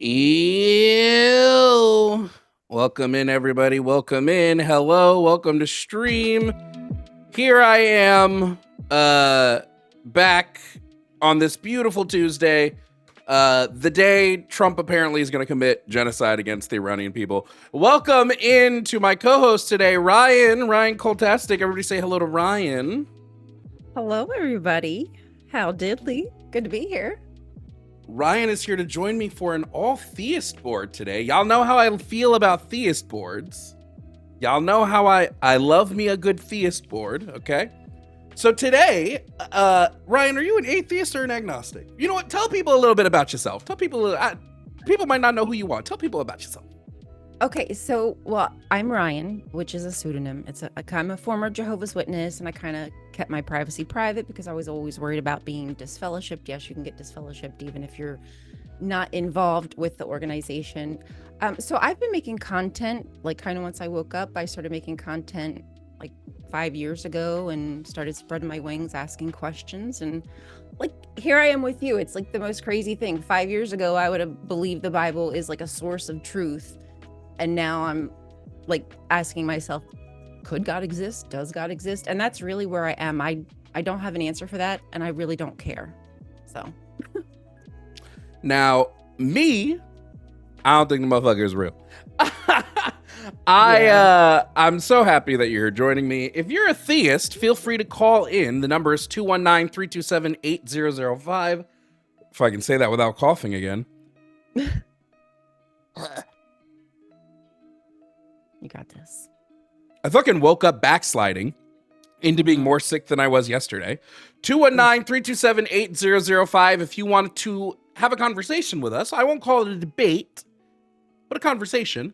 Ew. Welcome in, everybody. Welcome in. Hello. Welcome to stream. Here I am, back on this beautiful Tuesday, the day Trump apparently is going to commit genocide against the Iranian people. Welcome in to my co-host today, Ryan Coltastic. Everybody say hello to Ryan. Hello, everybody. How diddly. Good to be here. Ryan is here to join me for an all-theist board today. Y'all know how I feel about theist boards. Y'all know how I love me a good theist board, okay? So today, Ryan, are you an atheist or an agnostic? You know what? Tell people a little bit about yourself. Tell people, people might not know who you are. Tell people about yourself. Okay, so I'm Ryan, which is a pseudonym. I'm a former Jehovah's Witness, and I kind of kept my privacy private because I was always worried about being disfellowshipped. Yes, you can get disfellowshipped even if you're not involved with the organization. So I've been making content, like kind of once I woke up, I started making content like 5 years ago and started spreading my wings, asking questions. And like, here I am with you. It's like the most crazy thing. 5 years ago, I would have believed the Bible is like a source of truth. And now I'm like asking myself, could God exist? Does God exist? And that's really where I am. I don't have an answer for that, and I really don't care. So now, I don't think the motherfucker is real. I'm so happy that you're joining me. If you're a theist, feel free to call in. The number is 219-327-8005. If I can say that without coughing again. You got this. I fucking woke up backsliding into being more sick than I was yesterday. 219-327-8005. If you want to have a conversation with us, I won't call it a debate, but a conversation.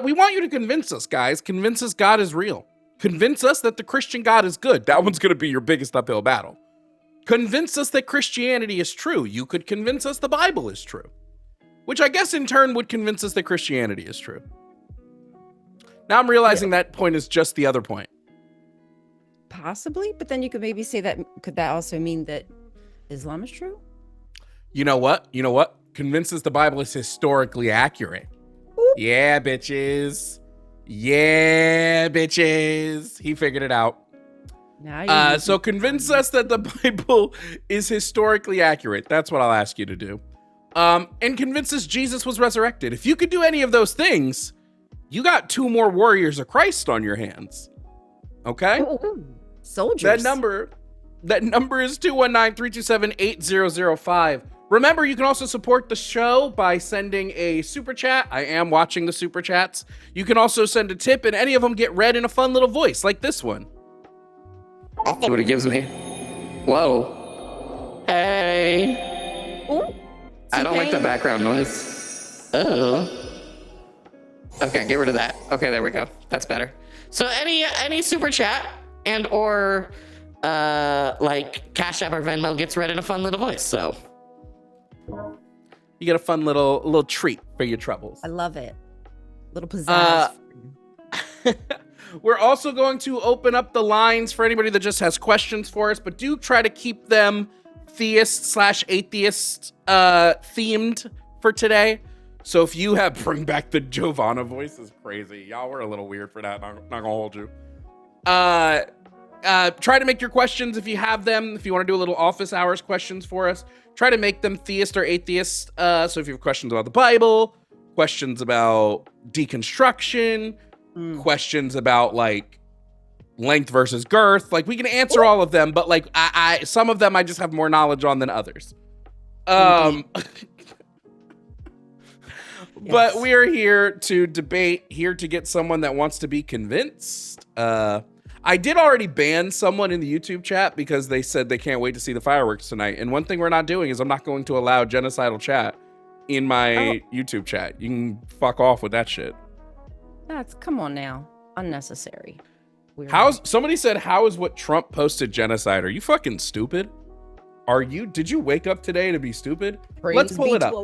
We want you to convince us, guys. Convince us God is real. Convince us that the Christian God is good. That one's going to be your biggest uphill battle. Convince us that Christianity is true. You could convince us the Bible is true, which I guess in turn would convince us that Christianity is true. Now I'm realizing that point is just the other point. Possibly, but then you could maybe say that, could that also mean that Islam is true? You know what? Convinces the Bible is historically accurate. Ooh. Yeah, bitches. Yeah, bitches. He figured it out. So convince us that the Bible is historically accurate. That's what I'll ask you to do. And convince us Jesus was resurrected. If you could do any of those things, you got 2 more warriors of Christ on your hands. Okay? Ooh. Soldiers. That number is 219-327-8005. Remember, you can also support the show by sending a super chat. I am watching the super chats. You can also send a tip, and any of them get read in a fun little voice, like this one. That's what it gives me. Whoa. Hey. Ooh. I don't like the background noise. Oh. Okay, get rid of that. Okay, there we go. That's better. So any super chat and or like Cash App or Venmo gets read in a fun little voice. So you get a fun little treat for your troubles. I love it. Little pizzazz. We're also going to open up the lines for anybody that just has questions for us, but do try to keep them theist/atheist themed for today. So if you have, bring back the Jovan voice is crazy. Y'all were a little weird for that. Not gonna hold you. Try to make your questions if you have them. If you want to do a little office hours questions for us, try to make them theist or atheist. So if you have questions about the Bible, questions about deconstruction, questions about like length versus girth, like we can answer all of them. But like I some of them I just have more knowledge on than others. But we are here to debate, here to get someone that wants to be convinced. I did already ban someone in the YouTube chat because they said they can't wait to see the fireworks tonight. And one thing we're not doing is I'm not going to allow genocidal chat in my YouTube chat. You can fuck off with that shit. Come on now. Unnecessary. Somebody said, how is what Trump posted genocide? Are you fucking stupid? Did you wake up today to be stupid? Let's pull it up.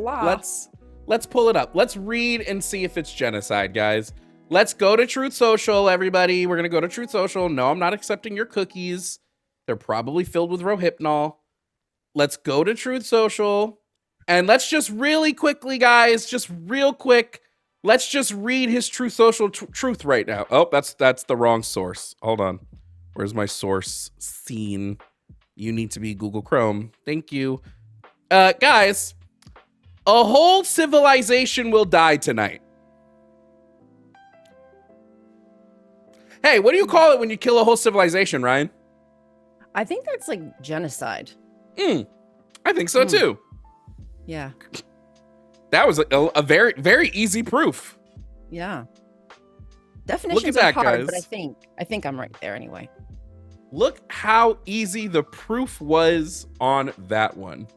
Let's pull it up. Let's read and see if it's genocide, guys. Let's go to Truth Social, everybody. We're going to go to Truth Social. No, I'm not accepting your cookies. They're probably filled with Rohypnol. Let's go to Truth Social. And let's just really quickly, guys, just real quick, let's just read his Truth Social truth right now. Oh, that's the wrong source. Hold on. Where's my source scene? You need to be Google Chrome. Thank you. Guys, a whole civilization will die tonight. Hey, what do you call it when you kill a whole civilization, Ryan? I think that's like genocide. I think so too. Yeah. That was a very, very easy proof. Yeah. Definitions that, are hard, guys. but I think I'm right there anyway. Look how easy the proof was on that one.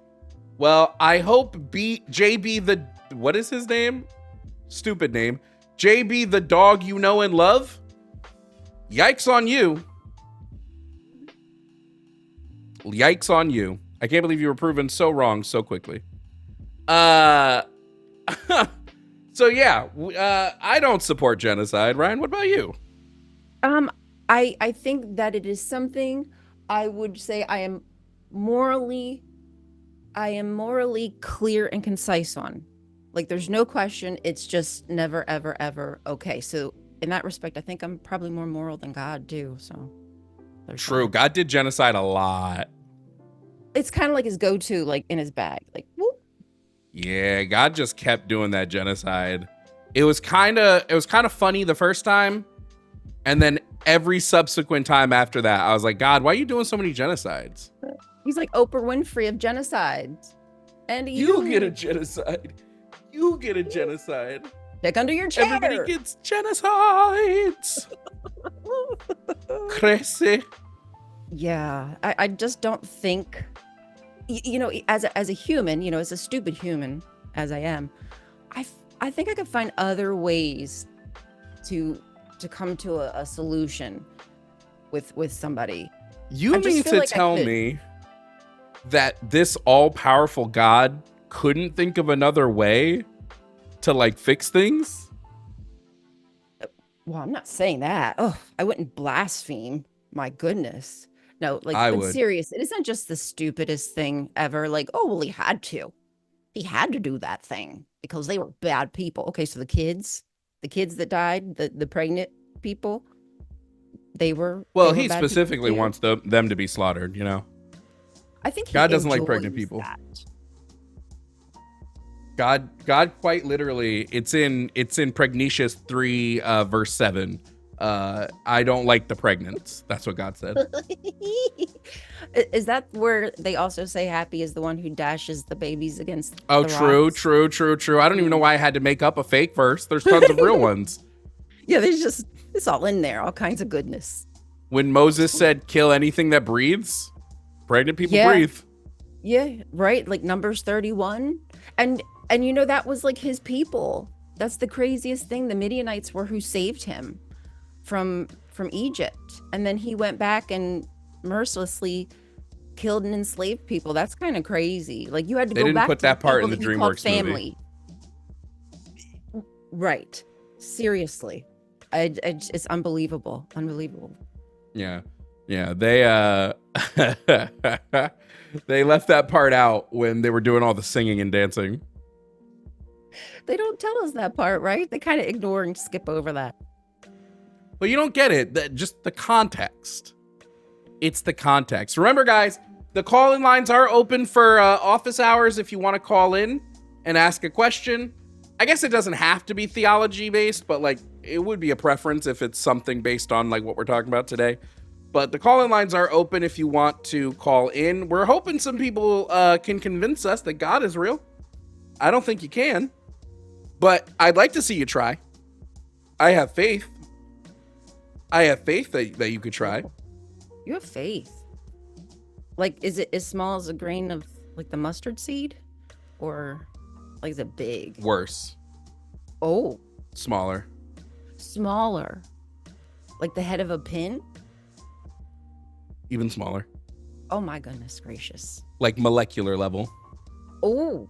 Well, I hope JB the, what is his name? Stupid name. JB the dog you know and love. Yikes on you. Yikes on you. I can't believe you were proven so wrong so quickly. So yeah, I don't support genocide. Ryan, what about you? I think that it is something I would say I am morally clear and concise on. Like, there's no question. It's just never, ever, ever okay. So in that respect, I think I'm probably more moral than God too. So True. God did genocide a lot. It's kind of like his go-to, like in his bag. Like, whoop. Yeah, God just kept doing that genocide. It was kind of funny the first time, and then every subsequent time after that, I was like, God, why are you doing so many genocides? He's like Oprah Winfrey of genocides. And you get a genocide. You get a genocide. Check under your chair. Everybody gets genocides. Crazy. Yeah, I just don't think, you know, as a human, you know, as a stupid human as I am, I think I could find other ways to come to a solution with somebody. You mean to tell me that this all-powerful God couldn't think of another way to like fix things? Well, I'm not saying that. Oh, I wouldn't blaspheme. My goodness. No, like, I but would. serious, it isn't just the stupidest thing ever. Like, oh, well, he had to do that thing because they were bad people. Okay, so the kids that died, the pregnant people, they were. Well, they were he bad specifically people too. wants them to be slaughtered, you know? I think God doesn't like pregnant enjoys people. that. God quite literally, it's in Pregnicius 3 verse 7. I don't like the pregnants. That's what God said. Is that where they also say happy is the one who dashes the babies against Oh, the true, rocks? true. I don't even know why I had to make up a fake verse. There's tons of real ones. Yeah, it's all in there, all kinds of goodness. When Moses said, kill anything that breathes, pregnant people Yeah. breathe. Yeah, right. Like Numbers 31. And you know, that was like his people. That's the craziest thing. The Midianites were who saved him from Egypt. And then he went back and mercilessly killed and enslaved people. That's kind of crazy. Like, you had to They go didn't back put to that part in people the that he called DreamWorks movie. Right. Seriously. It's unbelievable. Unbelievable. Yeah. They they left that part out when they were doing all the singing and dancing. They don't tell us that part, right? They kind of ignore and skip over that. But you don't get it. Just the context. It's the context. Remember, guys, the call-in lines are open for office hours if you want to call in and ask a question. I guess it doesn't have to be theology-based, but like it would be a preference if it's something based on like what we're talking about today. But the call-in lines are open if you want to call in. We're hoping some people can convince us that God is real. I don't think you can, but I'd like to see you try. I have faith. I have faith that you could try. You have faith. Like, is it as small as a grain of like the mustard seed? Or like, is it big? Worse. Oh, Smaller. smaller. Like the head of a pin? Even smaller. Oh my goodness gracious. Like molecular level. Oh,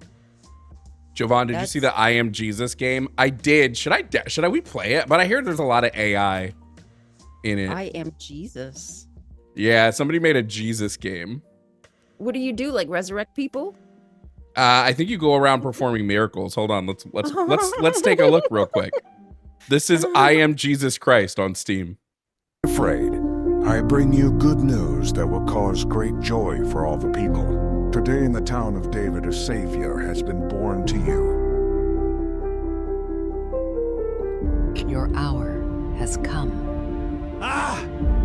Jovan, did you see the I Am Jesus game? I did. Should we play it? But I hear there's a lot of AI in it. I am Jesus. Yeah, somebody made a Jesus game. What do you do? Like resurrect people? I think you go around performing miracles. Hold on, let's take a look real quick. This is I Am Jesus Christ on Steam. Afraid, I bring you good news that will cause great joy for all the people. Today in the town of David, a Savior has been born to you. Your hour has come. Ah!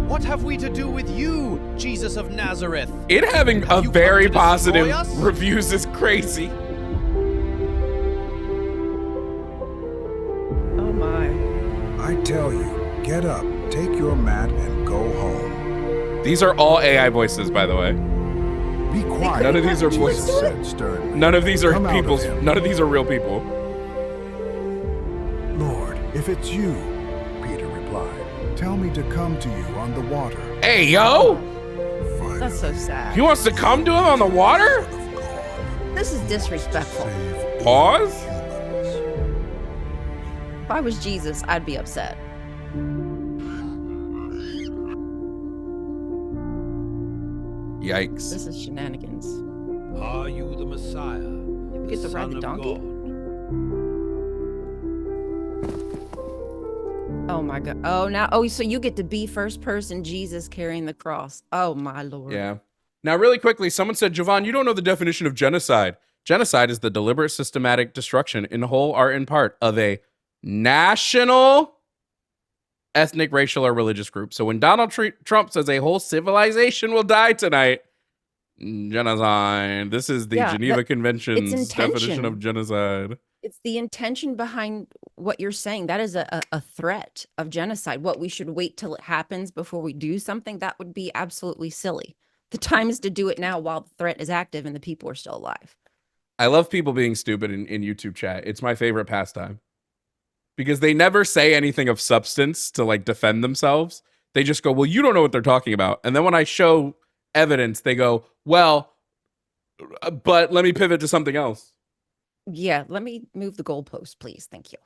What have we to do with you, Jesus of Nazareth? It having Have a you very come to positive destroy us? reviews is crazy. Oh my. I tell you, Get up, take your mat, and go home. These are all AI voices, by the way. Be quiet. None of these are Jesus voices. said sternly. None of these are Come out of people's. him. None of these are real people. Lord, if it's you, Peter replied, tell me to come to you on the water. Hey, yo! That's so sad. He wants to come to him on the water? This is disrespectful. Pause? If I was Jesus, I'd be upset. Yikes. This is shenanigans. Are you the Messiah? You get to ride Son the of donkey? God? Oh my god. Oh, now. Oh, so you get to be first person Jesus carrying the cross. Oh my lord. Yeah. Now, really quickly, someone said, Jovan, you don't know the definition of genocide. Genocide is the deliberate, systematic destruction in whole or in part of a national, ethnic, racial, or religious group. So when Donald Trump says a whole civilization will die tonight, genocide. This is the Yeah, Geneva that- Convention's it's definition intention. of genocide. It's the intention behind what you're saying. That is a threat of genocide. What, we should wait till it happens before we do something? That would be absolutely silly. The time is to do it now while the threat is active and the people are still alive. I love people being stupid in YouTube chat. It's my favorite pastime. Because they never say anything of substance to like defend themselves. They just go, well, you don't know what they're talking about. And then when I show evidence, they go, well, but let me pivot to something else. Yeah, let me move the goalpost, please. Thank you.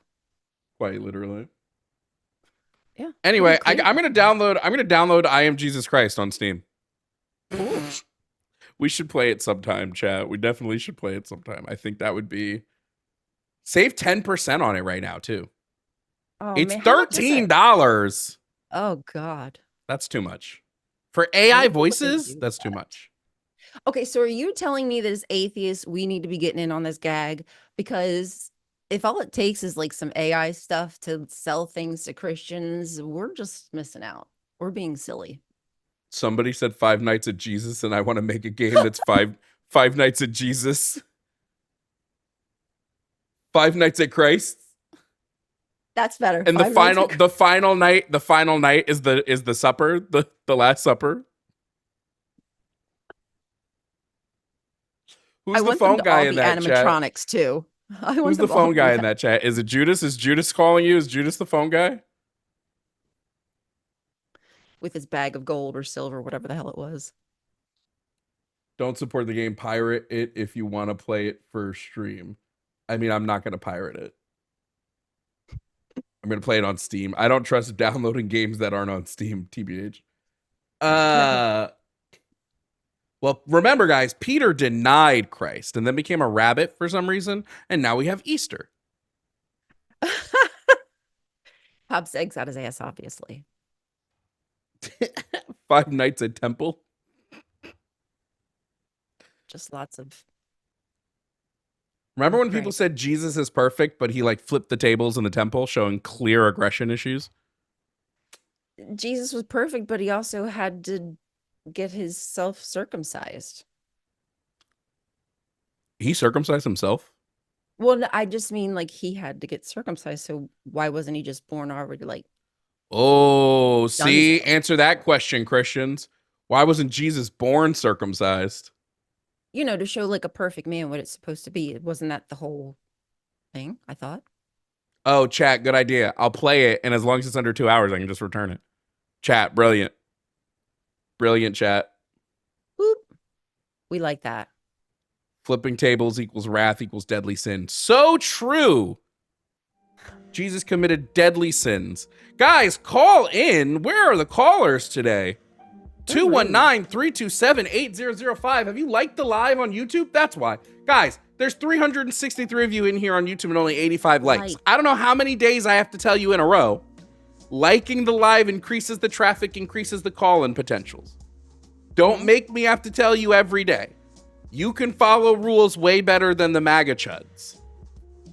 Quite literally. Yeah. Anyway, pretty clear. I'm gonna download I Am Jesus Christ on Steam. We should play it sometime, chat. We definitely should play it sometime. I think that would be save 10% on it right now, too. Oh, It's man, how much is it? $13. Oh God. That's too much. For AI wonder what they voices, do with that's too that. much. Okay, so are you telling me that as atheists, we need to be getting in on this gag? Because if all it takes is like some AI stuff to sell things to Christians, we're just missing out. We're being silly. Somebody said Five Nights at Jesus, and I want to make a game that's five Nights at Jesus. Five Nights at Christ. That's better. And the Five Nights at final night is the supper, the last supper. Who's I the want them phone to guy all in be that chat? animatronics too. I want Who's the them all phone to guy be in that chat? Is it Judas? Is Judas calling you? Is Judas the phone guy? with his bag of gold or silver, whatever the hell it was. Don't support the game. Pirate it if you want to play it for stream. I mean, I'm not going to pirate it. I'm going to play it on Steam. I don't trust downloading games that aren't on Steam, TBH. Well, remember, guys, Peter denied Christ and then became a rabbit for some reason. And now we have Easter. Pops eggs out his ass, obviously. Five Nights at Temple. Just lots of. Remember when people Right. said Jesus is perfect, but he like flipped the tables in the temple, showing clear aggression issues? Jesus was perfect, but he also had to get his self circumcised. He circumcised himself? Well, I just mean like he had to get circumcised. So why wasn't he just born already like? Oh, see, Dunzo. answer that question, Christians. Why wasn't Jesus born circumcised? You know, to show like a perfect man what it's supposed to be. Wasn't that the whole thing? I thought. Oh, chat, good idea. I'll play it, and as long as it's under 2 hours, I can just return it. Chat, brilliant. Brilliant, chat. Boop. We like that. Flipping tables equals wrath equals deadly sin. So true. Jesus committed deadly sins. Guys, call in. Where are the callers today? 219-327-8005. Have you liked the live on YouTube? That's why. Guys, there's 363 of you in here on YouTube and only 85 likes. Like. I don't know how many days I have to tell you in a row. Liking the live increases the traffic, increases the call-in potentials. Don't make me have to tell you every day. You can follow rules way better than the MAGA chuds.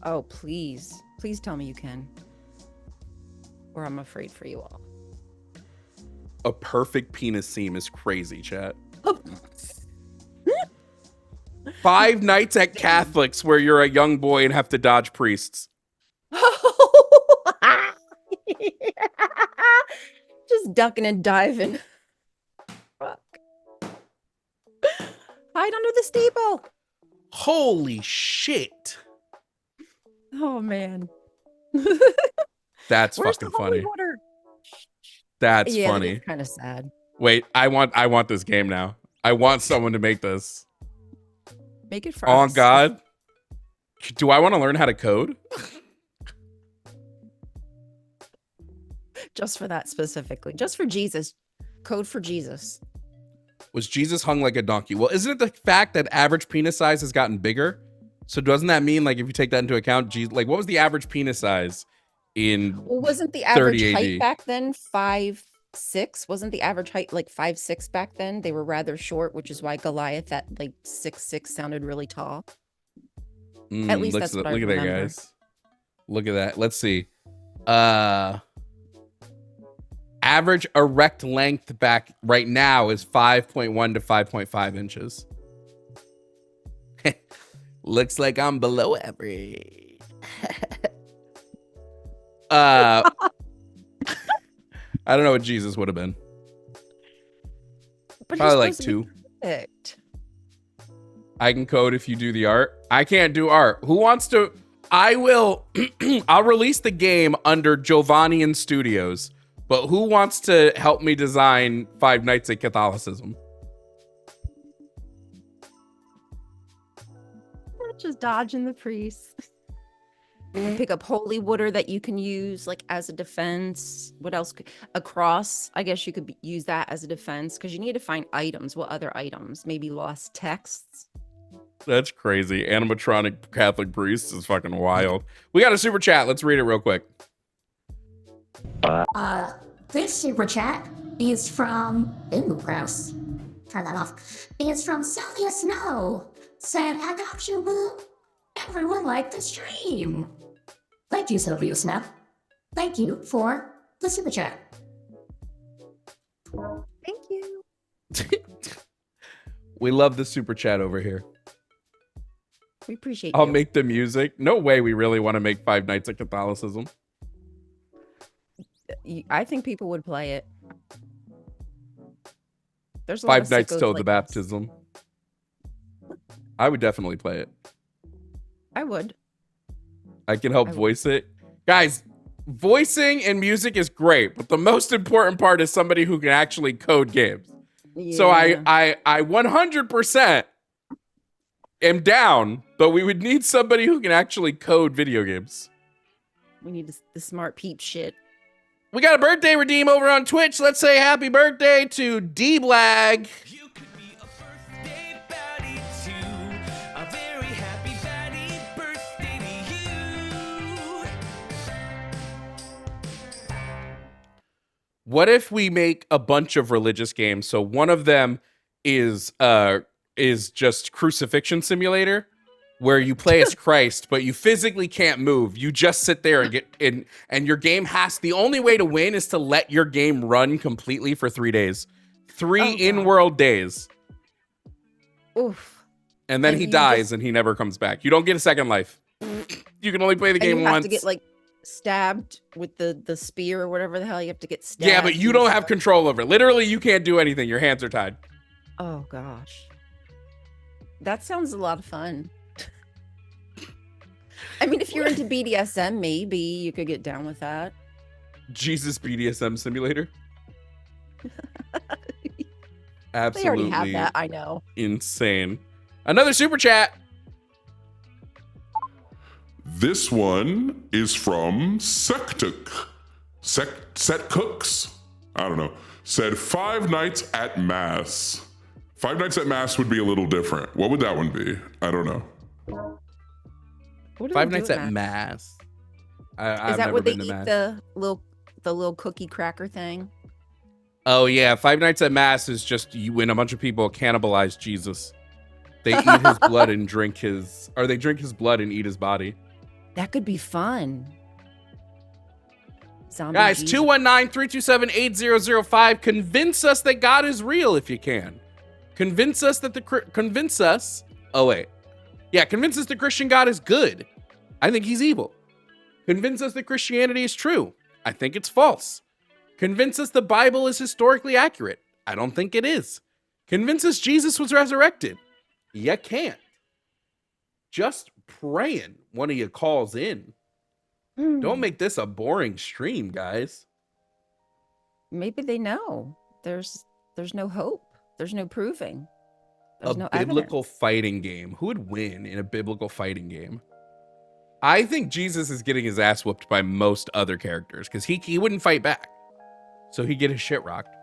Oh, please. Please tell me you can. Or I'm afraid for you all. A perfect penis seam is crazy, chat. 5 nights at Catholics where you're a young boy and have to dodge priests. Just ducking and diving. Fuck. Hide under the steeple. Holy shit. Oh man. That's Where's fucking the holy funny. water? That's Yeah, funny. that's kind of sad. Wait, I want this game now. I want someone to make this. Make it for Oh us. God. Do I want to learn how to code? Just for that specifically. Just for Jesus. Code for Jesus. Was Jesus hung like a donkey? Well, isn't it the fact that average penis size has gotten bigger? So doesn't that mean, like, if you take that into account, Jesus, like, what was the average penis size in Well, wasn't the average 30 AD? height back then 5'6"? Wasn't the average height like 5'6" back then? They were rather short, which is why Goliath at like 6'6" sounded really tall. At least that's what I look at that, remember. guys. Look at that. Let's see. Average erect length back right now is 5.1 to 5.5 inches. Looks like I'm below average. I don't know what Jesus would have been. But Probably like supposed to be 2. perfect. I can code if you do the art. I can't do art. Who wants to? I will. I'll release the game under Jovanian Studios. But who wants to help me design Five Nights at Catholicism? We're just dodging the priests. Pick up holy water that you can use like as a defense. What else? A cross. I guess you could use that as a defense because you need to find items. What other items? Maybe lost texts. That's crazy. Animatronic Catholic priests is fucking wild. We got a super chat. Let's read it real quick. This super chat is from, ooh, gross. Turn that off. Is from Sylvia Snow. Said, I got you, boo. Everyone liked the stream. Thank you, Sylvia Snow. Thank you for the super chat. Thank you. We love the super chat over here. We appreciate I'll you. make the music. No way we really want to make Five Nights at Catholicism. I think people would play it. There's a lot Five of Nights sickos Till like the us. Baptism. I would definitely play it. I would. I can help I would. voice it. Guys, voicing and music is great, but the most important part is somebody who can actually code games. So Yeah. I 100% am down, but we would need somebody who can actually code video games. We need the smart peep shit. We got a birthday redeem over on Twitch. Let's say happy birthday to D-Blag. You could be a birthday baddie too. A very happy baddie birthday to you. What if we make a bunch of religious games? So one of them is just Crucifixion Simulator, where you play as Christ, but you physically can't move. You just sit there and get in, and your game the only way to win is to let your game run completely for 3 days. 3 Oh, God. in-world days. Oof. And then And he you dies just- and he never comes back. You don't get a second life. You can only play the And game you have once. to get like stabbed with the spear or whatever the hell you have to get stabbed. Yeah, but you and don't have stuff. control over it. Literally, you can't do anything. Your hands are tied. Oh gosh. That sounds a lot of fun. I mean, if you're into BDSM, maybe you could get down with that. Jesus BDSM Simulator. They Absolutely already have that, I know. insane. Another super chat. This one is from Sektuk. Set Cooks? I don't know. Said Five Nights at Mass. Five Nights at Mass would be a little different. What would that one be? I don't know. What do Five they do Nights at at Mass? Mass. I've Is that never where they been to eat Mass. the little cookie cracker thing? Oh yeah, Five Nights at Mass is just when a bunch of people cannibalize Jesus. They eat his blood and drink his, or they drink his blood and eat his body. That could be fun. Zombie Guys, Jesus. 219-327-8005. Convince us that God is real if you can. Convince us that convince us that Christian God is good. I think he's evil. Convince us that Christianity is true. I think it's false. Convince us the Bible is historically accurate. I don't think it is. Convince us Jesus was resurrected. You can't. Just praying one of you calls in. Don't make this a boring stream, guys. Maybe they know. There's no hope. There's no proving. There's no biblical evidence. fighting game. Who would win in a biblical fighting game? I think Jesus is getting his ass whooped by most other characters because he wouldn't fight back. So he'd get his shit rocked.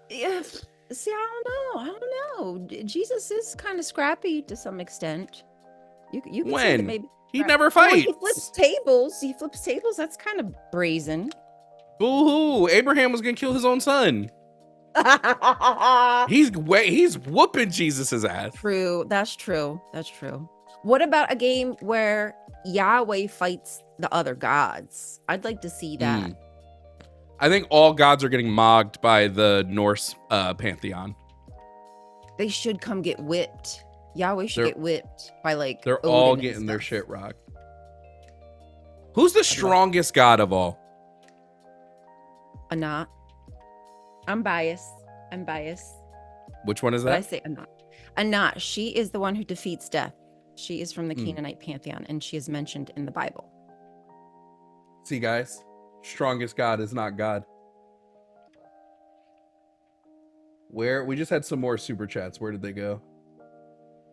Yeah. See, I don't know. Jesus is kind of scrappy to some extent. You can see that When? maybe He scrappy. never Well, fights. he flips tables. He flips tables. That's kind of brazen. Boo-hoo. Abraham was going to kill his own son. He's whooping Jesus's ass. True. That's true. That's true. What about a game where Yahweh fights the other gods? I'd like to see that. I think all gods are getting mogged by the Norse pantheon. They should come get whipped. Yahweh should get whipped by like. They're Odin all and getting their stuff. shit rocked. Who's the strongest god of all? Anat. I'm biased. Which one is But I that? say Anat. Anat. She is the one who defeats death. She is from Hmm. the Canaanite pantheon, and she is mentioned in the Bible. See, guys, strongest god is not God. Where we just had some more super chats. Where did they go?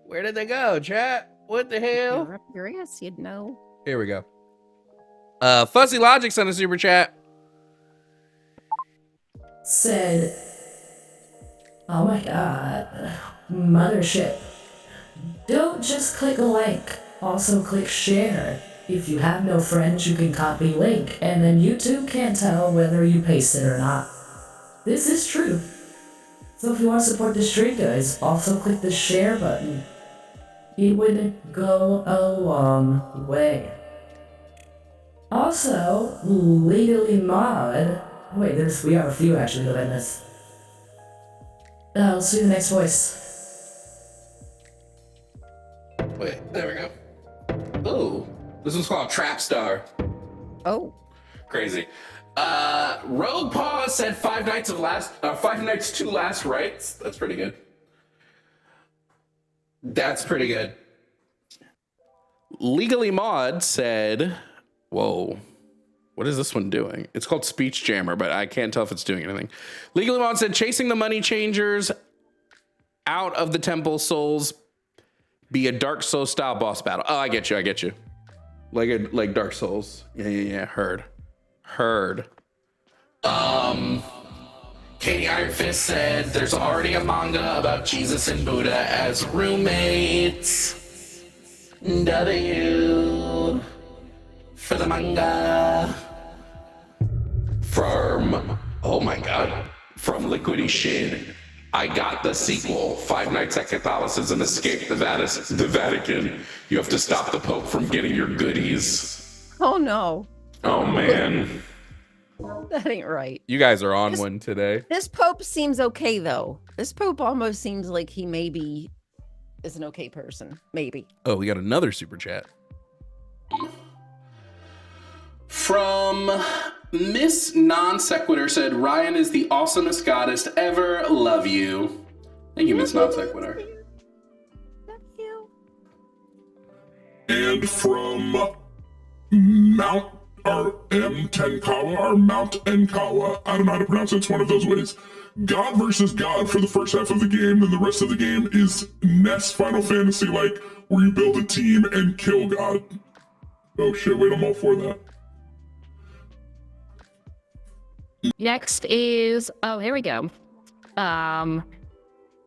Where did they go, chat? What the hell? You're up your ass, you'd know. Here we go. Fuzzy Logic sent a super chat. Said, oh my god, mothership. Don't just click like, also click share. If you have no friends, you can copy link, and then YouTube can't tell whether you paste it or not. This is true. So if you want to support the stream, guys, also click the share button. It would go a long way. Also, legally mod. Wait, we have a few actually that I missed. Let's do the next voice. Wait, there we go. Oh, this one's called Trap Star. Oh. Crazy. Rogue Paw said 5 nights to last rites. That's pretty good. That's pretty good. Legally Mod said, whoa, what is this one doing? It's called Speech Jammer, but I can't tell if it's doing anything. Legally Mod said, chasing the money changers out of the temple souls be a Dark Souls style boss battle. Oh, I get you. Like Dark Souls. Yeah. Heard. Katie Iron Fist said there's already a manga about Jesus and Buddha as roommates. W for the manga. From Liquidy Shin. I got the sequel, 5 Nights at Catholicism Escape the Vatican. You have to stop the Pope from getting your goodies. Oh no. Oh man. That ain't right. You guys are on one today. This Pope seems okay though. This Pope almost seems like he maybe is an okay person. Maybe. Oh, we got another super chat. From Miss Non Sequitur said, Ryan is the awesomest goddess ever. Love you. Thank you, Miss Non Sequitur. Love you. And from Mount Tenkawa or Mount Enkawa, I don't know how to pronounce it, it's one of those ways. God versus God for the first half of the game, and the rest of the game is NES Final Fantasy like, where you build a team and kill God. Oh shit, wait, I'm all for that. Next is, oh, here we go.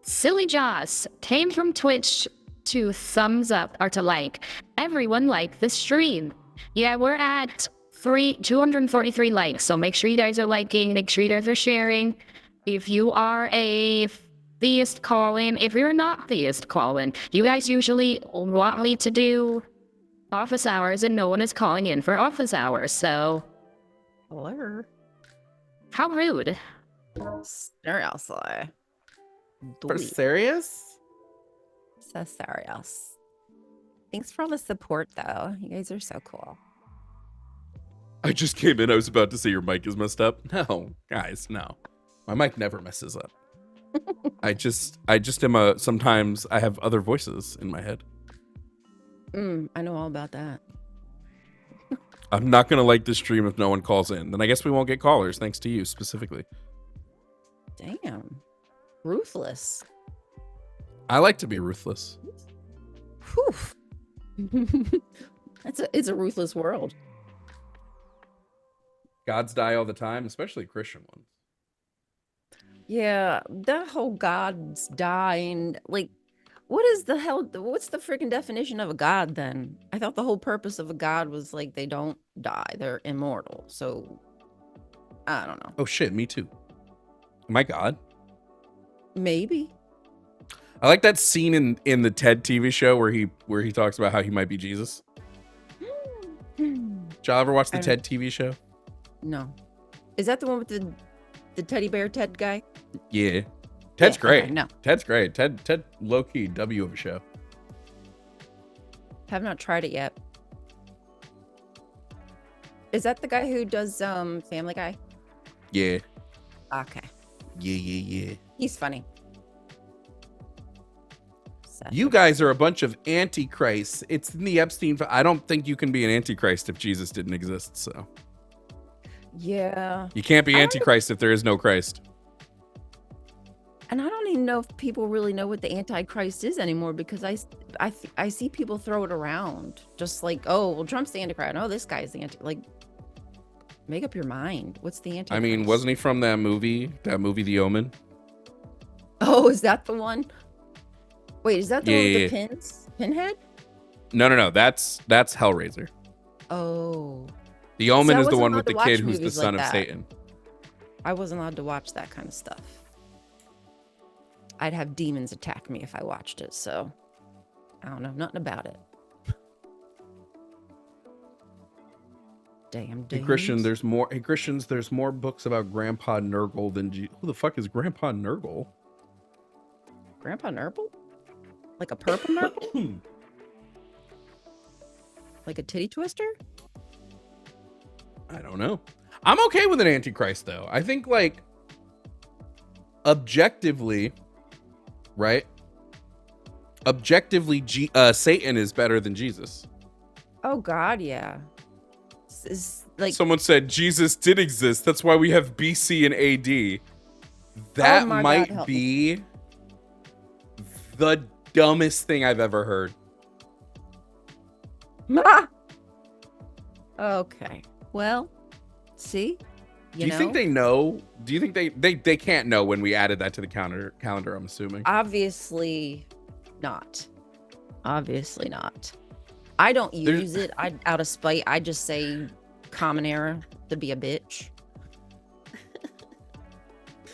Silly Joss came from Twitch to thumbs up or to like. Everyone like the stream. Yeah, we're at 243 likes, so make sure you guys are liking, make sure you guys are sharing. If you are a theist, call in. If you're not theist, call in. You guys usually want me to do office hours, and no one is calling in for office hours, so... Hello. How rude. Seriously. For serious? So serious. Thanks for all the support though. You guys are so cool. I just came in. I was about to say your mic is messed up. No, guys, no. My mic never messes up. I just am sometimes I have other voices in my head. I know all about that. I'm not going to like this stream if no one calls in. Then I guess we won't get callers, thanks to you specifically. Damn. Ruthless. I like to be ruthless. Whew. It's a ruthless world. Gods die all the time, especially Christian ones. Yeah, that whole gods dying, like, what's the freaking definition of a god then? I thought the whole purpose of a god was like they don't die, they're immortal. So I don't know. Oh shit, me too. Am I God? Maybe. I like that scene in the TED TV show where he talks about how he might be Jesus. Did y'all ever watch the TED TV show? No. Is that the one with the teddy bear Ted guy? Yeah. Ted's great. Okay, no. Ted's great. Ted low-key W of a show. Have not tried it yet. Is that the guy who does Family Guy? Yeah. Okay. Yeah. He's funny. You guys are a bunch of antichrists. It's in the Epstein. I don't think you can be an antichrist if Jesus didn't exist. So yeah, you can't be antichrist if there is no Christ. And I don't even know if people really know what the antichrist is anymore, because I see people throw it around, just like, oh, well, Trump's the antichrist. Oh, this guy's the anti. Like, make up your mind. What's the antichrist? I mean, wasn't he from that movie? The Omen. Oh, is that the one? Wait, is that the one with the Yeah. pins? Pinhead? No. That's Hellraiser. Oh. The Omen I is the wasn't one allowed with to the watch kid who's the movies son like of that. Satan. I wasn't allowed to watch that kind of stuff. I'd have demons attack me if I watched it, so I don't know nothing about it. Damn Hey demons. Christian, there's more. Hey Christians, there's more books about Grandpa Nurgle than who the fuck is Grandpa Nurgle? Grandpa Nurgle? Like a purple Nurgle? Like a titty twister? I don't know. I'm okay with an antichrist though. I think like objectively, right? Objectively, Satan is better than Jesus. Oh God, yeah. Is like Someone said Jesus did exist. That's why we have BC and AD. That my God, might help be the dumbest thing I've ever heard. Okay. Well, see? Do you think they know? Do you think they can't know when we added that to the calendar, I'm assuming. Obviously not. Obviously not. I don't use it. Out of spite, I just say common era to be a bitch.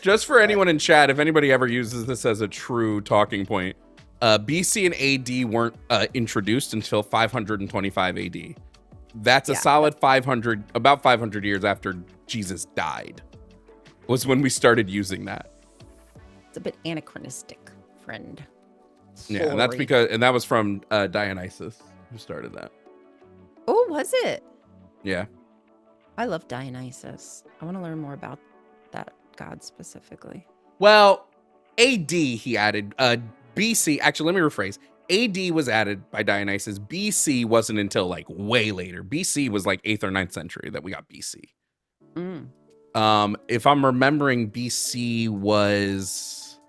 Just for anyone in chat, if anybody ever uses this as a true talking point, BC and AD weren't introduced until 525 AD. That's a solid 500, about 500 years after Jesus died, was when we started using that. It's a bit anachronistic, friend. Yeah, and that's Sorry. and that was from Dionysus who started that. Oh, was it? Yeah. I love Dionysus. I want to learn more about that god specifically. Well, AD he added. BC, actually, let me rephrase. AD was added by Dionysus. BC wasn't until like way later. BC was like 8th or 9th century that we got BC. If I'm remembering, BC was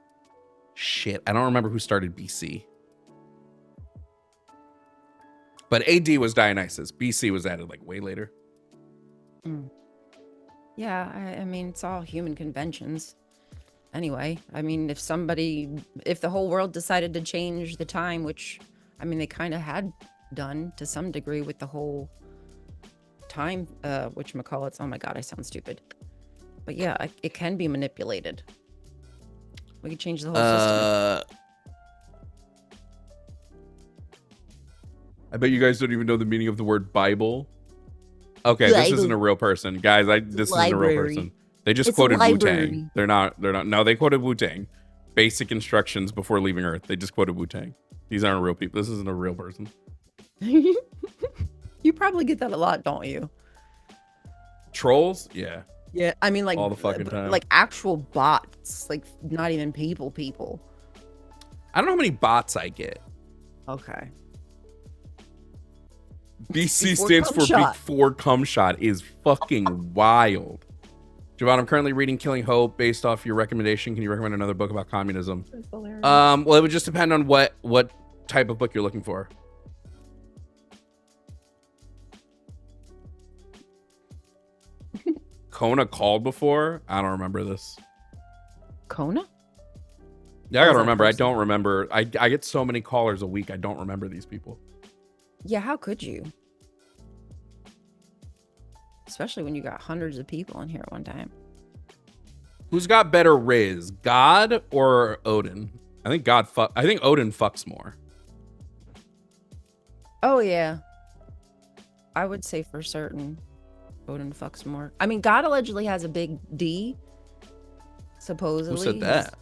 shit. I don't remember who started BC. But AD was Dionysus. BC was added like way later. Yeah, I mean, it's all human conventions. Anyway, I mean, if the whole world decided to change the time, which, I mean, they kind of had done to some degree with the whole time, whatchamacallits. Oh my God, I sound stupid. But yeah, it can be manipulated. We could change the whole system. I bet you guys don't even know the meaning of the word Bible. Okay, this isn't a real person. Guys, this isn't a real person. They just quoted Wu-Tang. They're not. No, they quoted Wu-Tang. Basic instructions before leaving Earth. They just quoted Wu-Tang. These aren't real people. This isn't a real person. You probably get that a lot, don't you? trolls? Yeah. Yeah, I mean, like All the fucking time. like actual bots, like not even people. I don't know how many bots I get. Okay. BC Before stands cum for shot. before cum shot is fucking wild. Jovan, I'm currently reading Killing Hope based off your recommendation. Can you recommend another book about communism? Well, it would just depend on what type of book you're looking for. Kona called before? I don't remember this. Kona? Yeah, I Oh, gotta that remember. I person. don't remember. I get so many callers a week. I don't remember these people. Yeah, how could you? Especially when you got hundreds of people in here at one time. Who's got better Riz, God or Odin? I think I think Odin fucks more. Oh yeah. I would say for certain Odin fucks more. I mean, God allegedly has a big D. Supposedly. Who said that?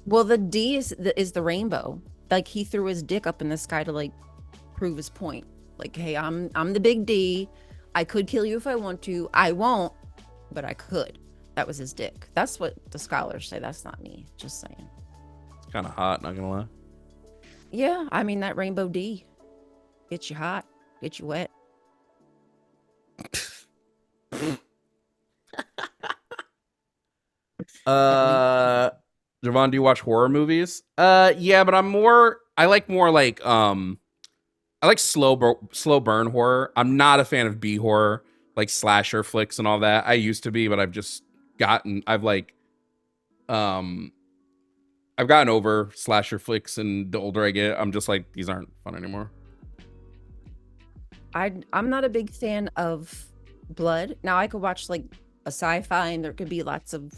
Well, the D is the rainbow. Like he threw his dick up in the sky to like prove his point. Like, hey, I'm the big D. I could kill you if I want to. I won't, but I could. That was his dick. That's what the scholars say. That's not me. Just saying. It's kind of hot, not gonna lie. Yeah, I mean that rainbow D. Gets you hot, get you wet. Jovan, do you watch horror movies? Yeah, but I like more like I like slow burn horror. I'm not a fan of B horror, like slasher flicks and all that. I used to be, but I've gotten over slasher flicks, and the older I get, I'm just like, these aren't fun anymore. I'm not a big fan of blood. Now I could watch like a sci-fi and there could be lots of,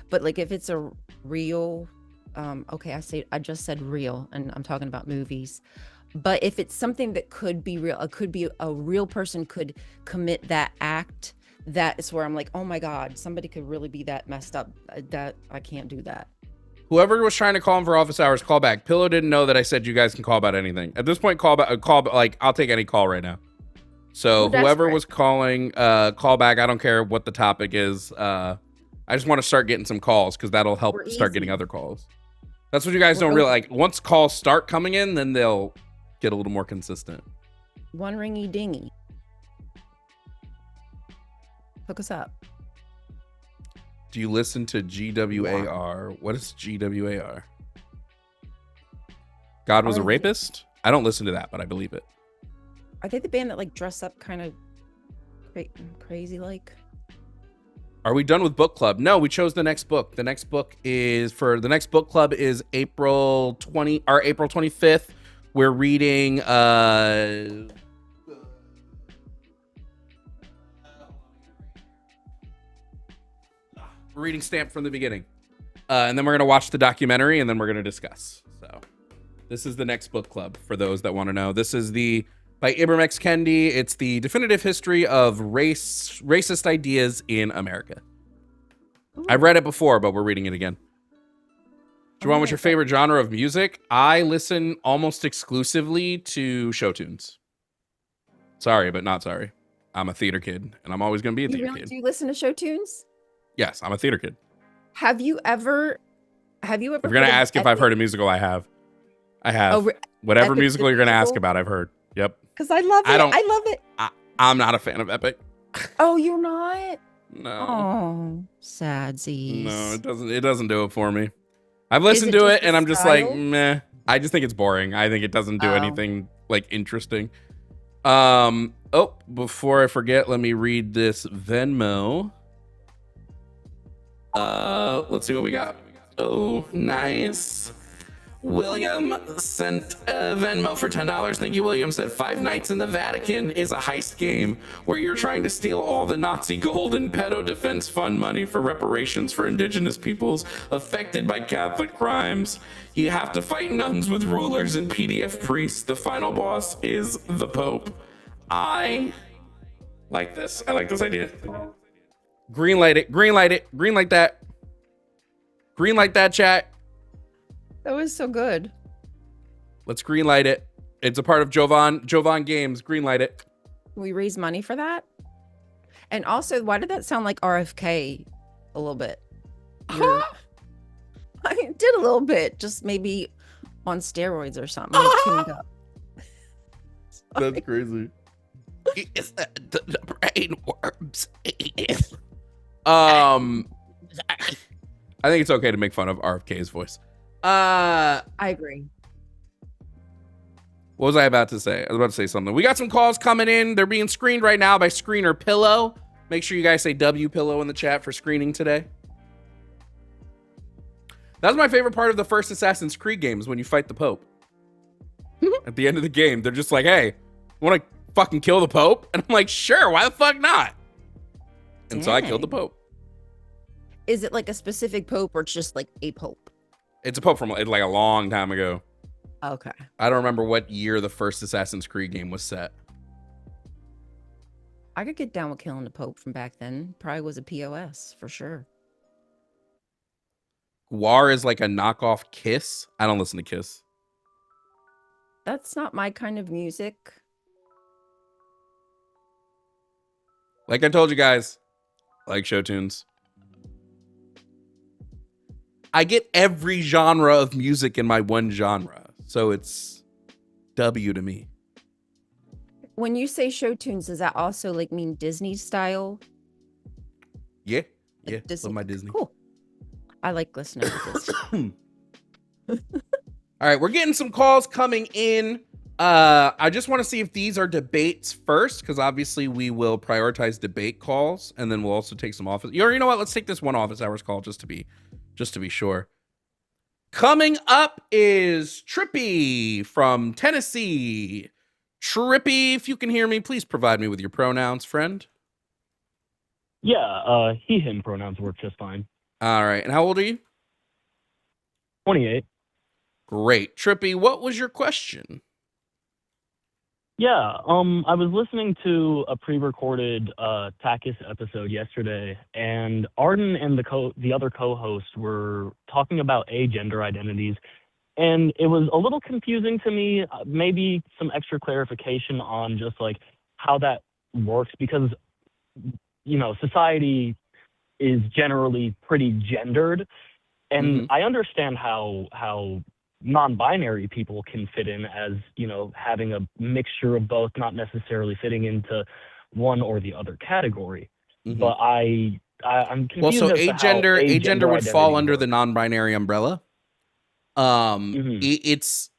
but like if it's a real, okay, I just said real and I'm talking about movies. But if it's something that could be real, it could be a real person could commit that act. That is where I'm like, oh my God, somebody could really be that messed up. That I can't do that. Whoever was trying to call him for office hours, call back. Pillow didn't know that I said you guys can call about anything. At this point, call back. Like I'll take any call right now. So whoever was calling, call back. I don't care what the topic is. I just want to start getting some calls because that'll help start getting other calls. That's what you guys don't really like. Once calls start coming in, then they'll get a little more consistent. One ringy dingy. Hook us up. Do you listen to GWAR? What is GWAR? God was a rapist? I don't listen to that, but I believe it. Are they the band that like dress up kind of crazy like? Are we done with book club? No, we chose the next book. The next book is book club is April 25th. We're reading Stamp from the Beginning. And then we're going to watch the documentary and then we're going to discuss. So this is the next book club for those that want to know. This is by Ibram X. Kendi. It's the definitive history of racist ideas in America. Ooh. I've read it before, but we're reading it again. Jovan, what's your favorite genre of music? I listen almost exclusively to show tunes. Sorry, but not sorry. I'm a theater kid, and I'm always going to be a theater kid. Do you listen to show tunes? Yes, I'm a theater kid. Have you ever? If you're going to ask if I've heard a musical, I have. Whatever musical you're going to ask about, I've heard. Yep. Because I love it. I love it. I'm not a fan of Epic. Oh, you're not? No. Oh, sadsies. No, it doesn't do it for me. I've listened to it and I'm just like, meh. I just think it's boring. I think it doesn't do anything like interesting. Before I forget, let me read this Venmo. Let's see what we got. Oh, nice. William sent a Venmo for $10. Thank you, William. Said 5 Nights in the Vatican is a heist game where you're trying to steal all the Nazi gold and pedo defense fund money for reparations for indigenous peoples affected by Catholic crimes. You have to fight nuns with rulers and PDF priests. The final boss is the Pope. I like this. I like this idea. Greenlight it. Greenlight it. Greenlight that. Greenlight that, chat. That was so good. Let's greenlight it. It's a part of Jovan Games. Greenlight it. We raise money for that? And also, why did that sound like RFK a little bit? You're- I did a little bit, just maybe on steroids or something, like tuned up. That's crazy. It's the brain worms. I think it's okay to make fun of RFK's voice. I agree. What was I about to say? I was about to say something. We got some calls coming in. They're being screened right now by Screener Pillow. Make sure you guys say W Pillow in the chat for screening today. That's my favorite part of the first Assassin's Creed games, when you fight the Pope. At the end of the game, they're just like, hey, want to fucking kill the Pope? And I'm like, sure, why the fuck not? And so I killed the Dang. Pope. Is it like a specific pope or it's just like a pope? It's a Pope from like a long time ago. Okay. I don't remember what year the first Assassin's Creed game was set. I could get down with killing the pope from back then. Probably was a POS for sure. War is like a knockoff Kiss. I don't listen to Kiss. That's not my kind of music. Like I told you guys, I like show tunes. I get every genre of music in my one genre. So it's W to me. When you say show tunes, does that also like mean Disney style? Yeah. Yeah. Disney. Love my Disney. Cool. I like listening to Disney. All right, we're getting some calls coming in. I just want to see if these are debates first, because obviously we will prioritize debate calls, and then we'll also take some office. You know what? Let's take this one office hours call just to be sure. Coming up is Trippy from Tennessee. Trippy, if you can hear me, please provide me with your pronouns, friend. Yeah, he, him pronouns work just fine. All right, and how old are you? 28. Great. Trippy, what was your question? Yeah, I was listening to a pre-recorded Takis episode yesterday, and Arden and the other co-hosts were talking about agender identities, and it was a little confusing to me. Maybe some extra clarification on just like how that works, because society is generally pretty gendered, and I understand how non-binary people can fit in as, having a mixture of both, not necessarily fitting into one or the other category. But I'm confused. Well, so as to how agender would fall identity under works. the non-binary umbrella. It's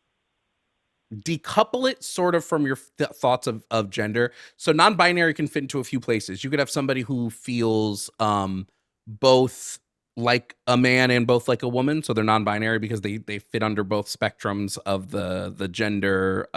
decouple it sort of from your thoughts of gender. So non-binary can fit into a few places. You could have somebody who feels both like a man and both like a woman, so they're non-binary because they fit under both spectrums of the gender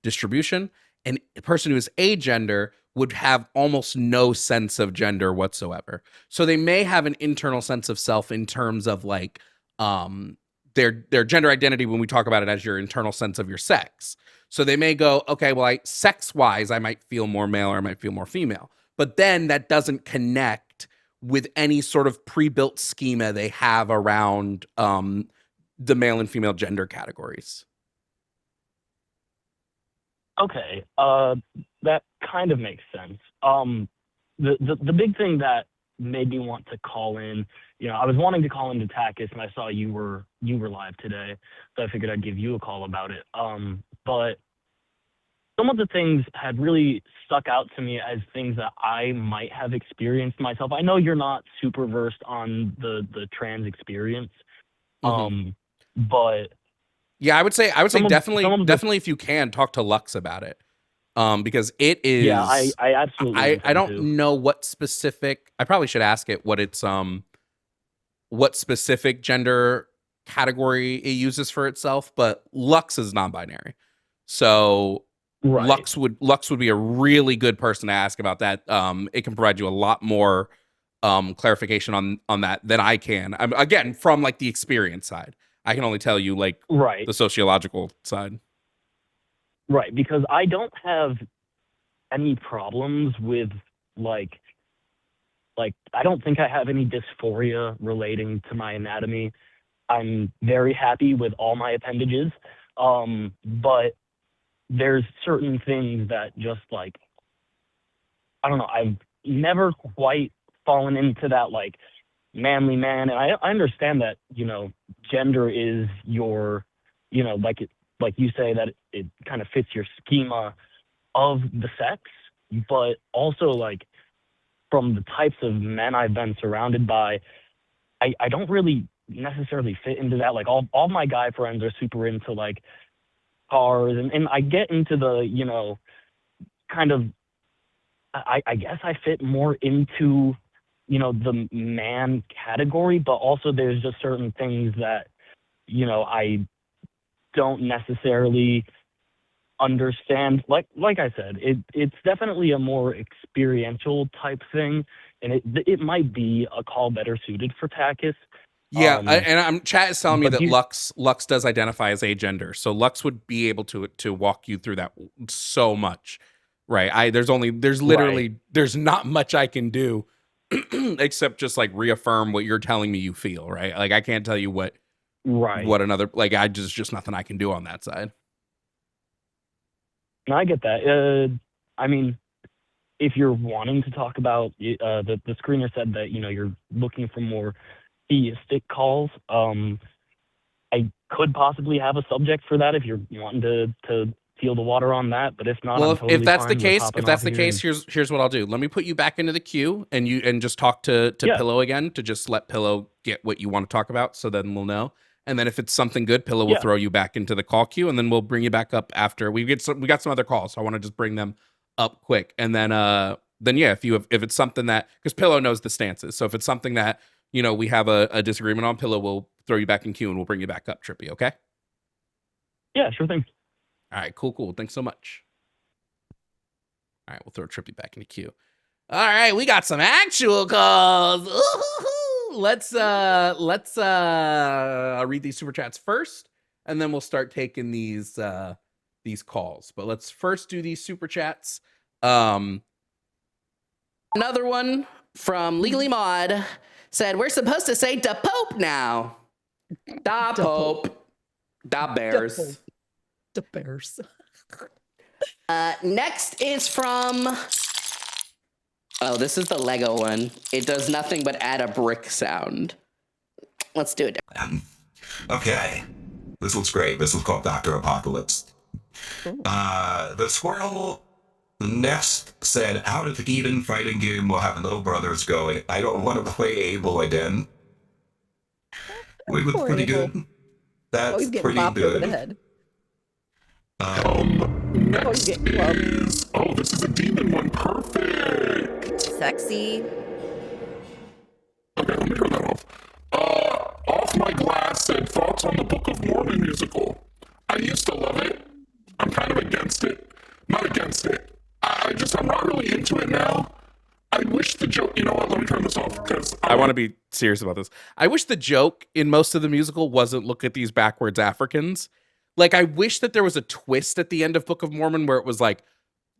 distribution. And a person who is agender would have almost no sense of gender whatsoever. So they may have an internal sense of self in terms of like their gender identity, when we talk about it as your internal sense of your sex. So they may go, okay, well, sex-wise, I might feel more male or I might feel more female. But then that doesn't connect with any sort of pre-built schema they have around the male and female gender categories. Okay, that kind of makes sense. The big thing that made me want to call in, I was wanting to call into Takis, and I saw you were live today, so I figured I'd give you a call about it. But some of the things had really stuck out to me as things that I might have experienced myself. I know you're not super versed on the trans experience, but yeah, I would say definitely if you can, talk to Lux about it. Because it is. Yeah, I absolutely. I don't know what specific. I probably should ask it what specific gender category it uses for itself. But Lux is non-binary, so right. Lux would be a really good person to ask about that. It can provide you a lot more clarification on that than I can. Again, from like the experience side, I can only tell you like the sociological side. Right, because I don't have any problems with like I don't think I have any dysphoria relating to my anatomy. I'm very happy with all my appendages, but there's certain things that just like I don't know. never quite fallen into that like manly man. And I understand that, you know, gender is your, you know, like you say that it kind of fits your schema of the sex, but also like from the types of men I've been surrounded by, I don't really necessarily fit into that. Like all my guy friends are super into like cars, and I get into the, you know, kind of, I guess I fit more into, you know, the man category, but also there's just certain things that, you know, I don't necessarily understand. Like I said, it's definitely a more experiential type thing, and it might be a call better suited for Takis. Yeah, and chat is telling me but that you- Lux does identify as agender, so Lux would be able to walk you through that so much, right? There's literally there's not much I can do except just like reaffirm what you're telling me you feel, right? Like I can't tell you what another, like I just nothing I can do on that side. And I get that. I mean, if you're wanting to talk about the screener said that, you know, you're looking for more theistic calls. I could possibly have a subject for that if you're wanting to feel the water on that. But if not, Well, I'm totally if that's fine the with case, hopping if that's off the here case, here's what I'll do. Let me put you back into the queue and just talk to Yeah. Pillow again to just let Pillow get what you want to talk about, so then we'll know. And then if it's something good, Pillow will Yeah. throw you back into the call queue, and then we'll bring you back up after we got some other calls. So I want to just bring them up quick, and then yeah, if it's something that, because Pillow knows the stances, so if it's something that, you know, we have a disagreement on, Pillow will throw you back in queue and we'll bring you back up, Trippy. Okay. Yeah, sure thing. All right, cool. Thanks so much. All right, we'll throw Trippy back in the queue. All right, we got some actual calls. Ooh, let's I'll read these super chats first, and then we'll start taking these calls. But let's first do these super chats. Another one from Legally Mod said, "We're supposed to say da Pope now. Da Pope. Da Bears. The Bears." Next is from... Oh, this is the Lego one. It does nothing but add a brick sound. Let's do it. Okay. This looks great. This is called Dr. Apocalypse. The squirrel nest said, out of the Eden fighting game, we'll have little brothers going. I don't want to play Abel again. It was pretty good. That's pretty good. Next is... Oh, this is a demon one. Perfect. Sexy. Okay, let me turn that off. Off My Glass said, thoughts on the Book of Mormon musical. I used to love it. I'm kind of against it. Not against it. I'm not really into it now. I wish the joke... You know what? Let me turn this off, because... I want to be serious about this. I wish the joke in most of the musical wasn't look at these backwards Africans. Like, I wish that there was a twist at the end of Book of Mormon where it was like,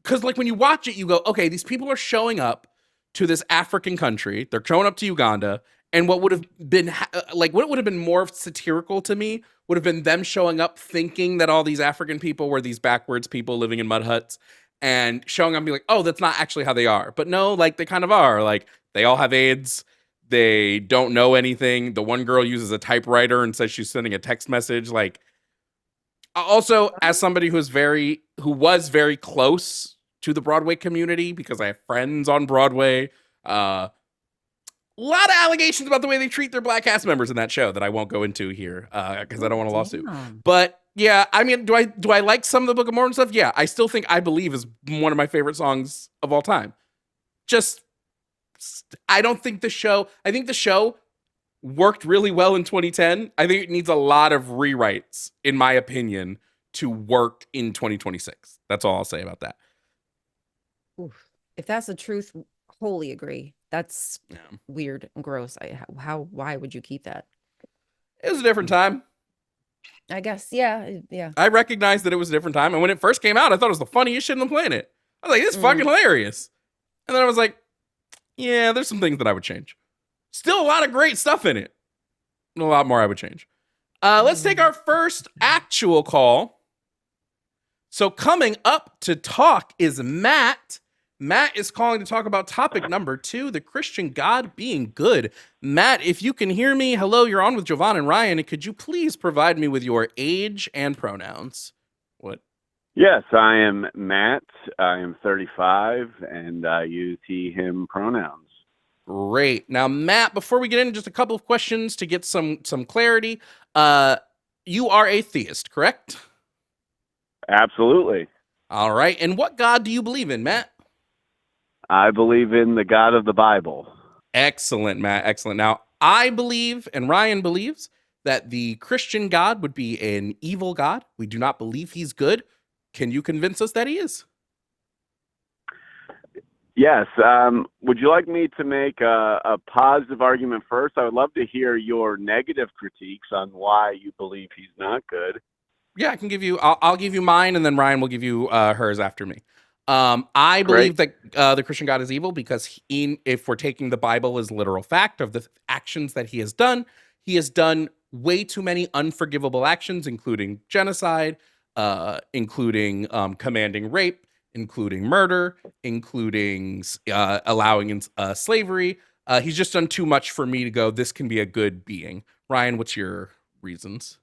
because like when you watch it, you go, okay, these people are showing up to this African country. They're showing up to Uganda. And what would have been what would have been more satirical to me would have been them showing up thinking that all these African people were these backwards people living in mud huts, and showing up and be like, oh, that's not actually how they are. But no, like they kind of are. Like they all have AIDS. They don't know anything. The one girl uses a typewriter and says she's sending a text message. Like, also, as somebody who was very close to the Broadway community, because I have friends on Broadway, a lot of allegations about the way they treat their black cast members in that show that I won't go into here because I don't want a lawsuit. But yeah, I mean, do I like some of the Book of Mormon stuff? Yeah, I still think I Believe is one of my favorite songs of all time. Just, I don't think the show, I think the show worked really well in 2010. I think it needs a lot of rewrites, in my opinion, to work in 2026. That's all I'll say about that. Oof. If that's the truth, wholly agree. That's weird and gross. Why would you keep that? It was a different time. I guess, yeah. I recognized that it was a different time. And when it first came out, I thought it was the funniest shit on the planet. I was like, this is fucking hilarious. And then I was like, yeah, there's some things that I would change. Still a lot of great stuff in it. A lot more I would change. Let's take our first actual call. So coming up to talk is Matt. Matt is calling to talk about topic number 2, the Christian God being good. Matt, if you can hear me, hello, you're on with Jovan and Ryan. Could you please provide me with your age and pronouns? What? Yes, I am Matt. I am 35, and I use he, him pronouns. Great. Now, Matt, before we get into just a couple of questions to get some clarity, you are a theist, correct? Absolutely. All right. And what God do you believe in, Matt? I believe in the God of the Bible. Excellent, Matt. Excellent. Now, I believe, and Ryan believes, that the Christian God would be an evil God. We do not believe he's good. Can you convince us that he is? Yes. Would you like me to make a positive argument first? I would love to hear your negative critiques on why you believe he's not good. Yeah, I can give you. I'll give you mine, and then Ryan will give you hers after me. I believe that the Christian God is evil because if we're taking the Bible as literal fact of the actions that he has done way too many unforgivable actions, including genocide, including commanding rape, including murder, including allowing slavery. He's just done too much for me to go, this can be a good being. Ryan, what's your reasons?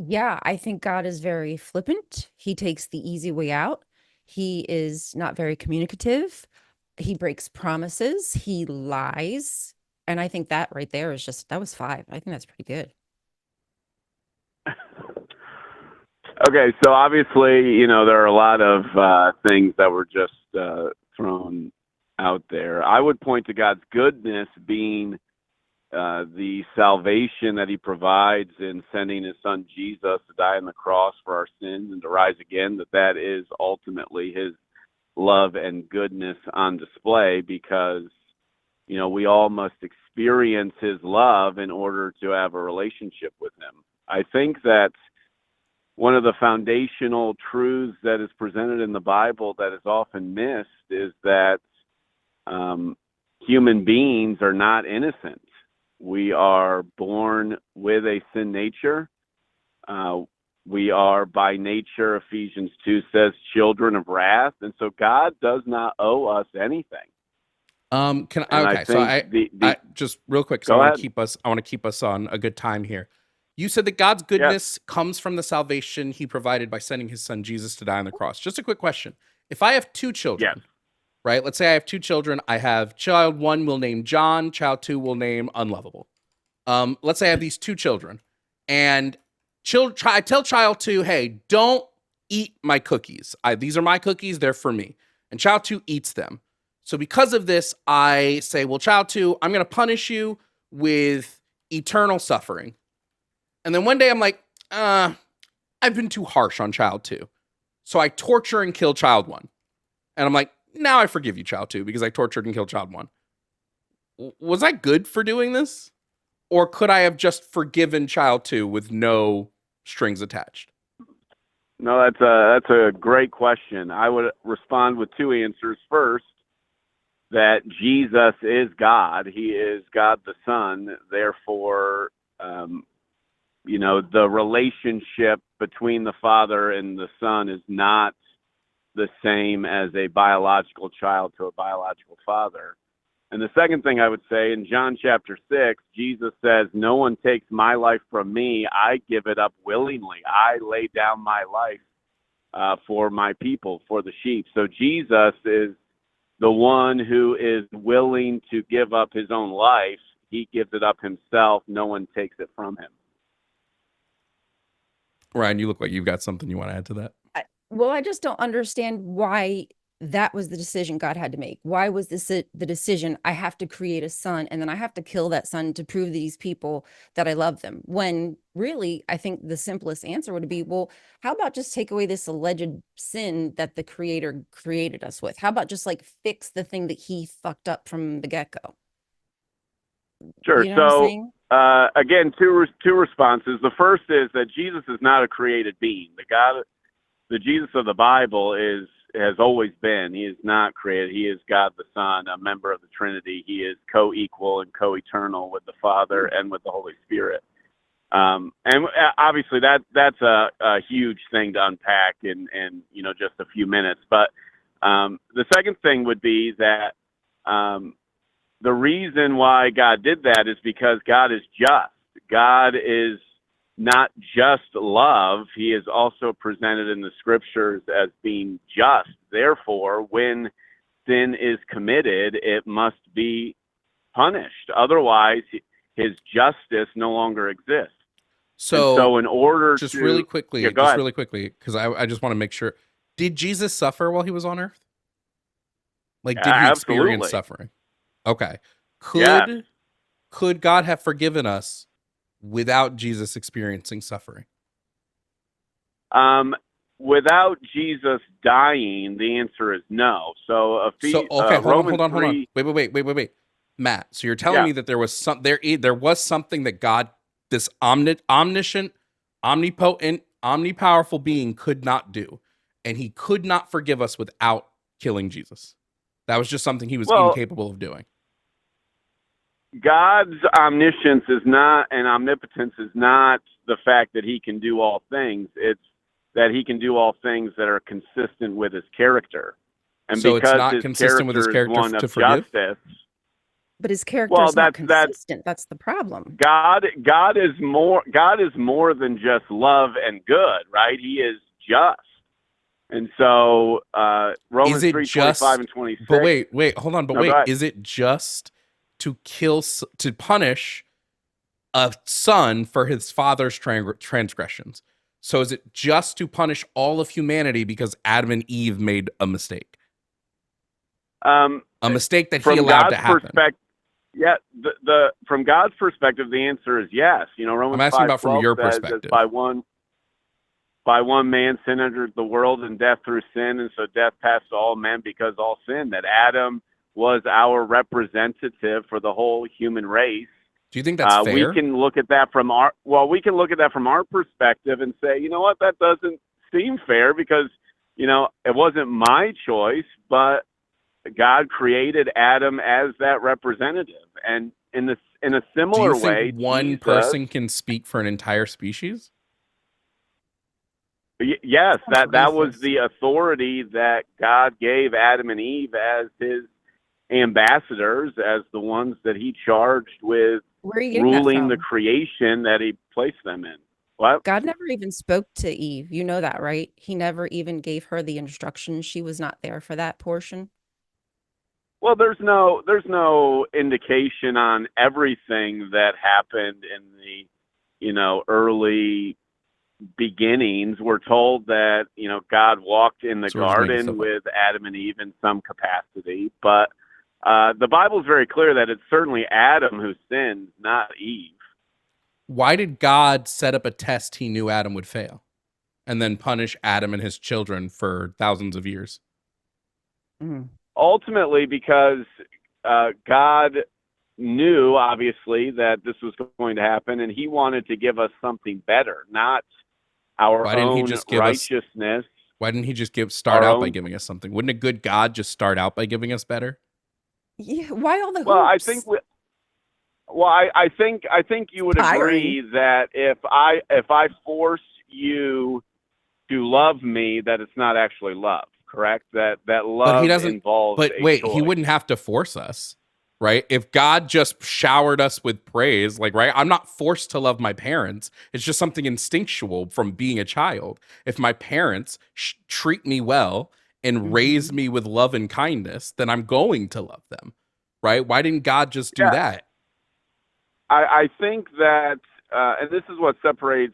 Yeah, I think God is very flippant. He takes the easy way out. He is not very communicative. He breaks promises. He lies. And I think that right there is that was 5. I think that's pretty good. Okay, so obviously, there are a lot of things that were just thrown out there. I would point to God's goodness being the salvation that he provides in sending his son Jesus to die on the cross for our sins and to rise again, that is ultimately his love and goodness on display, because we all must experience his love in order to have a relationship with him. I think that one of the foundational truths that is presented in the Bible that is often missed is that human beings are not innocent. We are born with a sin nature. We are by nature, Ephesians 2 says, children of wrath. And so God does not owe us anything. Just real quick, so I want to keep us on a good time here. You said that God's goodness comes from the salvation he provided by sending his son Jesus to die on the cross. Just a quick question. If I have 2 children, right? Let's say I have 2 children. I have child 1 will name John, child 2 will name Unlovable. Let's say I have these 2 children, and I tell child 2, hey, don't eat my cookies. These are my cookies, they're for me. And child 2 eats them. So because of this, I say, well, child 2, I'm going to punish you with eternal suffering. And then one day I'm like, I've been too harsh on child 2. So I torture and kill child 1. And I'm like, now I forgive you, child 2, because I tortured and killed child 1. Was I good for doing this? Or could I have just forgiven child 2 with no strings attached? No, that's a great question. I would respond with 2 answers. First, that Jesus is God. He is God the Son. Therefore, the relationship between the Father and the Son is not the same as a biological child to a biological father. And the second thing I would say, in John chapter 6, Jesus says, no one takes my life from me. I give it up willingly. I lay down my life for my people, for the sheep. So Jesus is the one who is willing to give up his own life. He gives it up himself. No one takes it from him. Ryan, you look like you've got something you want to add to that. Well, I just don't understand why that was the decision God had to make. Why was this the decision? I have to create a son, and then I have to kill that son to prove to these people that I love them. When really, I think the simplest answer would be, well, how about just take away this alleged sin that the creator created us with? How about just fix the thing that he fucked up from the get-go? Sure. You know what I'm saying? Again, two responses. The first is that Jesus is not a created being. The Jesus of the Bible has always been. He is not created. He is God the Son, a member of the Trinity. He is co-equal and co-eternal with the Father and with the Holy Spirit. And obviously that's a huge thing to unpack in just a few minutes. But The second thing would be that the reason why God did that is because God is just. God is not just love. He is also presented in the scriptures as being just. Therefore, when sin is committed, it must be punished. Otherwise, his justice no longer exists. So in order just to really quickly, yeah, go ahead. because I just want to make sure. Did Jesus suffer while he was on earth? Like, did he experience Absolutely. suffering? Okay. Yes. Could God have forgiven us without Jesus experiencing suffering? Without Jesus dying, the answer is no. So, Okay, hold Romans on. 3. Wait. Matt, so you're telling me that there was something that God, this omniscient, omnipotent, omnipowerful being could not do, and he could not forgive us without killing Jesus. That was just something he was Well, incapable of doing. God's omniscience is not, and omnipotence is not the fact that he can do all things. It's that he can do all things that are consistent with his character. And So it's because not his consistent with his character is character one to of forgive? justice, But his character well, is not that's consistent. That's the problem. God is more than just love and good, right? He is just. And so Romans 3:25 and 26. But wait, hold on. But No, go wait, ahead. is it just to to punish a son for his father's transgressions? So is it just to punish all of humanity because Adam and Eve made a mistake? A mistake that he From allowed God's to happen. perspective, yeah, from God's perspective, the answer is yes. Romans I'm asking about from 5:12 your says, perspective. "As by one man sin entered the world, and death through sin, and so death passed to all men because all sinned." That Adam was our representative for the whole human race. Do you think that's fair? We can look at that from our perspective and say, you know what, that doesn't seem fair because it wasn't my choice, but God created Adam as that representative, and in a similar way, do you think one person can speak for an entire species? Yes, that was the authority that God gave Adam and Eve as his ambassadors, as the ones that he charged with ruling the creation that he placed them in. What? God never even spoke to Eve. You know that, right? He never even gave her the instructions. She was not there for that portion. Well, there's no indication on everything that happened in the early beginnings. We're told that God walked in the garden with Adam and Eve in some capacity, but the Bible's very clear that it's certainly Adam who sinned, not Eve. Why did God set up a test he knew Adam would fail and then punish Adam and his children for thousands of years? Ultimately, because God knew, obviously, that this was going to happen, and he wanted to give us something better, not our own righteousness. Why didn't he just start out by giving us something? Wouldn't a good God just start out by giving us better? Yeah, why all the hoops? Well, I think you would agree that if I force you to love me, that it's not actually love, correct? That love involves But wait, choice. he wouldn't have to force us, right? If God just showered us with praise, right? I'm not forced to love my parents. It's just something instinctual from being a child. If my parents treat me well and raise me with love and kindness, then I'm going to love them, right? Why didn't God just do that? I think that, and this is what separates,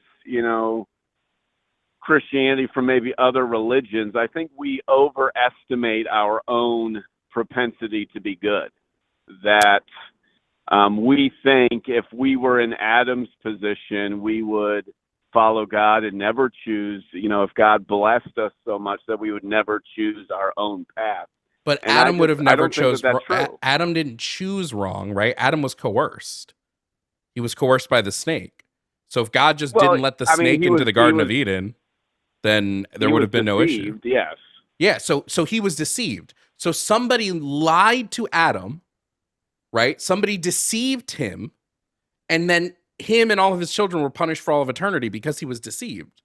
Christianity from maybe other religions. I think we overestimate our own propensity to be good. That we think if we were in Adam's position, we would follow God and never choose, if God blessed us so much that we would never choose our own path. But And Adam would have never chose. True. Adam didn't choose wrong, right? Adam was coerced. He was coerced by the snake. So if God just didn't let the snake into the Garden of Eden, then there would have been no issue. Yes. Yeah. So he was deceived. So somebody lied to Adam, right? Somebody deceived him, and then him and all of his children were punished for all of eternity because he was deceived.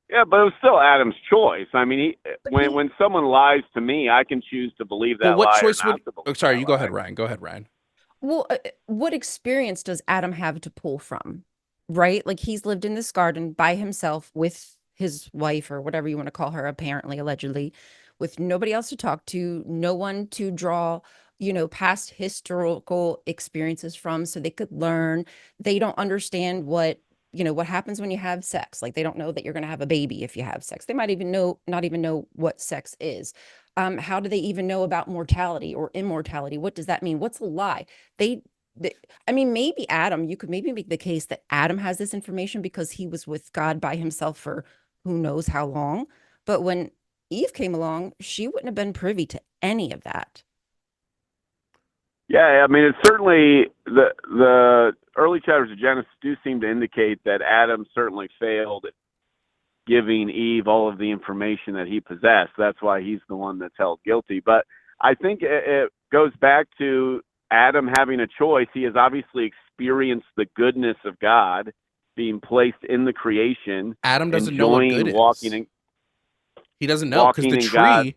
Yeah, but it was still Adam's choice. I mean, when someone lies to me, I can choose to believe But that what lie or choice not would? to believe. Oh, sorry, that you go lie. ahead, Ryan. Go ahead, Ryan. Well, what experience does Adam have to pull from? Right? Like he's lived in this garden by himself with his wife or whatever you want to call her, apparently, allegedly, with nobody else to talk to, no one to draw, past historical experiences from so they could learn. They don't understand what happens when you have sex. Like they don't know that you're going to have a baby if you have sex. They might even not even know what sex is. How do they even know about mortality or immortality? What does that mean? What's a lie? they, I mean, maybe Adam, you could maybe make the case that Adam has this information because he was with God by himself for who knows how long. But when Eve came along, she wouldn't have been privy to any of that. Yeah, I mean, it's certainly the early chapters of Genesis do seem to indicate that Adam certainly failed at giving Eve all of the information that he possessed. That's why he's the one that's held guilty. But I think it goes back to Adam having a choice. He has obviously experienced the goodness of God being placed in the creation. Adam doesn't know what good walking is. in, He doesn't know because the in God. tree.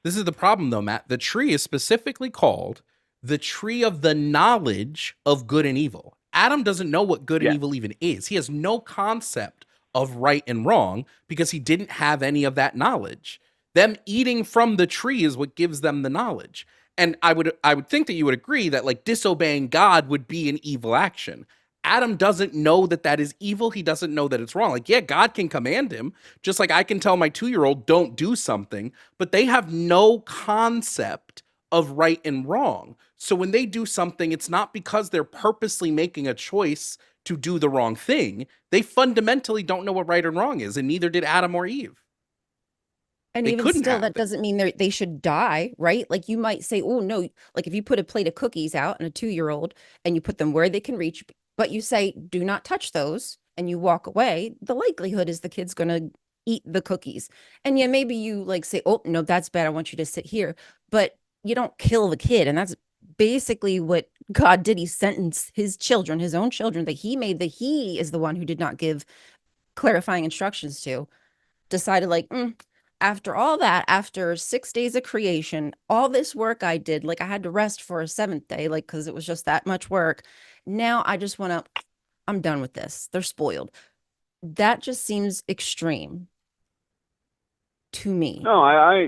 This is the problem, though, Matt. The tree is specifically called the tree of the knowledge of good and evil. Adam doesn't know what good and evil even is. He has no concept of right and wrong because he didn't have any of that knowledge. Them eating from the tree is what gives them the knowledge. And I would think that you would agree that like disobeying God would be an evil action. Adam doesn't know that that is evil. He doesn't know that it's wrong. Like, yeah, God can command him, just like I can tell my 2-year-old, don't do something, but they have no concept of right and wrong. So when they do something, it's not because they're purposely making a choice to do the wrong thing. They fundamentally don't know what right and wrong is, and neither did Adam or Eve. And They even couldn't still, have that it. doesn't mean they should die, right? Like you might say, oh, no, like if you put a plate of cookies out and a 2-year-old and you put them where they can reach, but you say, do not touch those, and you walk away, the likelihood is the kid's going to eat the cookies. And yeah, maybe you like say, oh, no, that's bad. I want you to sit here. But you don't kill the kid. And that's basically what God did. He sentenced his children, his own children that he made, that he is the one who did not give clarifying instructions to, decided like, after all that, after 6 days of creation, all this work I did, like I had to rest for a 7th day, like, because it was just that much work. Now I just want to, I'm done with this. They're spoiled. That just seems extreme to me. No, I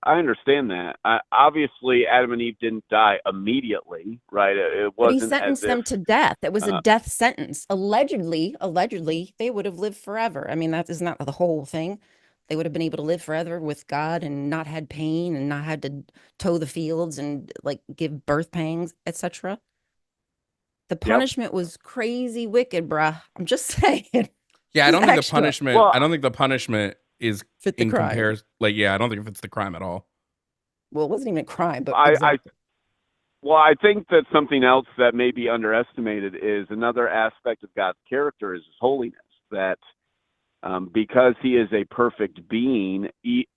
understand that. Obviously, Adam and Eve didn't die immediately, right? It But he wasn't as sentenced if them to death. It was a death sentence. Allegedly, they would have lived forever. I mean, that is not the whole thing. They would have been able to live forever with God and not had pain and not had to tow the fields and like give birth pangs, etc. The punishment was crazy wicked, bruh. I'm just saying. Yeah, I don't think the Extra. punishment. Well, I don't think the punishment is Fit the in crime. comparison. Like, yeah, I don't think it fits the crime at all. Well, it wasn't even a crime, but I think that something else that may be underestimated is another aspect of God's character is his holiness. That because he is a perfect being,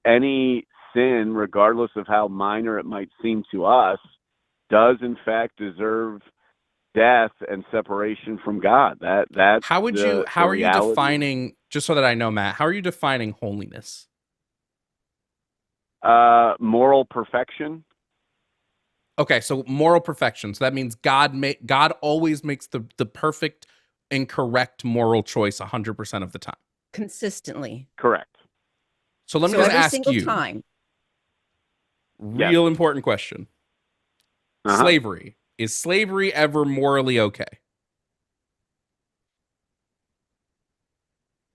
any sin, regardless of how minor it might seem to us, does in fact deserve death and separation from God. That's How would you? the How are you reality. defining? Just so that I know, Matt, how are you defining holiness? Moral perfection. Okay, so moral perfection. So that means God always makes the perfect and correct moral choice 100% of the time. consistently. Correct. So let me So just every ask single you. time. Real important question. Slavery. Is slavery ever morally okay?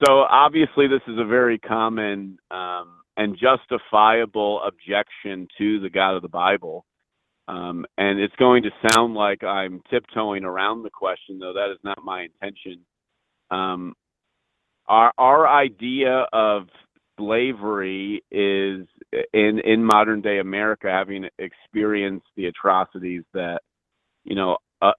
So obviously, this is a very common and justifiable objection to the God of the Bible. And it's going to sound like I'm tiptoeing around the question, though that is not my intention. Our idea of slavery is in modern day America, having experienced the atrocities that,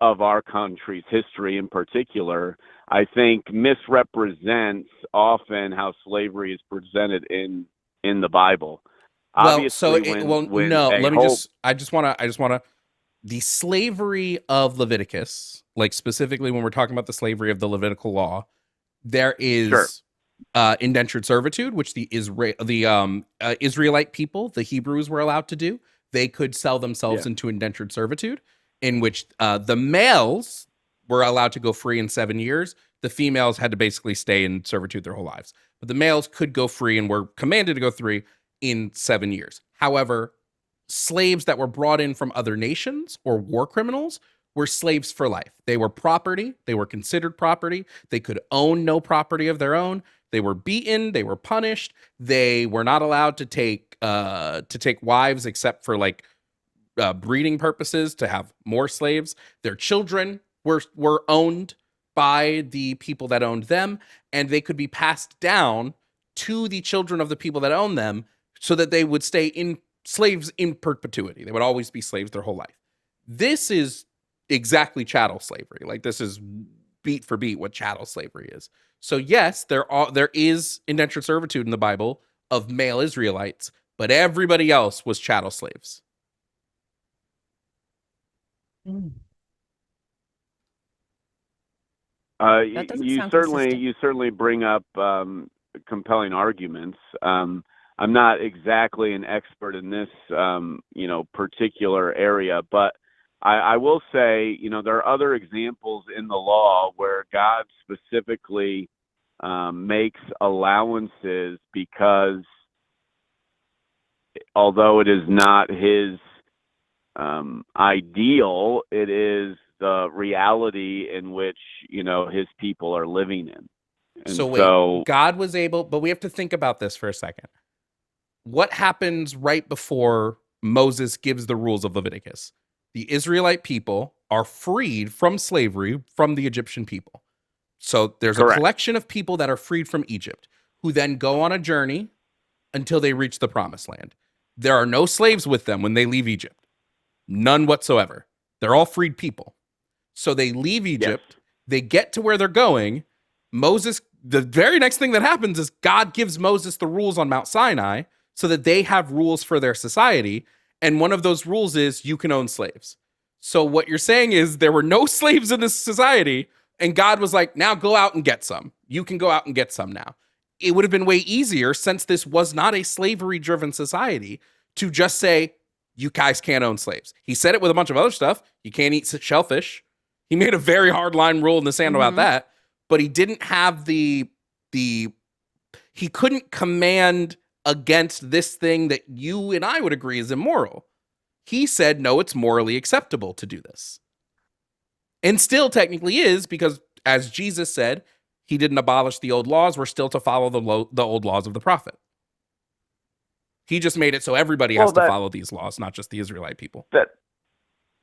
of our country's history in particular, I think misrepresents often how slavery is presented in the Bible. Obviously, I just want to the slavery of Leviticus, like specifically when we're talking about the slavery of the Levitical law, there is indentured servitude, which the Israelite people, the Hebrews, were allowed to do. They could sell themselves into indentured servitude, in which the males were allowed to go free in 7 years. The females had to basically stay in servitude their whole lives. But the males could go free and were commanded to go free in 7 years. However, slaves that were brought in from other nations or war criminals were slaves for life. They were property. They were considered property. They could own no property of their own. They were beaten. They were punished. They were not allowed to take wives except for like breeding purposes to have more slaves. Their children were owned by the people that owned them, and they could be passed down to the children of the people that owned them, so that they would stay in slaves in perpetuity. They would always be slaves their whole life. This is exactly chattel slavery. Like, this is beat for beat what chattel slavery is. So yes, there is indentured servitude in the Bible of male Israelites, but everybody else was chattel slaves. You certainly bring up compelling arguments. I'm not exactly an expert in this particular area, but I will say, there are other examples in the law where God specifically makes allowances because, although it is not his ideal, it is the reality in which his people are living in. And so God was able, but we have to think about this for a second. What happens right before Moses gives the rules of Leviticus? The Israelite people are freed from slavery from the Egyptian people. So there's a collection of people that are freed from Egypt who then go on a journey until they reach the promised land. There are no slaves with them when they leave Egypt. None whatsoever. They're all freed people. So they leave Egypt. They get to where they're going. Moses, the very next thing that happens is God gives Moses the rules on Mount Sinai so that they have rules for their society. And one of those rules is you can own slaves. So what you're saying is there were no slaves in this society, and God was like, now go out and get some. You can go out and get some now. It would have been way easier, since this was not a slavery-driven society, to just say, you guys can't own slaves. He said it with a bunch of other stuff. You can't eat shellfish. He made a very hard line rule in the sand about that, but he didn't have he couldn't command against this thing that you and I would agree is immoral. He said, no, it's morally acceptable to do this. And still technically is, because as Jesus said, he didn't abolish the old laws. We're still to follow the old laws of the prophet. He just made it so everybody has to follow these laws, not just the Israelite people.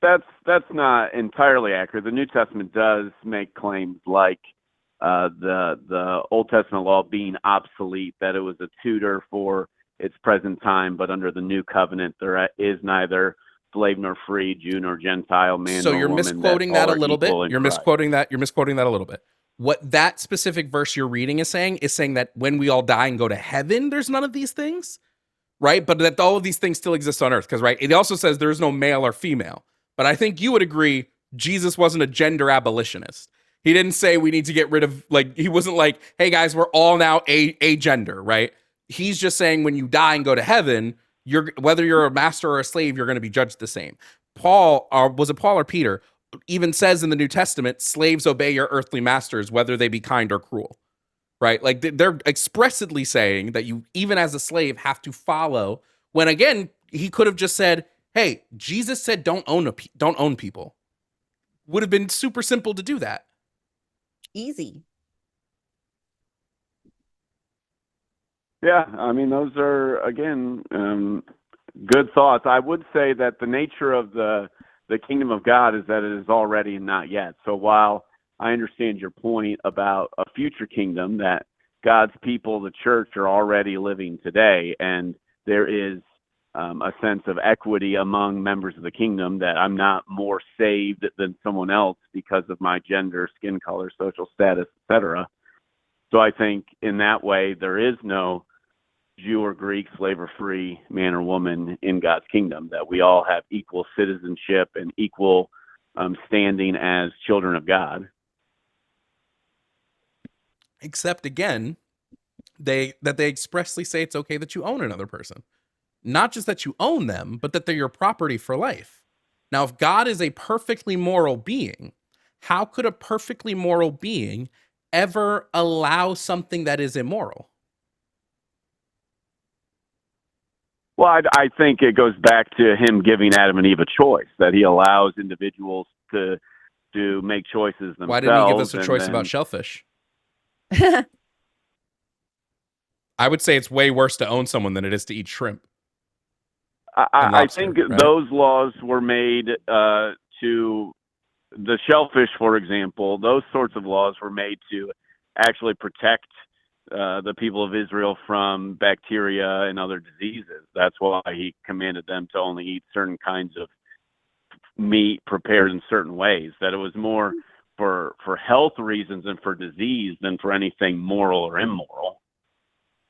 That's not entirely accurate. The New Testament does make claims like the Old Testament law being obsolete, that it was a tutor for its present time, but under the new covenant there is neither slave nor free, Jew nor Gentile, man so nor you're woman. Misquoting that a little bit. You're Christ. misquoting that. You're misquoting that a little bit. What that specific verse you're reading is saying that when we all die and go to heaven, there's none of these things, right? But that all of these things still exist on earth, because right, it also says there is no male or female. But I think you would agree Jesus wasn't a gender abolitionist. He didn't say we need to get rid of, like, he wasn't like, hey guys, we're all now a gender, right? He's just saying when you die and go to heaven, whether you're a master or a slave, you're going to be judged the same. Paul or Peter even says in the New Testament, slaves obey your earthly masters, whether they be kind or cruel, right? Like, they're expressly saying that you, even as a slave, have to follow, when again, he could have just said, hey, Jesus said don't own people. Would have been super simple to do that. Easy. Yeah, I mean, those are, again, good thoughts. I would say that the nature of the kingdom of God is that it is already and not yet. So while I understand your point about a future kingdom, that God's people, the church, are already living today, and there is a sense of equity among members of the kingdom, that I'm not more saved than someone else because of my gender, skin color, social status, etc. So I think in that way, there is no Jew or Greek, slave or free, man or woman in God's kingdom, that we all have equal citizenship and equal standing as children of God. Except again, they expressly say it's okay that you own another person. Not just that you own them, but that they're your property for life. Now, if God is a perfectly moral being, how could a perfectly moral being ever allow something that is immoral? Well, I think it goes back to him giving Adam and Eve a choice, that he allows individuals to make choices themselves. Why didn't he give us a choice about shellfish? I would say it's way worse to own someone than it is to eat shrimp. I think those laws were made to the shellfish, for example. Those sorts of laws were made to actually protect the people of Israel from bacteria and other diseases. That's why he commanded them to only eat certain kinds of meat prepared in certain ways. That it was more for health reasons and for disease than for anything moral or immoral.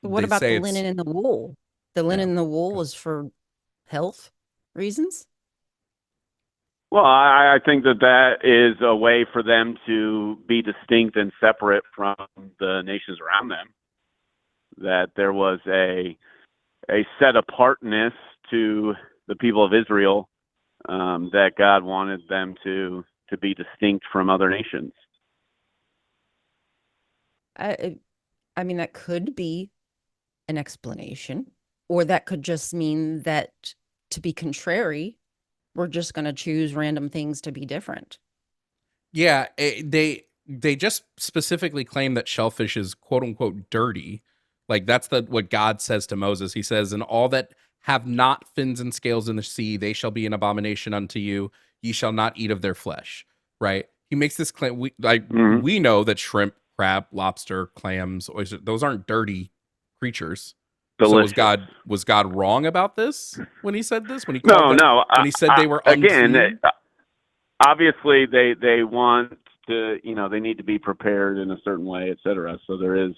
What about the linen and the wool? The linen and the wool was for health reasons? Well, I think that is a way for them to be distinct and separate from the nations around them. That there was a set apartness to the people of Israel, that God wanted them to be distinct from other nations. I mean, that could be an explanation, or that could just mean that to be contrary, we're just going to choose random things to be different. Yeah, they just specifically claim that shellfish is quote unquote dirty. Like that's what God says to Moses. He says, "And all that have not fins and scales in the sea, they shall be an abomination unto you. Ye shall not eat of their flesh." Right? He makes this claim. We know that shrimp, crab, lobster, clams, oysters, those aren't dirty creatures. Delicious. So was God wrong about this when he said this? When he called when he said they were unclean? Again, obviously they want to, they need to be prepared in a certain way, etc. So there is,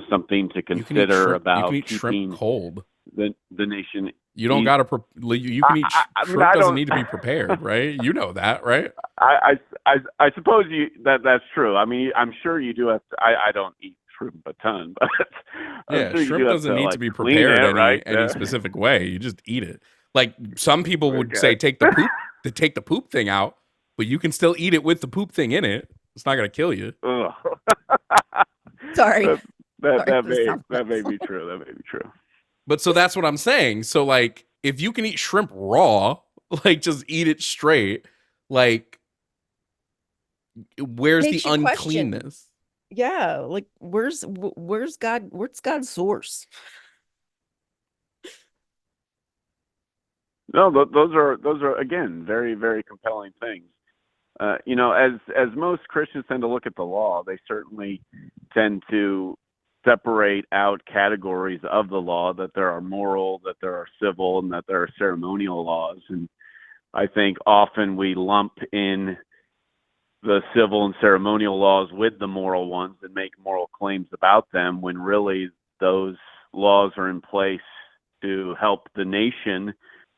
something to consider about you can eat shrimp cold. The nation. You don't got to. You can eat shrimp. Doesn't need to be prepared, right? You know that, right? I suppose that's true. I mean, I'm sure you do have to. I don't eat shrimp a ton, but yeah, sure shrimp doesn't need to be prepared any specific way. You just eat it. Like some people would say, take the poop thing out, but you can still eat it with the poop thing in it. It's not gonna kill you. Sorry. That may be true. That may be true. But so that's what I'm saying. So like, if you can eat shrimp raw, like just eat it straight, like where's the uncleanness? Yeah, like where's God? Where's God's source? No, those are again very, very compelling things. As most Christians tend to look at the law, they certainly tend to separate out categories of the law, that there are moral, that there are civil, and that there are ceremonial laws. And I think often we lump in the civil and ceremonial laws with the moral ones and make moral claims about them, when really those laws are in place to help the nation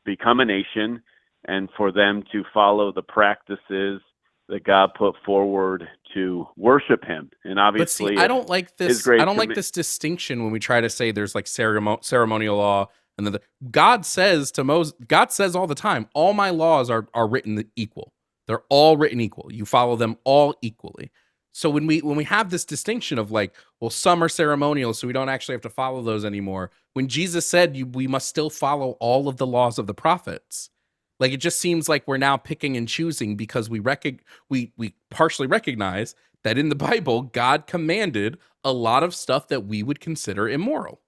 become a nation and for them to follow the practices that God put forward to worship him. And obviously, but see, I don't like this. I don't like this distinction when we try to say there's like ceremonial law, and then God says to Moses. God says all the time, all my laws are written equal. They're all written equal. You follow them all equally. So when we have this distinction of like, well, some are ceremonial, so we don't actually have to follow those anymore. When Jesus said we must still follow all of the laws of the prophets. Like, it just seems like we're now picking and choosing because we partially recognize that in the Bible, God commanded a lot of stuff that we would consider immoral.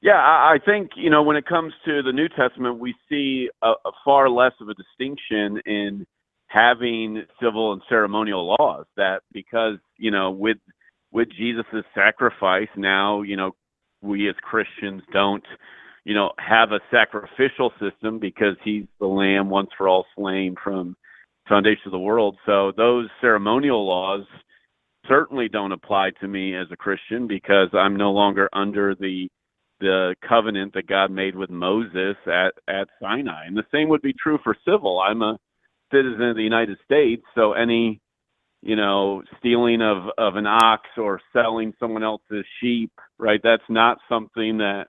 Yeah, I think, when it comes to the New Testament, we see a far less of a distinction in having civil and ceremonial laws. That because, with Jesus' sacrifice, now, we as Christians don't have a sacrificial system because he's the lamb once for all slain from the foundation of the world. So those ceremonial laws certainly don't apply to me as a Christian, because I'm no longer under the covenant that God made with Moses at Sinai. And the same would be true for civil. I'm a citizen of the United States, so any stealing of an ox or selling someone else's sheep, right? That's not something that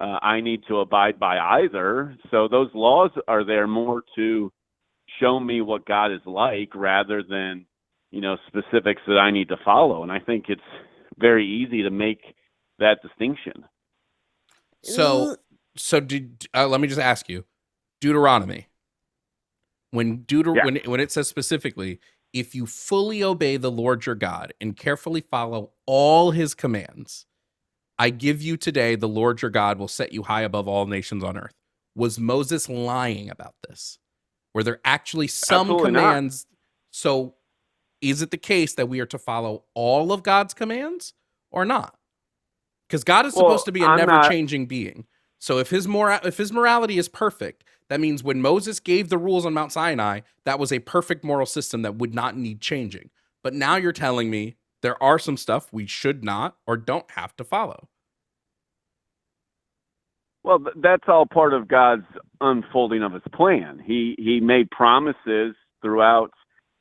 I need to abide by either. So those laws are there more to show me what God is like rather than, specifics that I need to follow. And I think it's very easy to make that distinction. So let me just ask you, Deuteronomy, when it says specifically, if you fully obey the Lord your God and carefully follow all his commands, I give you today, the Lord your God will set you high above all nations on earth. Was Moses lying about this? Were there actually some Absolutely commands? So is it the case that we are to follow all of God's commands or not? Because God is supposed to be a never-changing being. So if his morality is perfect, that means when Moses gave the rules on Mount Sinai, that was a perfect moral system that would not need changing. But now you're telling me there are some stuff we should not or don't have to follow. Well, that's all part of God's unfolding of his plan. He made promises throughout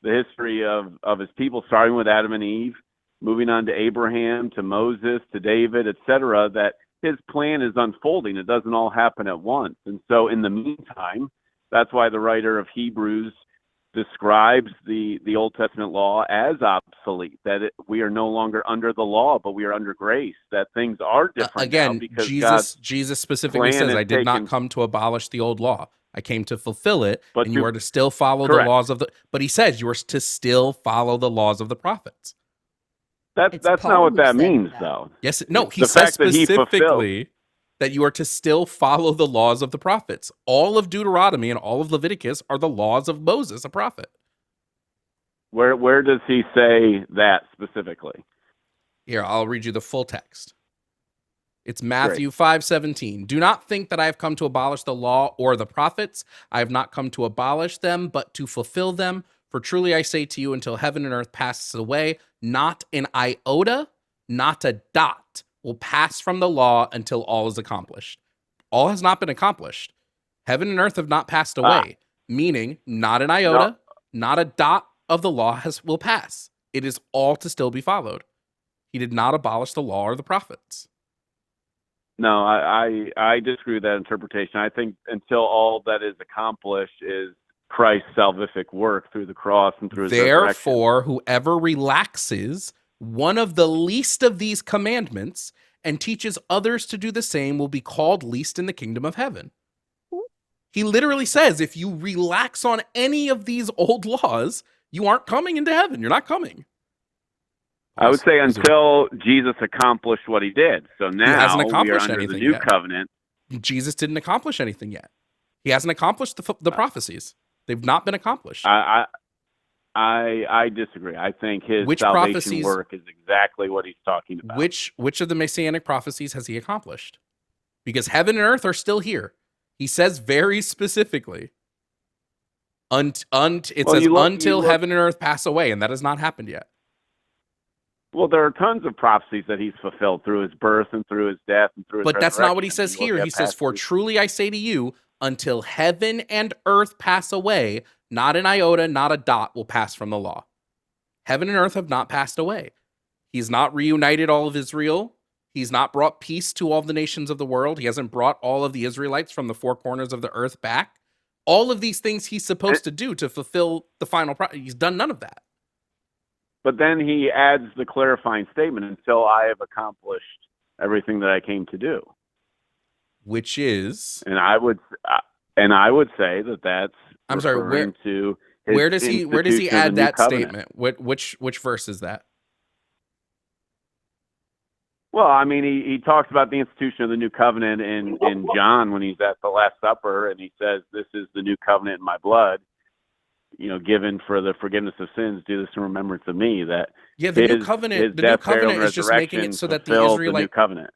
the history of his people, starting with Adam and Eve, moving on to Abraham, to Moses, to David, etc., that his plan is unfolding. It doesn't all happen at once. And so in the meantime, that's why the writer of Hebrews describes the Old Testament law as obsolete, that we are no longer under the law, but we are under grace, that things are different now because Jesus specifically says, I did not come to abolish the old law. I came to fulfill it, and you are to still follow the laws of but he says you are to still follow the laws of the prophets. That's not what that means, though. Yes, no, he says specifically that you are to still follow the laws of the prophets. All of Deuteronomy and all of Leviticus are the laws of Moses, a prophet. Where does he say that specifically? Here, I'll read you the full text. It's Matthew 5:17. Do not think that I have come to abolish the law or the prophets. I have not come to abolish them, but to fulfill them. For truly I say to you, until heaven and earth passes away, not an iota, not a dot will pass from the law until all is accomplished. All has not been accomplished. Heaven and earth have not passed away, meaning not an iota, not a dot of the law will pass. It is all to still be followed. He did not abolish the law or the prophets. No, I disagree with that interpretation. I think until all that is accomplished is Christ's salvific work through the cross and through his resurrection. Therefore, whoever relaxes one of the least of these commandments and teaches others to do the same will be called least in the kingdom of heaven. He literally says, if you relax on any of these old laws, you aren't coming into heaven. You're not coming. I would say until Jesus accomplished what he did. So now he hasn't we are accomplished under anything the new yet. covenant. Jesus didn't accomplish anything yet. He hasn't accomplished the prophecies. They've not been accomplished. I disagree. I think his salvation work is exactly what he's talking about. Which of the messianic prophecies has he accomplished? Because heaven and earth are still here. He says very specifically, until heaven and earth pass away, and that has not happened yet. Well, there are tons of prophecies that he's fulfilled through his birth and through his death and through his But that's not what he says here. He says, for truly I say to you, until heaven and earth pass away, not an iota, not a dot will pass from the law. Heaven and earth have not passed away. He's not reunited all of Israel. He's not brought peace to all the nations of the world. He hasn't brought all of the Israelites from the four corners of the earth back. All of these things he's supposed to do to fulfill the final he's done none of that. But then he adds the clarifying statement, until I have accomplished everything that I came to do. Which is? And I would say that that's I'm sorry, where does he add that statement? Which verse is that? Well, I mean, he talks about the institution of the new covenant in John when he's at the Last Supper, and he says, this is the new covenant in my blood, given for the forgiveness of sins. Do this in remembrance of me. That the new covenant is just making it so that the Israelite new covenant.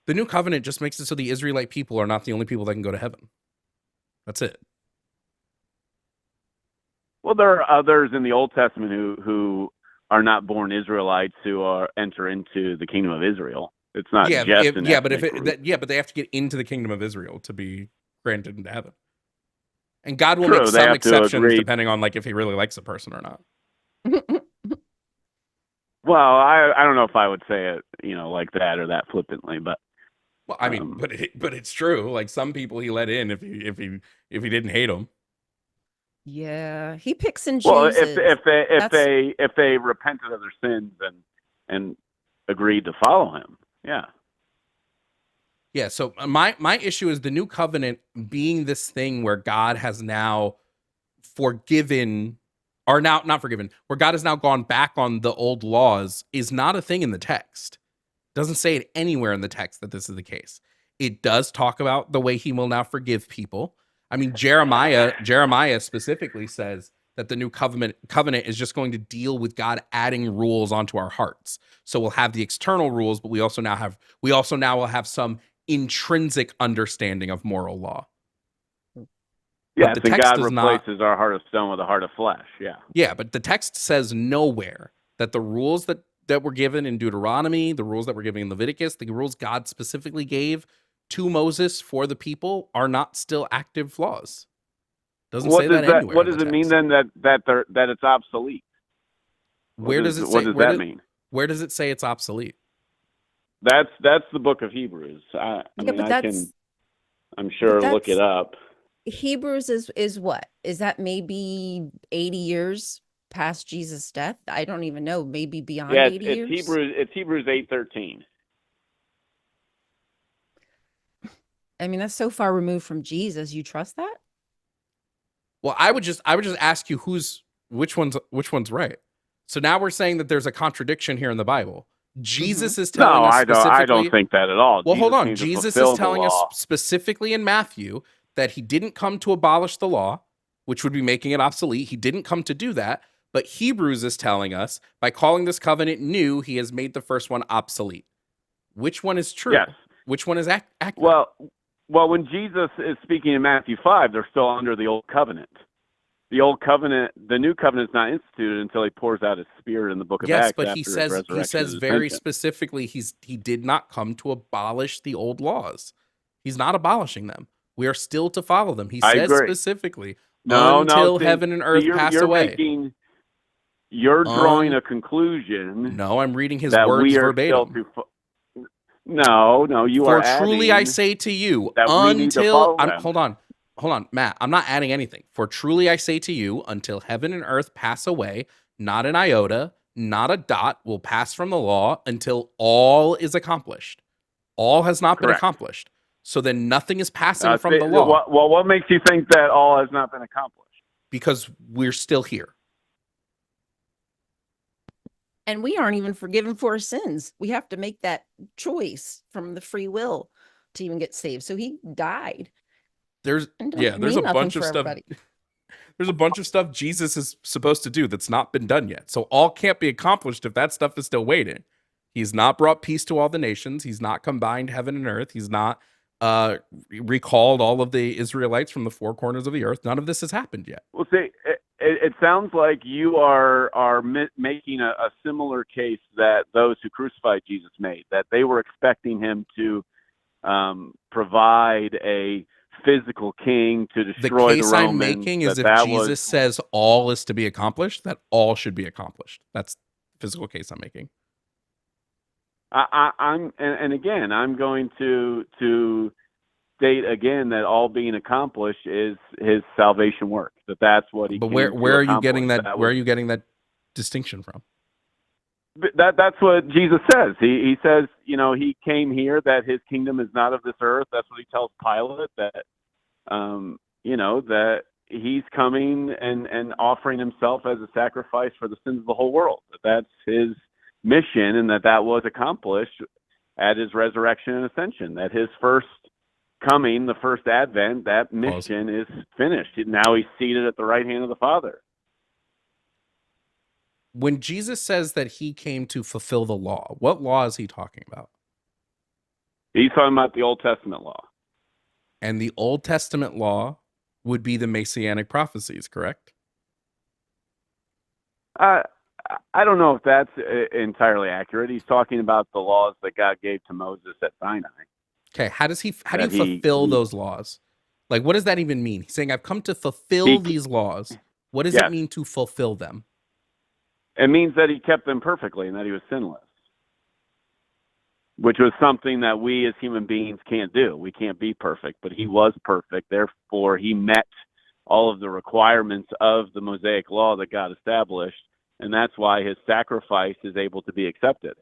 The new covenant just makes it so the Israelite people are not the only people that can go to heaven. That's it. Well, there are others in the Old Testament who are not born Israelites who enter into the kingdom of Israel. It's not but they have to get into the kingdom of Israel to be granted into heaven. And God will make some exceptions depending on if he really likes a person or not. Well, I don't know if I would say it, like that or that flippantly, but Well, I mean, but it's true. Like some people he let in if he didn't hate them. Yeah, he picks and well, chooses. if they repented of their sins and agreed to follow him, yeah. Yeah, so my issue is the new covenant being this thing where God has now forgiven, or now not forgiven, where God has now gone back on the old laws is not a thing in the text. Doesn't say it anywhere in the text that this is the case. It does talk about the way he will now forgive people. I mean, Jeremiah specifically says that the new covenant is just going to deal with God adding rules onto our hearts. So we'll have the external rules, but we also now will have some intrinsic understanding of moral law. Yes, and God replaces our heart of stone with a heart of flesh. Yeah. Yeah, but the text says nowhere that the rules that were given in Deuteronomy, the rules that were given in Leviticus, the rules God specifically gave to Moses for the people are not still active laws. Doesn't say that anywhere. What does it mean then that it's obsolete? Where does it say? What does that mean? Where does it say it's obsolete? That's the book of Hebrews. I'm sure look it up. Hebrews is what? Is that maybe 80 years past Jesus' death? I don't even know. Maybe beyond 80 years. It's Hebrews 8:13. I mean, that's so far removed from Jesus. You trust that? Well, I would just ask you which one's right. So now we're saying that there's a contradiction here in the Bible. Jesus is telling us specifically. I don't think that at all. Well, hold on. Jesus is telling us specifically in Matthew that he didn't come to abolish the law, which would be making it obsolete. He didn't come to do that. But Hebrews is telling us by calling this covenant new, he has made the first one obsolete. Which one is true? Yes. Which one is accurate? Well, when Jesus is speaking in Matthew 5, they're still under the old covenant. The old covenant, the new covenant is not instituted until he pours out his spirit in the book of Acts. Yes, but he says very specifically he did not come to abolish the old laws. He's not abolishing them. We are still to follow them. He says specifically, until heaven and earth pass away. You're drawing a conclusion. No, I'm reading his words verbatim. No, you are. For truly I say to you, until hold on, Matt. I'm not adding anything. For truly I say to you, until heaven and earth pass away, not an iota, not a dot will pass from the law until all is accomplished. All has not been accomplished. So then nothing is passing from the law. Well, what makes you think that all has not been accomplished? Because we're still here. And we aren't even forgiven for our sins. We have to make that choice from the free will to even get saved. So he died. There's a bunch of stuff. There's a bunch of stuff Jesus is supposed to do that's not been done yet. So all can't be accomplished if that stuff is still waiting. He's not brought peace to all the nations. He's not combined heaven and earth. He's not recalled all of the Israelites from the four corners of the earth. None of this has happened yet. Well, see, it sounds like you are making a similar case that those who crucified Jesus made, that they were expecting him to provide a physical king to destroy the Romans. The case I'm making is if Jesus says all is to be accomplished, that all should be accomplished. That's the physical case I'm making. I'm going to state again that all being accomplished is his salvation work. That's what he. But where are you getting that? Where are you getting that distinction from? That's what Jesus says. He says, he came here that his kingdom is not of this earth. That's what he tells Pilate, that that he's coming and offering himself as a sacrifice for the sins of the whole world. That's his mission, and that was accomplished at his resurrection and ascension. That his first coming, the first advent, that mission is finished. Now he's seated at the right hand of the Father. When Jesus says that he came to fulfill the law, what law is he talking about? He's talking about the Old Testament law. And the Old Testament law would be the Messianic prophecies, correct? I don't know if that's entirely accurate. He's talking about the laws that God gave to Moses at Sinai. Okay, how do you fulfill those laws? Like, what does that even mean? He's saying, I've come to fulfill these laws. What does it mean to fulfill them? It means that he kept them perfectly and that he was sinless, which was something that we as human beings can't do. We can't be perfect, but he was perfect. Therefore, he met all of the requirements of the Mosaic law that God established, and that's why his sacrifice is able to be accepted.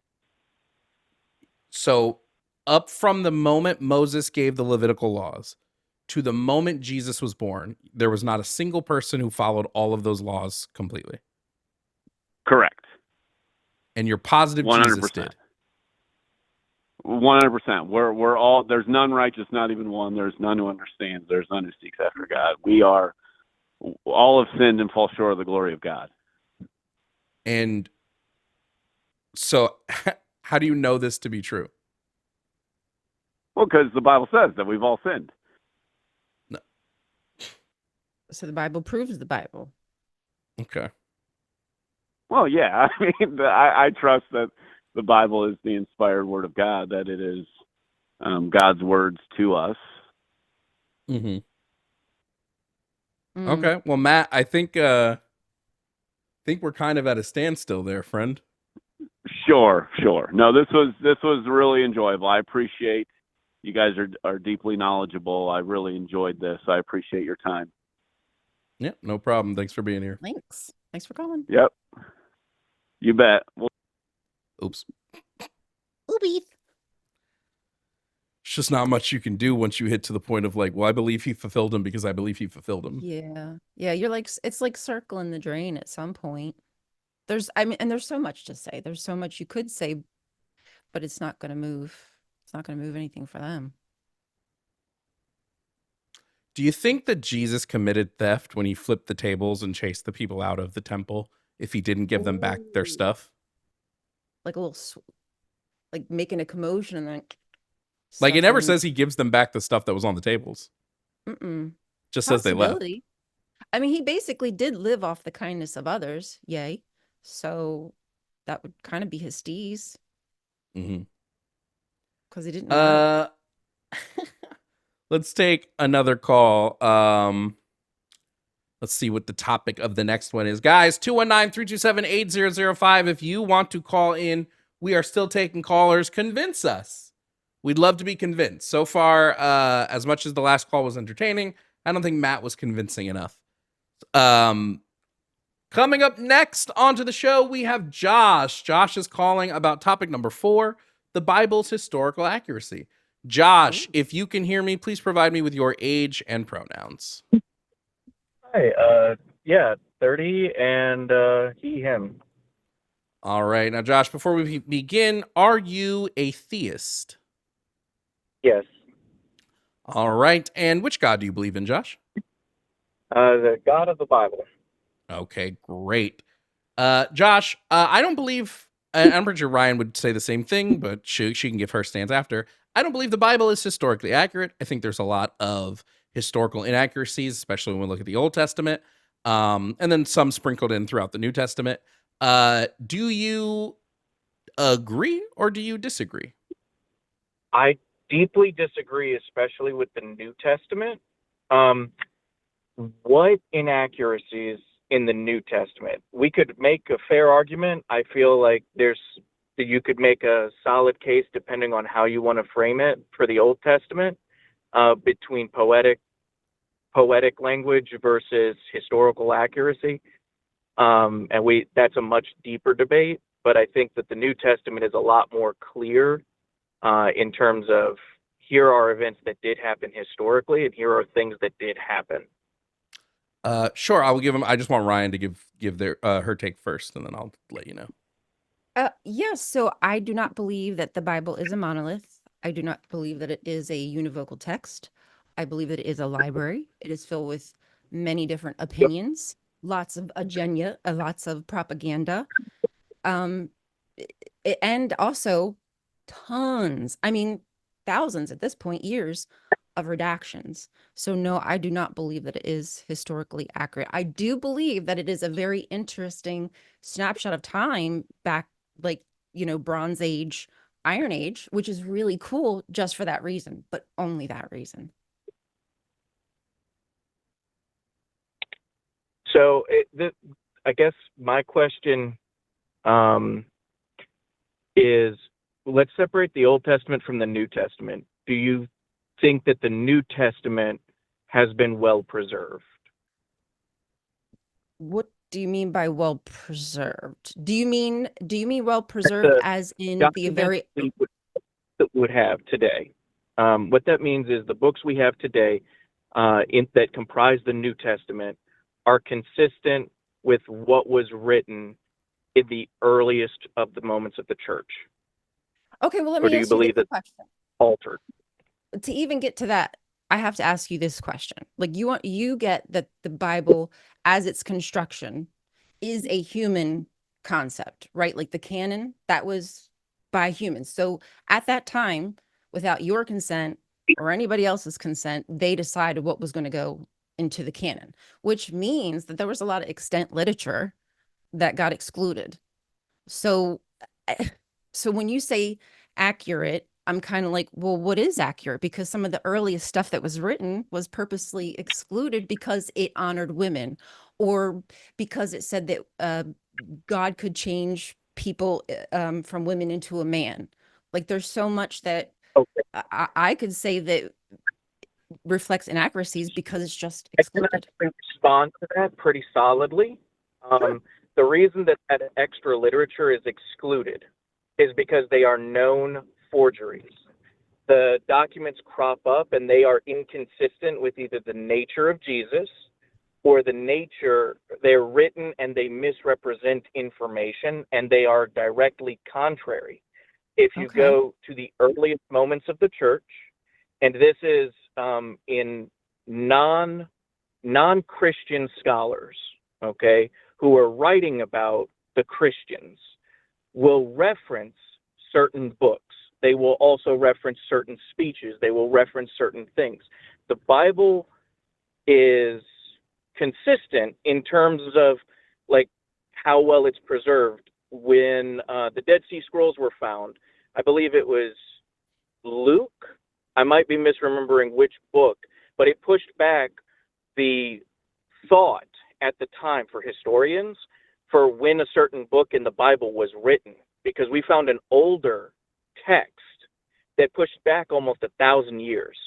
So, up from the moment Moses gave the Levitical laws to the moment Jesus was born, there was not a single person who followed all of those laws completely. Correct. And you're positive 100%. Jesus did. 100%. We're all, there's none righteous, not even one. There's none who understands. There's none who seeks after God. We are all have sinned and fall short of the glory of God. And so, how do you know this to be true? Well, because the Bible says that we've all sinned. No. So the Bible proves the Bible. Okay. Well, yeah. I mean, I trust that the Bible is the inspired word of God, that it is God's words to us. Mm-hmm. Okay. Well, Matt, I think we're kind of at a standstill there, friend. Sure. No, this was really enjoyable. I appreciate you guys are deeply knowledgeable. I really enjoyed this. I appreciate your time. Yeah, no problem. Thanks for being here. Thanks for calling. Yep. You bet. Oops. Oopie. It's just not much you can do once you hit to the point of like, well, I believe he fulfilled him because I believe he fulfilled him. Yeah. You're like, it's like circling the drain at some point. And there's so much to say. There's so much you could say, but it's not going to move. It's not going to move anything for them. Do you think that Jesus committed theft when he flipped the tables and chased the people out of the temple if he didn't give them back their stuff? Like a little, like making a commotion and then. Like it never says he gives them back the stuff that was on the tables. Just says they left. I mean, he basically did live off the kindness of others. Yay. So that would kind of be his steez. Mm-hmm. Because he didn't. Let's take another call. Let's see what the topic of the next one is. Guys, 219-327-8005. If you want to call in, we are still taking callers. Convince us. We'd love to be convinced. So far, as much as the last call was entertaining, I don't think Matt was convincing enough. Coming up next onto the show, we have Josh. Josh is calling about topic number 4, the Bible's historical accuracy. Josh, if you can hear me, please provide me with your age and pronouns. Hi, 30 and he, him. All right. Now, Josh, before we begin, are you a theist? Yes. All right. And which God do you believe in, Josh? The God of the Bible. Okay, great. Josh, I don't believe, I'm pretty sure Ryan would say the same thing, but she can give her stance after. I don't believe the Bible is historically accurate. I think there's a lot of historical inaccuracies, especially when we look at the Old Testament, and then some sprinkled in throughout the New Testament. Do you agree or do you disagree? I deeply disagree, especially with the New Testament. What inaccuracies in the New Testament? We could make a fair argument. I feel like you could make a solid case, depending on how you want to frame it, for the Old Testament, between poetic language versus historical accuracy. And that's a much deeper debate, but I think that the New Testament is a lot more clear in terms of here are events that did happen historically and here are things that did happen. Sure, I will give him. I just want Ryan to give their her take first, and then I'll let you know. Yes. So I do not believe that the Bible is a monolith. I do not believe that it is a univocal text. I believe that it is a library. It is filled with many different opinions, lots of agenda, lots of propaganda, and also tons. I mean, thousands at this point, years of redactions. So no, I do not believe that it is historically accurate. I do believe that it is a very interesting snapshot of time back, like, Bronze Age, Iron Age, which is really cool just for that reason, but only that reason. So I guess my question um, is let's separate the Old Testament from the New Testament. Do you think that the New Testament has been well preserved? What do you mean by well preserved? Do you mean well preserved The as in the documents very would have today. What that means is the books we have today that comprise the New Testament are consistent with what was written in the earliest of the moments of the church. Okay, well, let Or me do you ask you believe this that question. altered? To even get to that, I have to ask you this question. Like you get that the Bible as its construction is a human concept, right? Like the canon, that was by humans. So at that time, without your consent or anybody else's consent, they decided what was going to go into the canon, which means that there was a lot of extant literature that got excluded. So, so when you say accurate, I'm kind of like, well, what is accurate? Because some of the earliest stuff that was written was purposely excluded because it honored women, or because it said that God could change people from women into a man. Like, there's so much that I could say that reflects inaccuracies because it's just I can excluded. actually respond to that pretty solidly. The reason that that extra literature is excluded is because they are known forgeries. The documents crop up and they are inconsistent with either the nature of Jesus or the nature, they're written and they misrepresent information and they are directly contrary. If you go to the earliest moments of the church, and this is in non-Christian scholars, okay, who are writing about the Christians, will reference certain books. They will also reference certain speeches. They will reference certain things. The Bible is consistent in terms of like how well it's preserved. When the Dead Sea Scrolls were found, I believe it was Luke. I might be misremembering which book, but it pushed back the thought at the time for historians for when a certain book in the Bible was written, because we found an older text that pushed back almost 1,000 years.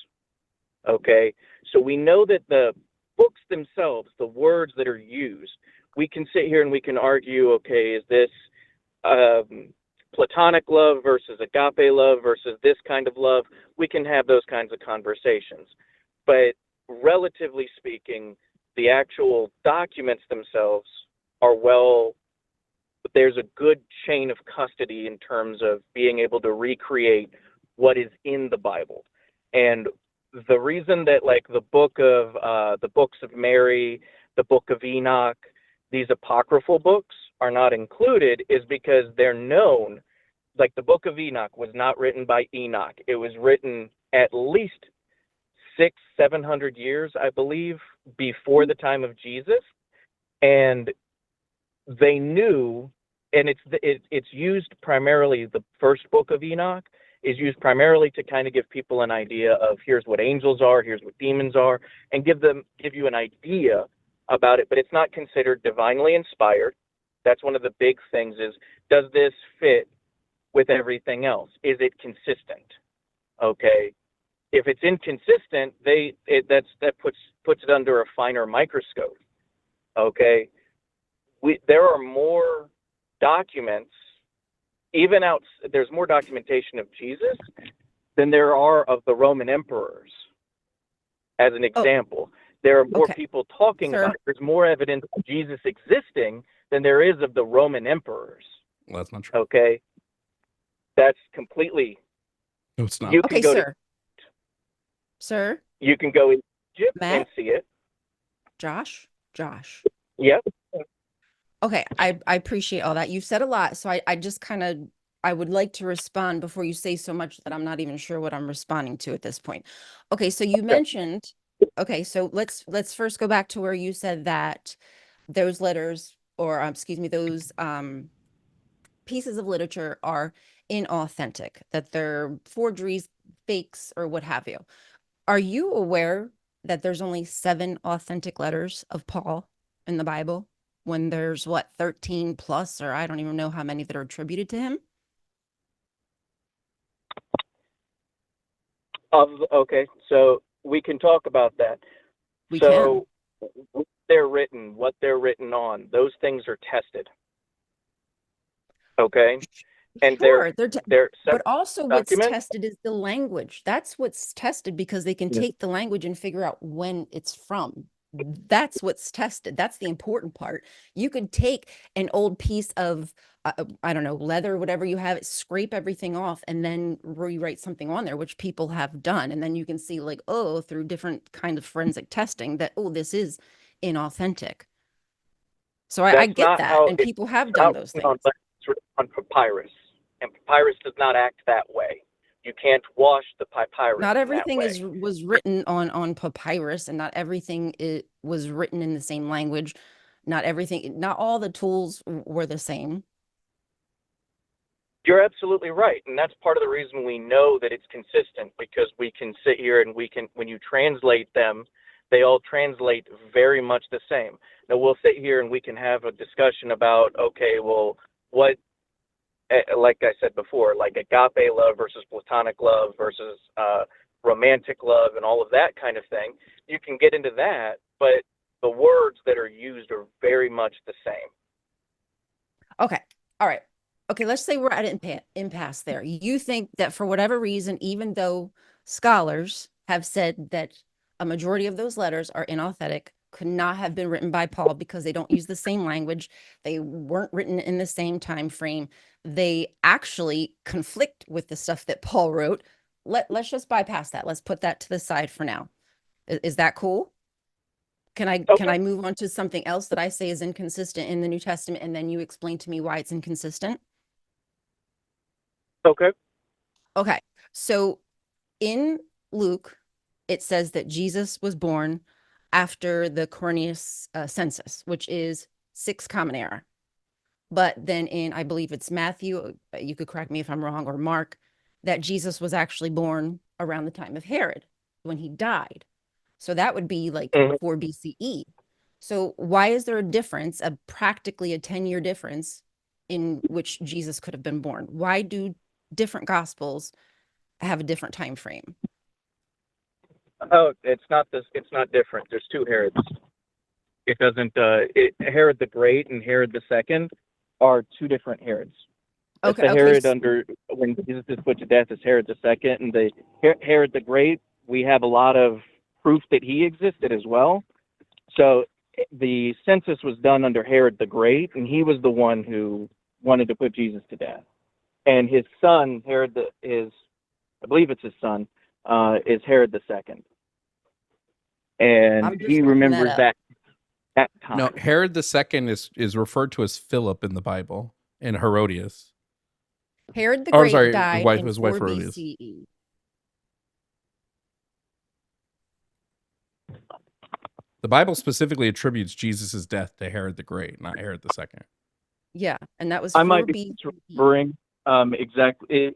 Okay, so we know that the books themselves, the words that are used, we can sit here and we can argue, okay, is this platonic love versus agape love versus this kind of love? We can have those kinds of conversations. But relatively speaking, the actual documents themselves are there's a good chain of custody in terms of being able to recreate what is in the Bible. And the reason that like the books of Mary, the book of Enoch, these apocryphal books are not included is because they're known. Like the book of Enoch was not written by Enoch. It was written at least 600-700 years, I believe, before the time of Jesus. And they knew, and it's used primarily, the first book of Enoch is used primarily to kind of give people an idea of here's what angels are, here's what demons are, and give you an idea about it, but it's not considered divinely inspired. That's one of the big things is, does this fit with everything else? Is it consistent? Okay. If it's inconsistent, that puts it under a finer microscope. Okay. There are more documents, there's more documentation of Jesus than there are of the Roman emperors. As an example, there are more people talking about it. There's more evidence of Jesus existing than there is of the Roman emperors. Well, that's not true. Okay. That's completely. No, it's not. You can go Sir. You can go in Egypt Matt? and see it. Josh. Yep. Okay, I appreciate all that. You've said a lot, so I just kind of I would like to respond before you say so much that I'm not even sure what I'm responding to at this point. Okay, so you mentioned, okay, so let's first go back to where you said that those letters, or excuse me, those pieces of literature are inauthentic, that they're forgeries, fakes, or what have you. Are you aware that there's only 7 authentic letters of Paul in the Bible? when there's what, 13 plus, or I don't even know how many that are attributed to him? Okay, so we can talk about that. We so what they're written on, those things are tested. Okay, and Sure, they're but also what's documents. tested is the language. That's what's tested because they can Yes. take the language and figure out when it's from. That's what's tested. That's the important part. You could take an old piece of, I don't know, leather, whatever you have, scrape everything off and then rewrite something on there, which people have done. And then you can see like, oh, through different kind of forensic testing that, oh, this is inauthentic. So I That's get not that. how And it's people have not done those written things. it's written on papyrus, and papyrus does not act that way. You can't wash the papyrus Not in that everything way. was written on papyrus, and not everything was written in the same language. Not all the tools were the same. You're absolutely right, and that's part of the reason we know that it's consistent, because we can sit here and when you translate them, they all translate very much the same. Now we'll sit here and we can have a discussion about, okay, well, what, like I said before, like agape love versus platonic love versus romantic love and all of that kind of thing. You can get into that, but the words that are used are very much the same. Okay. All right. Okay, let's say we're at an impasse there. You think that for whatever reason, even though scholars have said that a majority of those letters are inauthentic, could not have been written by Paul because they don't use the same language, they weren't written in the same time frame, they actually conflict with the stuff that Paul wrote. Let's just bypass that. Let's put that to the side for now. Is that cool? Can I move on to something else that I say is inconsistent in the New Testament, and then you explain to me why it's inconsistent? Okay. Okay. So in Luke, it says that Jesus was born after the Quirinius census, which is 6 Common Era. But then in, I believe it's Matthew, you could correct me if I'm wrong, or Mark, that Jesus was actually born around the time of Herod when he died. So that would be like 4 BCE. So why is there a difference, practically a 10-year difference in which Jesus could have been born? Why do different gospels have a different time frame? Oh, it's not different. There's 2 Herods. It doesn't. Herod the Great and Herod the Second are 2 different Herods. Okay. The Herod under when Jesus is put to death is Herod the Second, and the Herod the Great. We have a lot of proof that he existed as well. So the census was done under Herod the Great, and he was the one who wanted to put Jesus to death. And his son, I believe it's his son, is Herod the Second. And he remembers that time. No, Herod the Second is referred to as Philip in the Bible, and Herodias. Herod the I'm Great sorry, died in his 4 wife Herodias. BCE. The Bible specifically attributes Jesus' death to Herod the Great, not Herod the Second. Yeah, and that was 4 I might be referring exactly.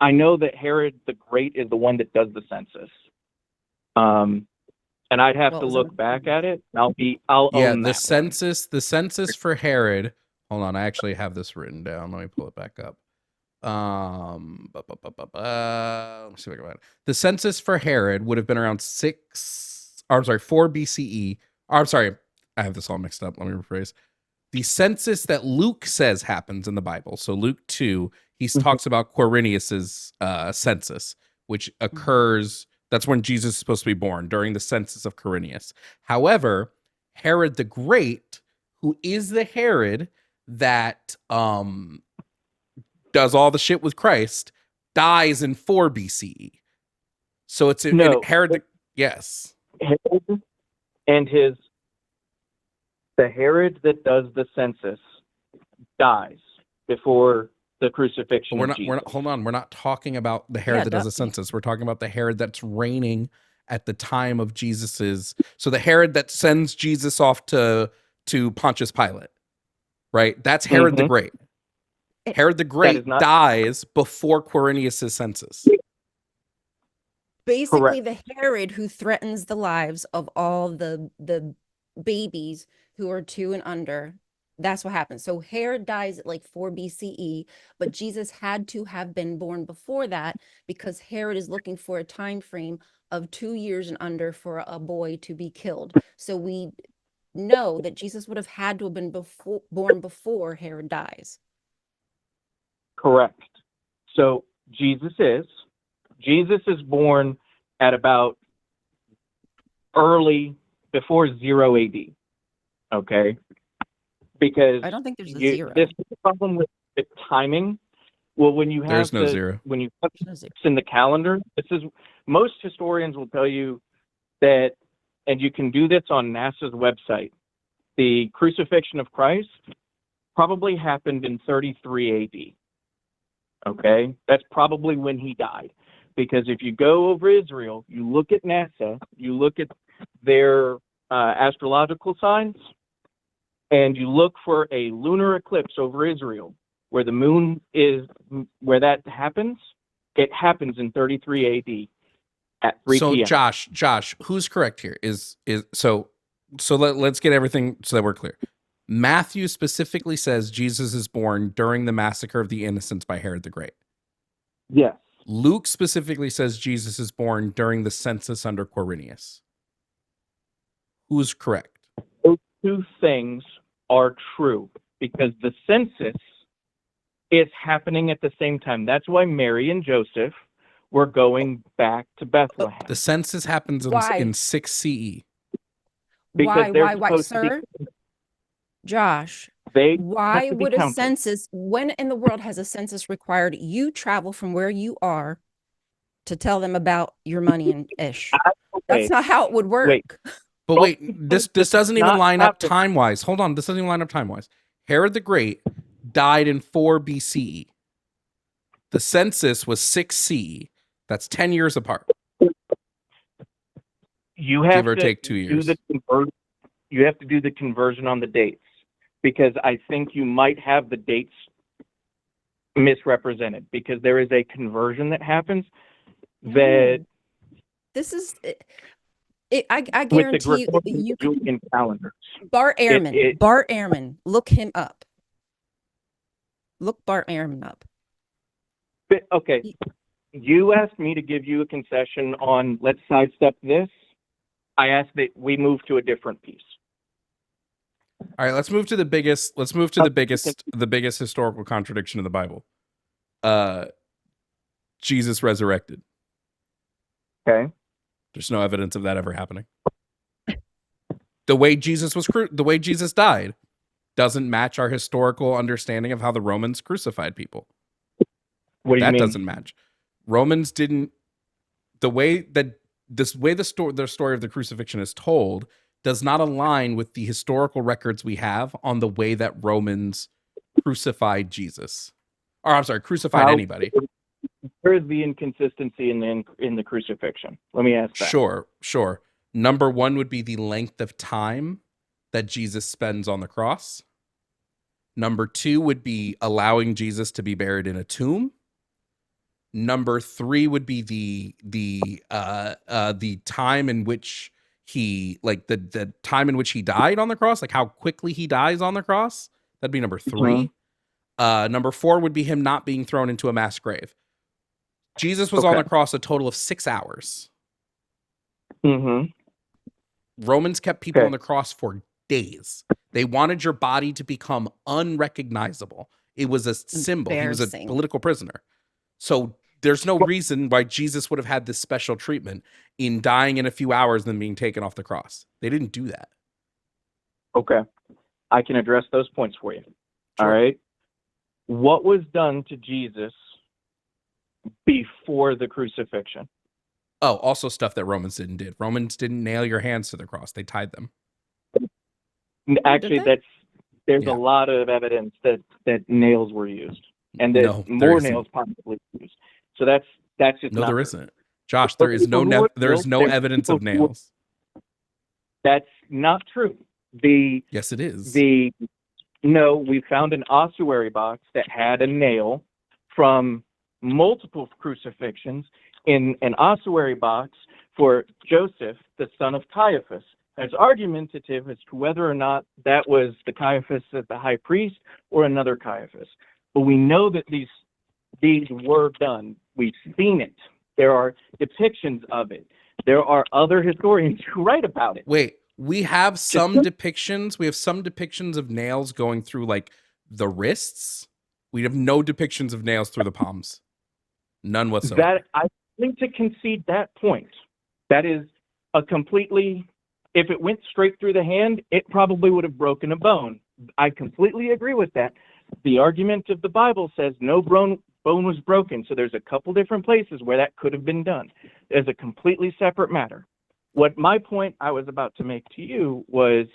I know that Herod the Great is the one that does the census. And I'd have to look back at it. I'll own the that census for Herod. Hold on, I actually have this written down. Let me pull it back up. Let me see if I can find it. The census for Herod would have been around 4 BCE. I'm sorry, I have this all mixed up. Let me rephrase. The census that Luke says happens in the Bible. So Luke 2, he talks about Quirinius's census, which occurs. That's when Jesus is supposed to be born, during the census of Quirinius. However, Herod the Great, who is the Herod that does all the shit with Christ, dies in 4 BCE. So it's in Herod. Yes. Herod and the Herod that does the census dies before the crucifixion. Hold on. We're not talking about the Herod that does the census. We're talking about the Herod that's reigning at the time of Jesus's. So the Herod that sends Jesus off to Pontius Pilate, right? That's Herod the Great. Herod the Great dies before Quirinius's census. Basically, the Herod who threatens the lives of all the babies who are 2 and under. That's what happens. So Herod dies at like 4 BCE, but Jesus had to have been born before that because Herod is looking for a time frame of 2 years and under for a boy to be killed. So we know that Jesus would have had to have been born before Herod dies. Correct. So Jesus is born at about early before 0 AD. Okay. Because I don't think there's a this 0. is the problem with the timing. Well, when you have There's no 0. when you put this in the calendar, most historians will tell you that, and you can do this on NASA's website. The crucifixion of Christ probably happened in 33 AD. Okay, that's probably when he died. Because if you go over Israel, you look at NASA, you look at their astrological signs, and you look for a lunar eclipse over Israel, where the moon is, where that happens, it happens in 33 AD at 3 So p.m. Josh, who's correct here? Let's get everything so that we're clear. Matthew specifically says Jesus is born during the massacre of the innocents by Herod the Great. Yes. Luke specifically says Jesus is born during the census under Quirinius. Who's correct? Those two things are true because the census is happening at the same time. That's why Mary and Joseph were going back to Bethlehem. The census happens in 6 CE. Because Why, sir? Josh, why would a census, when in the world has a census required you travel from where you are to tell them about your money and ish? That's not how it would work. But wait, this doesn't even line up time-wise. Hold on, this doesn't even line up time-wise. Herod the Great died in 4 BCE. The census was 6 CE. That's 10 years apart. You have Give or to take 2 years. You have to do the conversion on the dates because I think you might have the dates misrepresented because there is a conversion that happens that this is I guarantee you can calendars. Bart Ehrman, look him up. Look Bart Ehrman up. Okay. You asked me to give you a concession on let's sidestep this. I asked that we move to a different piece. All right, let's move to the biggest the biggest historical contradiction in the Bible. Jesus resurrected. Okay. There's no evidence of that ever happening. The way Jesus died doesn't match our historical understanding of how the Romans crucified people. What do you mean? That doesn't match. Romans didn't. The way the story of the crucifixion is told does not align with the historical records we have on the way that Romans crucified Jesus. Or I'm sorry, crucified anybody. Where is the inconsistency in the crucifixion? Let me ask that. Sure. Number 1 would be the length of time that Jesus spends on the cross. Number 2 would be allowing Jesus to be buried in a tomb. Number 3 would be the time in which the time in which he died on the cross, like how quickly he dies on the cross. That'd be number 3. Number 4 would be him not being thrown into a mass grave. Jesus was on the cross a total of 6 hours. Romans kept people on the cross for days. They wanted your body to become unrecognizable. It was a symbol. He was a political prisoner. So there's no reason why Jesus would have had this special treatment in dying in a few hours and then being taken off the cross. They didn't do that. Okay. I can address those points for you. Sure. All right. What was done to Jesus before the crucifixion? Oh, also stuff that Romans did. Romans didn't nail your hands to the cross. They tied them. Actually, there's a lot of evidence that nails were used and that more nails possibly used. So that's just there isn't. Josh, there is no evidence of nails. That's not true. Yes, it is. No, we found an ossuary box that had a nail from multiple crucifixions in an ossuary box for Joseph, the son of Caiaphas. It's argumentative as to whether or not that was the Caiaphas as the high priest or another Caiaphas. But we know that these deeds were done. We've seen it. There are depictions of it. There are other historians who write about it. Wait, we have some depictions. We have some depictions of nails going through like the wrists. We have no depictions of nails through the palms. None whatsoever. That I think to concede that point, that is a completely. If it went straight through the hand, it probably would have broken a bone. I completely agree with that. The argument of the Bible says no bone was broken, so there's a couple different places where that could have been done. There's a completely separate matter. What my point I was about to make to you was,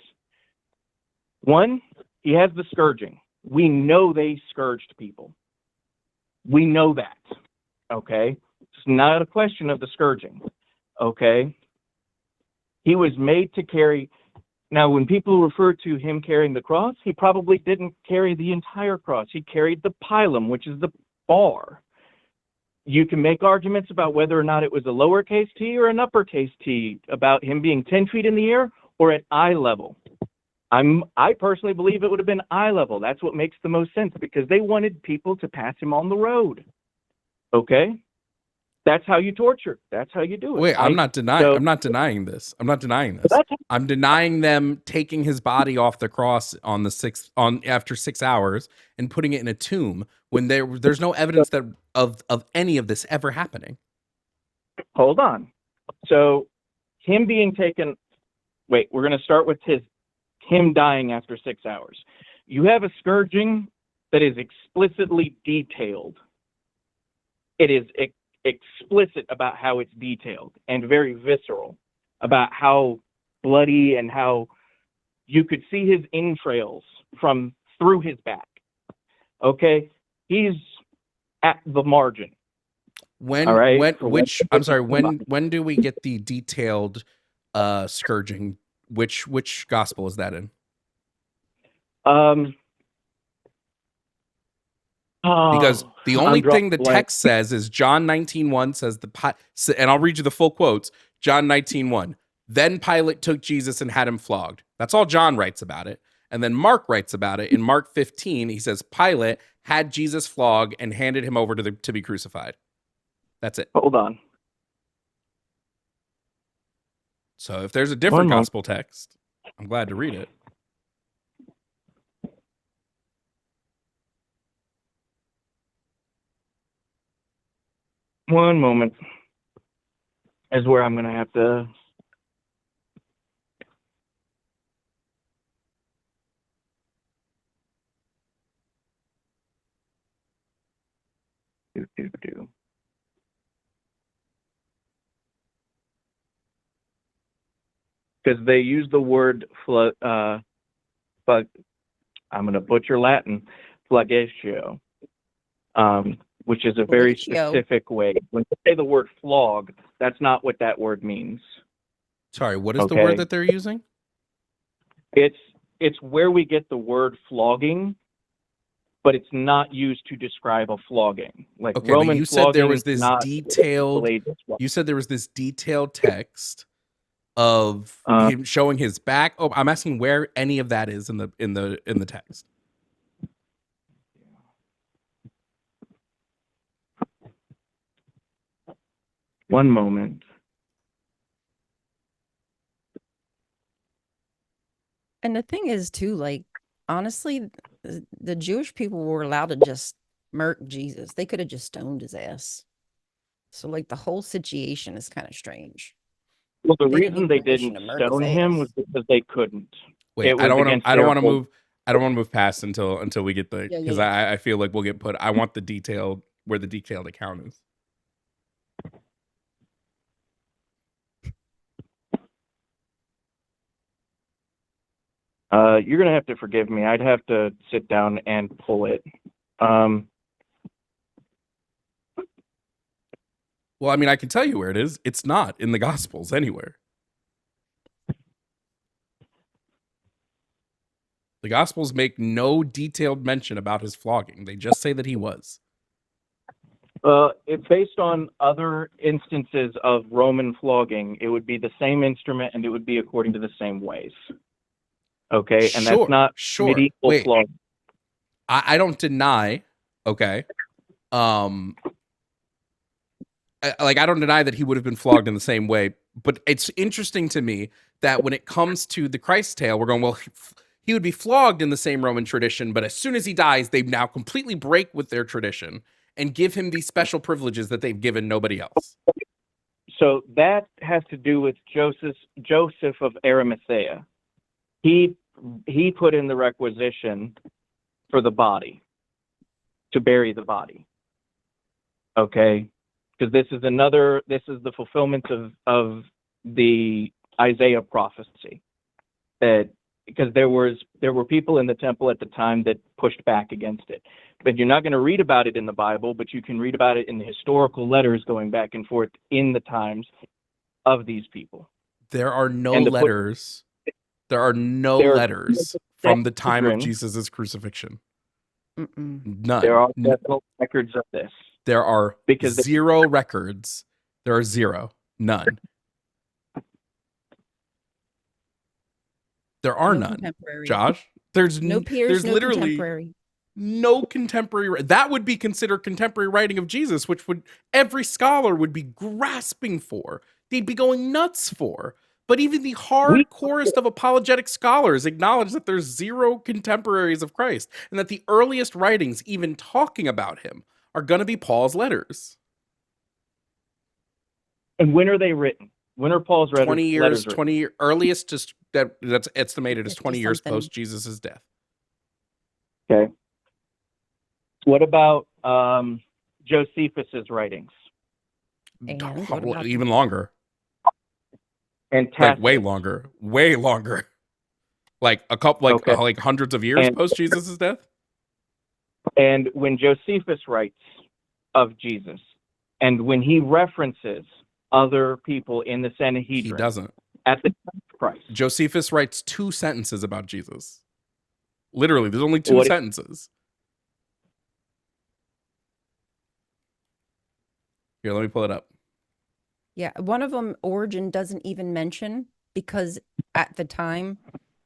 one, he has the scourging. We know they scourged people. We know that, okay? It's not a question of the scourging, okay? He was made to carry. Now, when people refer to him carrying the cross, he probably didn't carry the entire cross. He carried the pilum, which is the bar. You can make arguments about whether or not it was a lowercase t or an uppercase t, about him being 10 feet in the air or at eye level. I personally believe it would have been eye level. That's what makes the most sense, because they wanted people to pass him on the road. Okay? That's how you torture. That's how you do it. Wait, I'm not denying this. I'm not denying this. I'm denying them taking his body off the cross after 6 hours and putting it in a tomb when there's no evidence that of any of this ever happening. Hold on. So him being taken. Wait, we're going to start with him dying after 6 hours. You have a scourging that is explicitly detailed. It is explicit about how it's detailed and very visceral about how bloody and how you could see his entrails from through his back. Okay, he's at the margin. When do we get the detailed scourging? Which gospel is that in? Because the only thing the text says is John 19:1 says and I'll read you the full quotes. John 19:1. Then Pilate took Jesus and had him flogged. That's all John writes about it. And then Mark writes about it. In Mark 15, he says Pilate had Jesus flogged and handed him over to be crucified. That's it. Hold on. So if there's a different gospel text, I'm glad to read it. One moment is where I'm going to have to. Because they use the word but I'm going to butcher Latin, flagellio, which is a very specific way. When you say the word flog, that's not what that word means. Sorry, what is the word that they're using? It's where we get the word flogging, but it's not used to describe a flogging. Like Roman but you said there was this detailed. You said there was this detailed text of him showing his back. Oh, I'm asking where any of that is in the text. One moment. And the thing is, too, like, honestly, the Jewish people were allowed to just murk Jesus. They could have just stoned his ass. So, like, the whole situation is kind of strange. Well, the reason they didn't stone him was because they couldn't. Wait, I don't want to move past until we get the, because I feel like we'll get put. I want the detailed, where the detailed account is. You're gonna have to forgive me. I'd have to sit down and pull it. Well, I mean, I can tell you where it is. It's not in the Gospels anywhere. The Gospels make no detailed mention about his flogging. They just say that he was. If based on other instances of Roman flogging, it would be the same instrument and it would be according to the same ways. Okay, and that's not medieval Wait, flogging. I don't deny. Okay, um, I don't deny that he would have been flogged in the same way. But it's interesting to me that when it comes to the Christ tale, we're going, well, he would be flogged in the same Roman tradition, but as soon as he dies, they now completely break with their tradition and give him these special privileges that they've given nobody else. So that has to do with Joseph of Arimathea. He put in the requisition for the body, to bury the body. Okay? Because this is the fulfillment of the Isaiah prophecy. That because there were people in the temple at the time that pushed back against it. But you're not going to read about it in the Bible, but you can read about it in the historical letters going back and forth in the times of these people. There are no letters. There are no letters from the time of Jesus' crucifixion. None. There are definite records of this. There are zero records. There are zero. None. There are none. Josh, there's no peers, there's no literally contemporary. no contemporary. That would be considered contemporary writing of Jesus, which every scholar would be grasping for. They'd be going nuts for. But even the hardcorest of apologetic scholars acknowledge that there's zero contemporaries of Christ, and that the earliest writings, even talking about him, are going to be Paul's letters. And when are they written? When are Paul's letters? 20 years. Letters written? 20 earliest that's estimated as 20 years post Jesus' death. Okay. What about Josephus's writings? Even longer. And way longer. Like a couple, like hundreds of years post Jesus' death. And when Josephus writes of Jesus, and when he references other people in the Sanhedrin, he doesn't. At the time of Christ, Josephus writes 2 sentences about Jesus. Literally, there's only 2 sentences. Here, let me pull it up. Yeah, one of them, Origin, doesn't even mention because at the time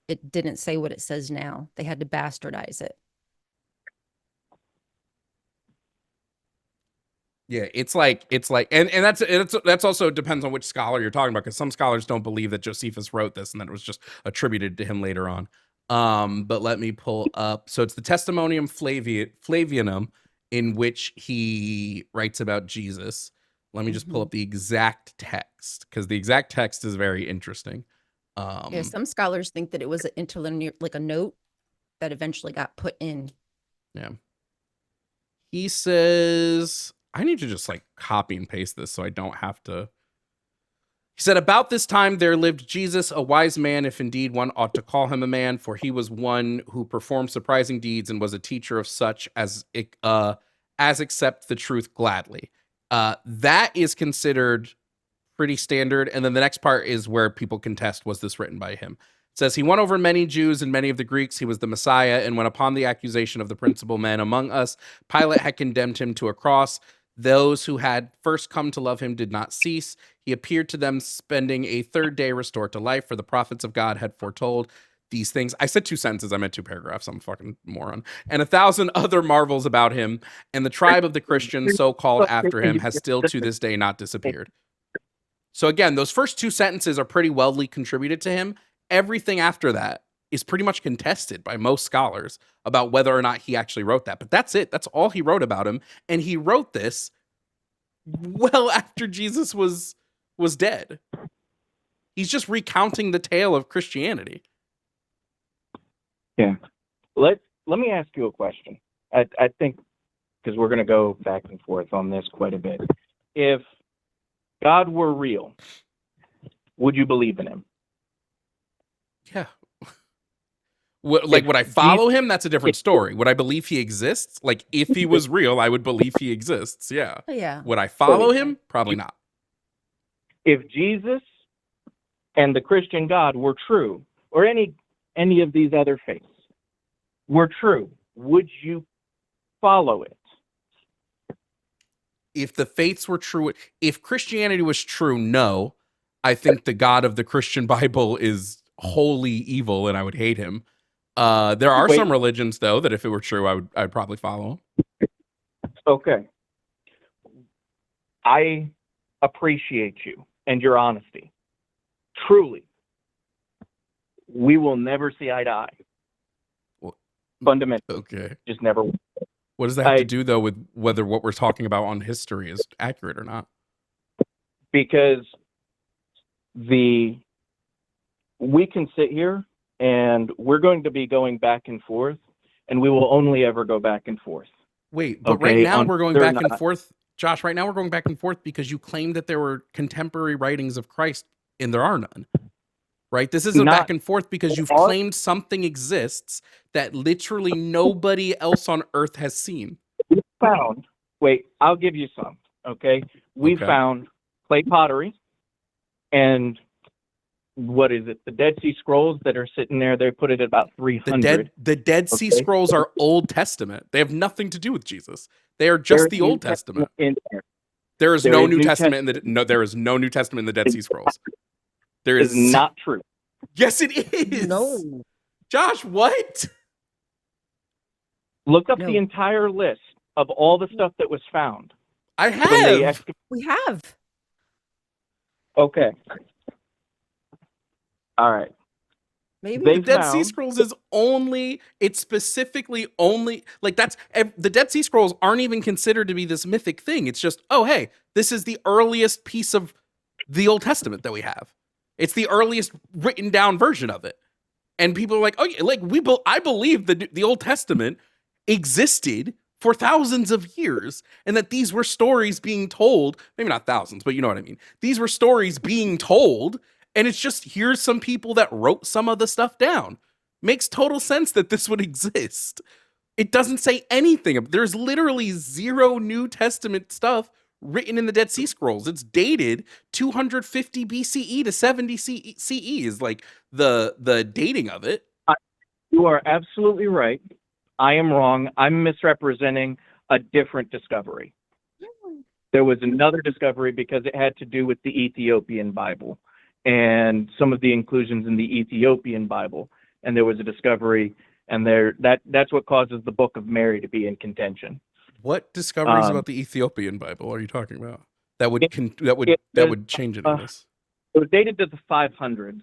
it didn't say what it says now. They had to bastardize it. Yeah, it's like, and that's also depends on which scholar you're talking about, because some scholars don't believe that Josephus wrote this and that it was just attributed to him later on. But let me pull up. So it's the Testimonium Flavianum, in which he writes about Jesus. Let me just pull up the exact text, because the exact text is very interesting. Yeah, some scholars think that it was an interlinear, like a note that eventually got put in. Yeah. He says, I need to just like copy and paste this so I don't have to. He said, about this time there lived Jesus, a wise man, if indeed one ought to call him a man, for he was one who performed surprising deeds and was a teacher of such as accept the truth gladly. That is considered pretty standard. And then the next part is where people contest, was this written by him? It says, he won over many Jews and many of the Greeks. He was the Messiah. And when upon the accusation of the principal men among us, Pilate had condemned him to a cross, those who had first come to love him did not cease. He appeared to them, spending a 3rd day restored to life, for the prophets of God had foretold these things. I said 2 sentences. I meant 2 paragraphs. I'm a fucking moron. And 1,000 other marvels about him. And the tribe of the Christians, so called after him, has still to this day not disappeared. So again, those first 2 sentences are pretty wellly contributed to him. Everything after that is pretty much contested by most scholars about whether or not he actually wrote that. But that's it. That's all he wrote about him. And he wrote this well after Jesus was dead. He's just recounting the tale of Christianity. Yeah. Let me ask you a question. I think, because we're going to go back and forth on this quite a bit. If God were real, would you believe in him? Yeah. Would I follow him? That's a different story. Would I believe he exists? Like, if he was real, I would believe he exists. Yeah. Yeah. Would I follow him? Probably not. If Jesus and the Christian God were true, or any of these other faiths were true, would you follow it? if the faiths were true, if Christianity was true, no. I think the God of the Christian Bible is wholly evil and I would hate him. There are Wait. some religions though that if it were true, I'd probably follow. Okay. I appreciate you and your honesty. Truly. We will never see eye to eye. Fundamentally. Okay. Just never. What does that have to do though with whether what we're talking about on history is accurate or not? Because we can sit here and we're going to be going back and forth, and we will only ever go back and forth. Wait, but right now we're going back and forth. Josh, right now we're going back and forth because you claimed that there were contemporary writings of Christ and there are none. Right? This isn't back and forth because you've claimed something exists that literally nobody else on earth has seen. We found, wait, I'll give you some, okay? We found clay pottery and what is it? The Dead Sea Scrolls that are sitting there, they put it at about 300. The Dead Sea Scrolls are Old Testament. They have nothing to do with Jesus. They are just the Old Testament. There is no New Testament in the there is no New Testament in the Dead Sea Scrolls. There is not true. Yes, it is. No. Josh, what? Look up the entire list of all the stuff that was found. I have. We have. Okay. All right. Maybe the Dead Sea Scrolls is only, it's specifically only, like that's, the Dead Sea Scrolls aren't even considered to be this mythic thing. It's just, oh, hey, this is the earliest piece of the Old Testament that we have. It's the earliest written down version of it. And people are like, oh, yeah, like I believe the Old Testament existed for thousands of years and that these were stories being told, maybe not thousands, but you know what I mean. These were stories being told. And it's just, here's some people that wrote some of the stuff down. Makes total sense that this would exist. It doesn't say anything. There's literally zero New Testament stuff written in the Dead Sea Scrolls. It's dated 250 BCE to 70 CE is like the dating of it. You are absolutely right. I am wrong. I'm misrepresenting a different discovery. There was another discovery because it had to do with the Ethiopian Bible and some of the inclusions in the Ethiopian Bible. And there was a discovery, and that's what causes the Book of Mary to be in contention. What discoveries about the Ethiopian Bible are you talking about? That would change any of this. It was dated to the 500s.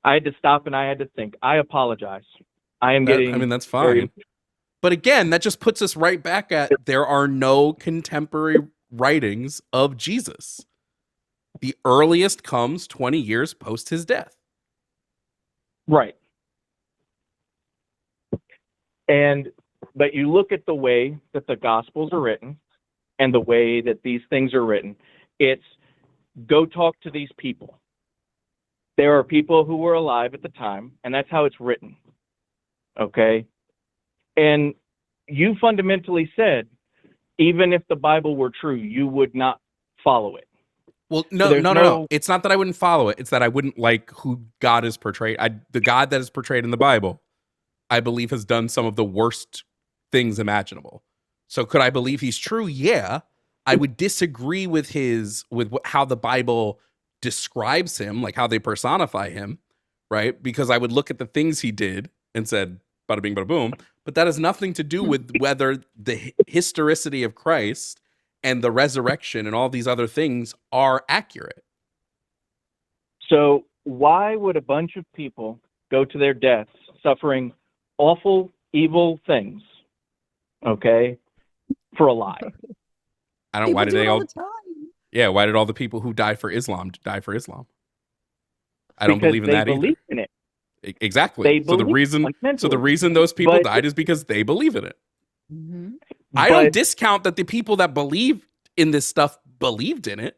I had to stop and I had to think. I apologize. I mean, that's fine. But again, that just puts us right back at there are no contemporary writings of Jesus. The earliest comes 20 years post his death. Right. But you look at the way that the Gospels are written and the way that these things are written, it's go talk to these people. There are people who were alive at the time, and that's how it's written. Okay? And you fundamentally said, even if the Bible were true, you would not follow it. Well, no. It's not that I wouldn't follow it. It's that I wouldn't like who God is portrayed. The God that is portrayed in the Bible, I believe has done some of the worst things imaginable. So could I believe he's true? Yeah. I would disagree with how the Bible describes him, like how they personify him, right? Because I would look at the things he did and said, bada bing, bada boom. But that has nothing to do with whether the historicity of Christ and the resurrection and all these other things are accurate. So why would a bunch of people go to their deaths suffering awful, evil things, okay, for a lie? I don't. Why did they all? Yeah. Why did all the people who die for Islam die for Islam? I don't believe in that either. Believe in it. Exactly. So the reason those people died is because they believe in it. Mm-hmm. I don't discount that the people that believe in this stuff believed in it,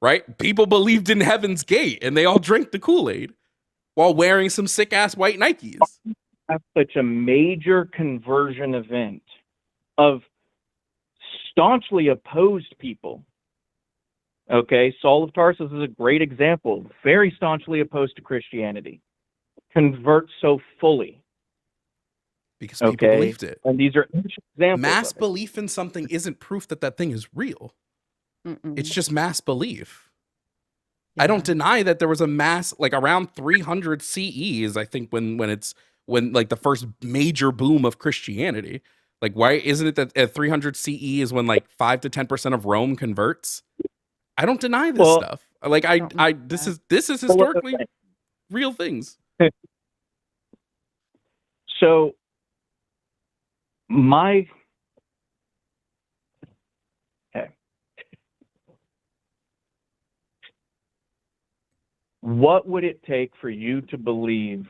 right? People believed in Heaven's Gate and they all drank the Kool-Aid while wearing some sick ass white Nikes. That's such a major conversion event of staunchly opposed people. Okay, Saul of Tarsus is a great example. Very staunchly opposed to Christianity. Convert so fully. Because people Okay, believed it. and these are examples. Mass of it. belief in something isn't proof that that thing is real. It's just mass belief. I don't deny that there was a mass, like around 300 CE is, I think, when like the first major boom of Christianity. Like, why isn't it that at 300 CE is when like 5 to 10% of Rome converts? I don't deny this stuff. Like, this is historically real things. So okay. What would it take for you to believe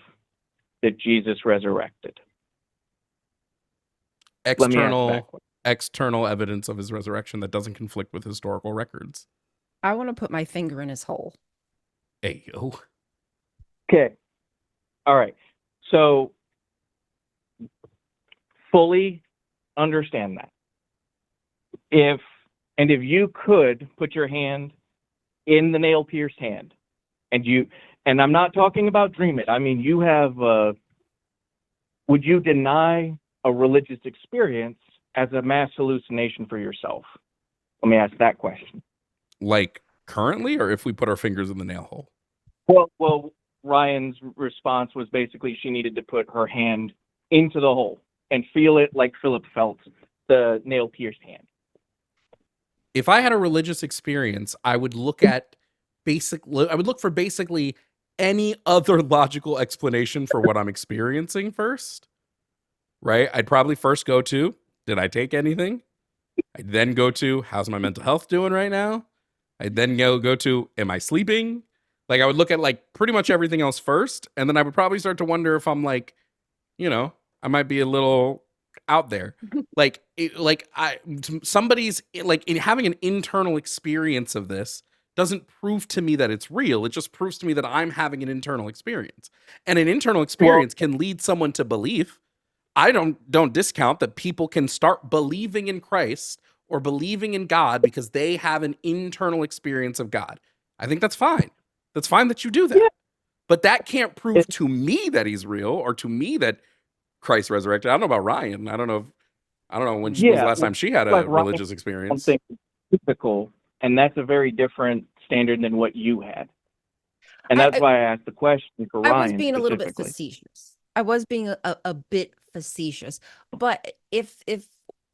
that Jesus resurrected? Let me ask that question. External evidence of his resurrection that doesn't conflict with historical records. I want to put my finger in his hole. Hey, yo. Okay. All right. So fully understand that. If you could put your hand in the nail pierced hand, and I'm not talking about dream it. I mean, you have. Would you deny a religious experience as a mass hallucination for yourself? Let me ask that question. Like currently, or if we put our fingers in the nail hole? Well, Ryan's response was basically she needed to put her hand into the hole and feel it like Philip felt the nail pierced hand. If I had a religious experience, I would look for basically any other logical explanation for what I'm experiencing first. Right? I'd probably first go to, did I take anything? I'd then go to, how's my mental health doing right now? I'd then go to, am I sleeping? Like, I would look at like pretty much everything else first, and then I would probably start to wonder if I'm like, I might be a little out there. Somebody's like in having an internal experience of this doesn't prove to me that it's real. It just proves to me that I'm having an internal experience, and an internal experience can lead someone to belief. I don't discount that people can start believing in Christ or believing in God because they have an internal experience of God. I think that's fine. That's fine that you do that. But that can't prove to me that he's real or to me that Christ resurrected. I don't know about Ryan. I don't know when was the last time she had a religious experience. Something typical, and that's a very different standard than what you had. And that's why I asked the question for Ryan. I was being a little bit facetious. I was being a bit facetious. But if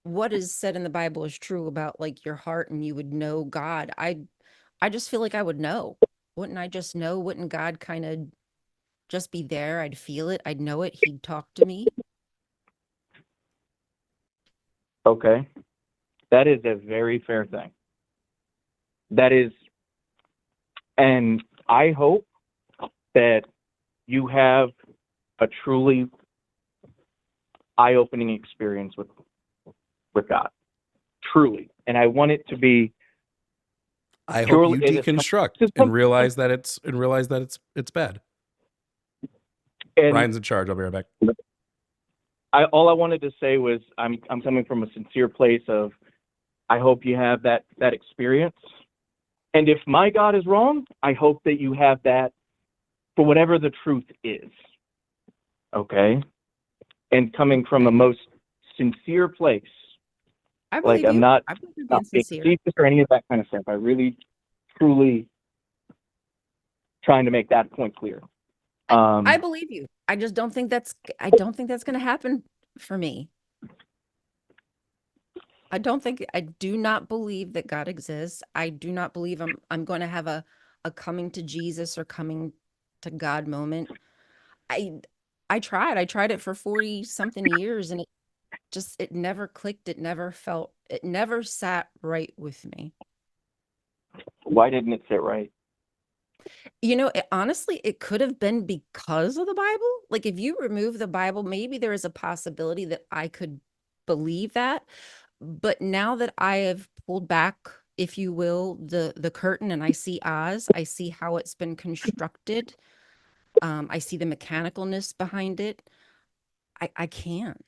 what is said in the Bible is true about like your heart and you would know God, I just feel like I would know. Wouldn't I just know? Wouldn't God kind of just be there? I'd feel it. I'd know it. He'd talk to me. Okay. That is a very fair thing. That is, and I hope that you have a truly eye-opening experience with God. Truly. And I want it to be. I hope you deconstruct and realize that it's bad. And Ryan's in charge. I'll be right back. All I wanted to say was I'm coming from a sincere place of I hope you have that experience. And if my God is wrong, I hope that you have that for whatever the truth is. Okay? And coming from a most sincere place. Like I'm not being sincere or any of that kind of stuff. I really, truly trying to make that point clear. I believe you. I just don't think that's going to happen for me. I do not believe that God exists. I do not believe I'm going to have a coming to Jesus or coming to God moment. I tried it for 40 something years and it never clicked. It never sat right with me. Why didn't it sit right? Honestly, it could have been because of the Bible. Like if you remove the Bible, maybe there is a possibility that I could believe that. But now that I have pulled back, if you will, the curtain and I see Oz, I see how it's been constructed. I see the mechanicalness behind it. I can't.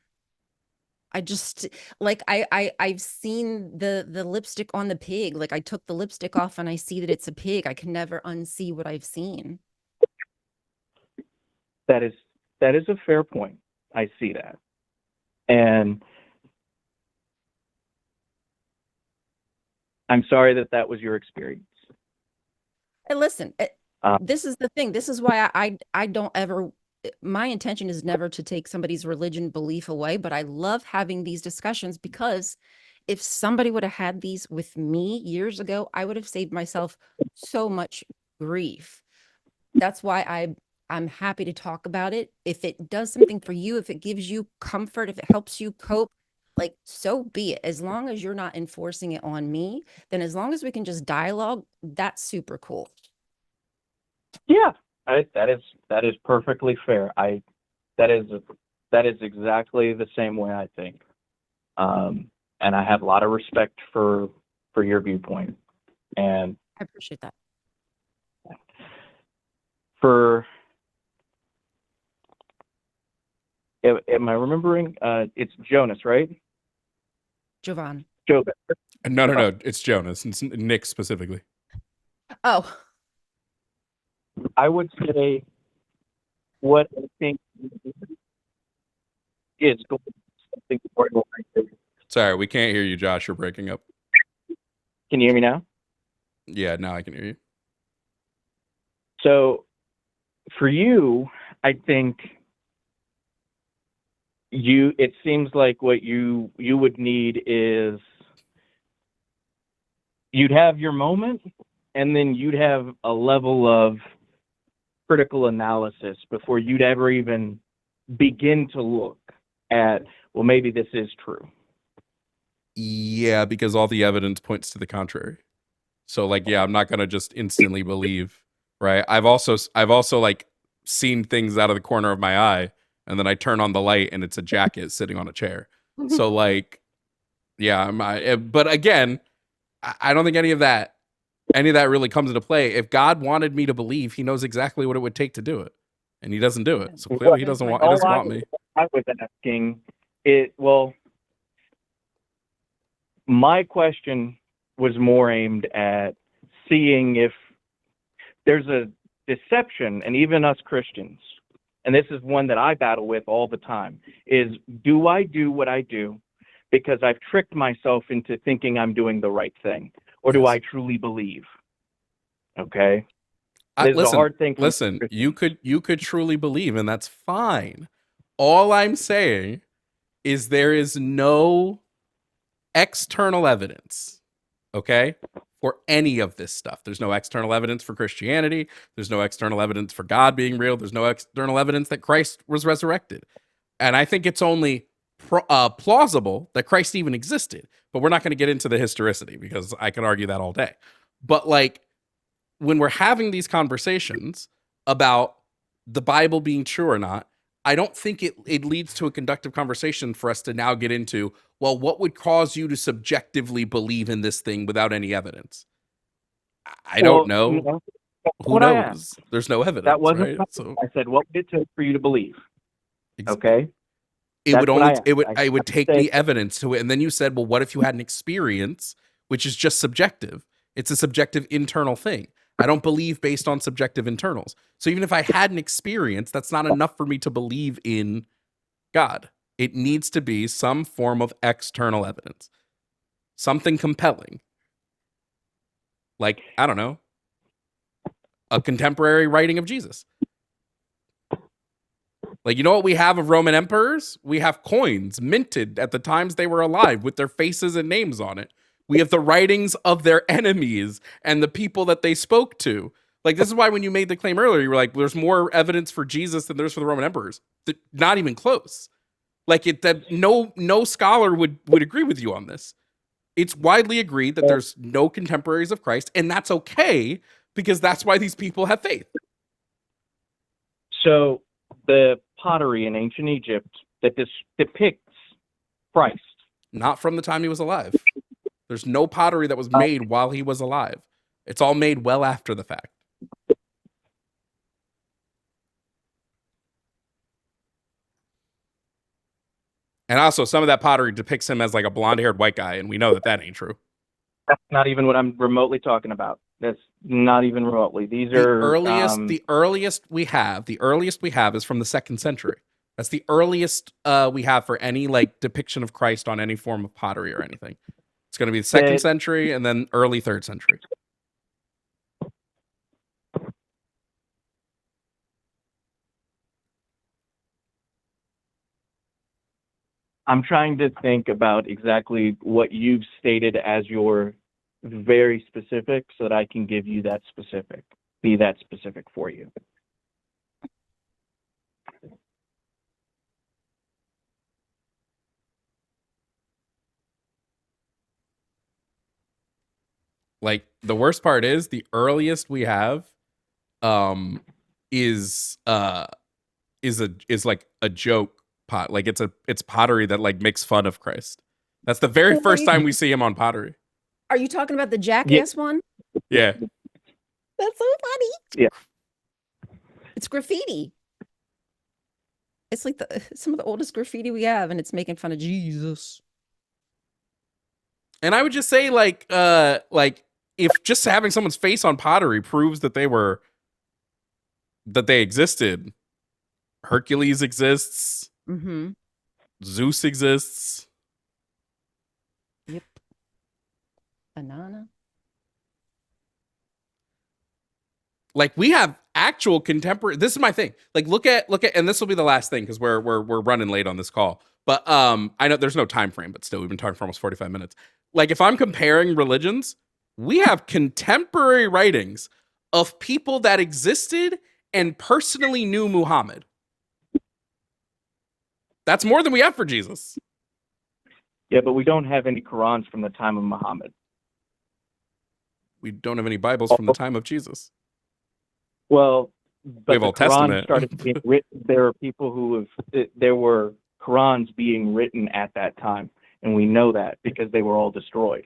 I just like I've seen the lipstick on the pig. Like I took the lipstick off and I see that it's a pig. I can never unsee what I've seen. That is a fair point. I see that. And I'm sorry that that was your experience. And listen, Um, this is the thing. This is why I don't ever. My intention is never to take somebody's religion belief away, but I love having these discussions because if somebody would have had these with me years ago, I would have saved myself so much grief. That's why I'm happy to talk about it. If it does something for you, if it gives you comfort, if it helps you cope, like so be it. As long as you're not enforcing it on me, then as long as we can just dialogue, that's super cool. yeah, that is perfectly fair. That is exactly the same way I think. And I have a lot of respect for your viewpoint. And I appreciate that. for am I remembering? It's Jonas, right? Jovan. Jovan. No. It's Jonas. It's Nick specifically. Oh, I would say what I think is going to be something important. Sorry, we can't hear you, Josh. You're breaking up. Can you hear me now? Yeah, now I can hear you. So for you, I think it seems like what you would need is you'd have your moment and then you'd have a level of critical analysis before you'd ever even begin to look at, well, maybe this is true. Yeah, because all the evidence points to the contrary. So like, yeah, I'm not gonna just instantly believe, right? I've also like seen things out of the corner of my eye, and then I turn on the light and it's a jacket sitting on a chair. So like, yeah, but again, I don't think any of that really comes into play. If God wanted me to believe, He knows exactly what it would take to do it, and He doesn't do it. So clearly, He doesn't want. He doesn't want me. I was asking it. Well, my question was more aimed at seeing if there's a deception, and even us Christians, and this is one that I battle with all the time, is do I do what I do because I've tricked myself into thinking I'm doing the right thing, or do I truly believe? Okay. This is a hard thing. Listen, you could truly believe, and that's fine. All I'm saying is there is no external evidence, okay, for any of this stuff. There's no external evidence for Christianity. There's no external evidence for God being real. There's no external evidence that Christ was resurrected. And I think it's only plausible that Christ even existed. But we're not going to get into the historicity because I could argue that all day. But like, when we're having these conversations about the Bible being true or not, I don't think it leads to a conductive conversation for us to now get into, well, what would cause you to subjectively believe in this thing without any evidence? I don't know. Who knows? There's no evidence. That wasn't right? So I said, what would it take for you to believe? Okay. it would only it would take me evidence to it. And then you said, well, what if you had an experience, which is just subjective? It's a subjective internal thing. I don't believe based on subjective internals. So even if I had an experience, that's not enough for me to believe in God. It needs to be some form of external evidence, something compelling. Like, I don't know, a contemporary writing of Jesus. Like, you know what we have of Roman emperors? We have coins minted at the times they were alive with their faces and names on it. We have the writings of their enemies and the people that they spoke to. Like, this is why when you made the claim earlier, you were like, there's more evidence for Jesus than there's for the Roman emperors. Not even close. Like, that no scholar would agree with you on this. It's widely agreed that there's no contemporaries of Christ, and that's okay, because that's why these people have faith. So the pottery in ancient Egypt that depicts Christ. Not from the time he was alive. There's no pottery that was made while he was alive. It's all made well after the fact. And also, some of that pottery depicts him as like a blonde-haired white guy, and we know that ain't true. That's not even what I'm remotely talking about. That's not even remotely. These are the earliest we have is from the 2nd century. That's the earliest we have for any like depiction of Christ on any form of pottery or anything. It's going to be the 2nd century and then early 3rd century. I'm trying to think about exactly what you've stated as your very specific so that I can give you that specific, be that specific for you. Like the worst part is the earliest we have is like a joke pot. Like it's pottery that like makes fun of Christ. That's the very first time we see him on pottery. Are you talking about the jackass one? Yeah. That's so funny. Yeah. It's graffiti. It's like some of the oldest graffiti we have, and it's making fun of Jesus. And I would just say like if just having someone's face on pottery proves that they existed. Hercules exists. Mm-hmm. Zeus exists. Yep. Banana. Like we have actual contemporary. This is my thing. Like look at, and this will be the last thing because we're running late on this call. But I know there's no time frame, but still we've been talking for almost 45 minutes. Like if I'm comparing religions, we have contemporary writings of people that existed and personally knew Muhammad. That's more than we have for Jesus. Yeah, but we don't have any Qurans from the time of Muhammad. We don't have any Bibles from the time of Jesus. Well, but we have the Old Quran Testament. started being written. There are people who have. There were Qurans being written at that time, and we know that because they were all destroyed.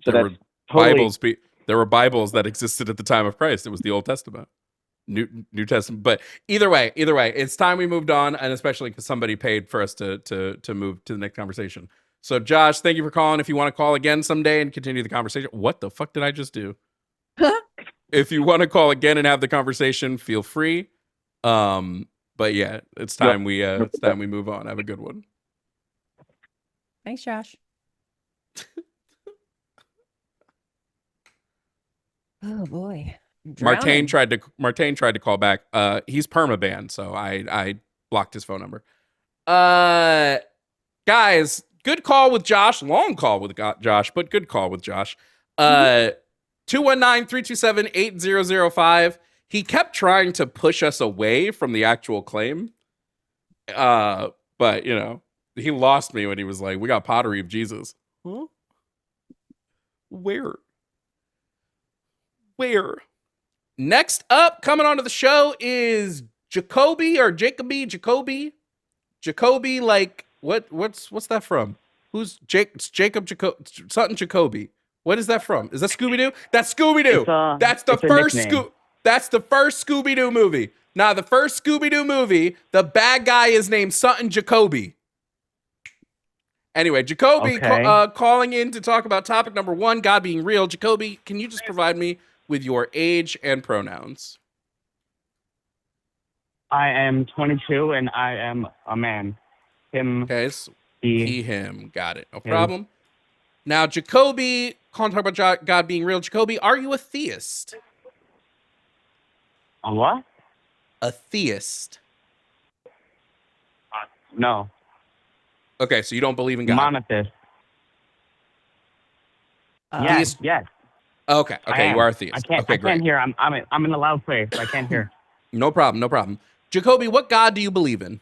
So there that's were totally. Bibles. There were Bibles that existed at the time of Christ. It was the Old Testament, New Testament. But either way, it's time we moved on, and especially because somebody paid for us to move to the next conversation. So, Josh, thank you for calling. If you want to call again someday and continue the conversation, what the fuck did I just do? If you want to call again and have the conversation, feel free. But yeah, it's time we move on. Have a good one. Thanks, Josh. Oh boy. Martain tried to call back. He's permabanned, so I blocked his phone number. Guys, good call with Josh. Long call with Josh, but good call with Josh. 219-327-8005. He kept trying to push us away from the actual claim. But you know, he lost me when he was like, we got pottery of Jesus. Huh? Where? Next up, coming onto the show is Jacoby, like what's that from? Who's Jacob Sutton Jacoby? What is that from? Is that Scooby-Doo? That's Scooby-Doo. That's the first Scooby-Doo movie. Now, the first Scooby-Doo movie, the bad guy is named Sutton Jacoby. Anyway, Jacoby calling in to talk about topic number 1, God being real. Jacoby, can you just provide me with your age and pronouns? I am 22 and I am a man. Him. Okay, so he, him. Got it. No problem. Now, Jacoby, calling to talk about God being real. Jacoby, are you a theist? A what? A theist. No. Okay, so you don't believe in God. Monotheist. Yes. Okay, you are a theist. I can't hear. I'm in a loud place. I can't hear. No problem. Jacoby, what God do you believe in?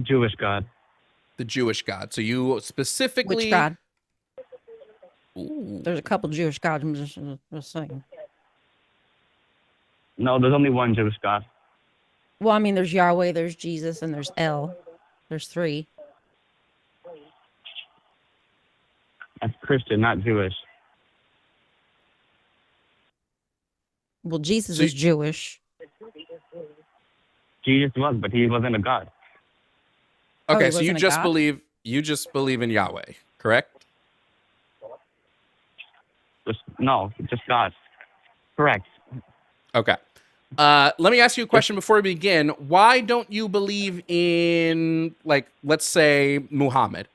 Jewish God. The Jewish God. So you specifically... Which God? Ooh. There's a couple Jewish gods. I'm just saying. No, there's only one Jewish God. Well, I mean, there's Yahweh, there's Jesus, and there's El. There's 3. That's Christian, not Jewish. Well, Jesus is Jewish. Jesus was, but he wasn't a god. Okay, so you just believe in Yahweh, correct? Just God. Correct. Okay. Let me ask you a question before we begin. Why don't you believe in, like, let's say Muhammad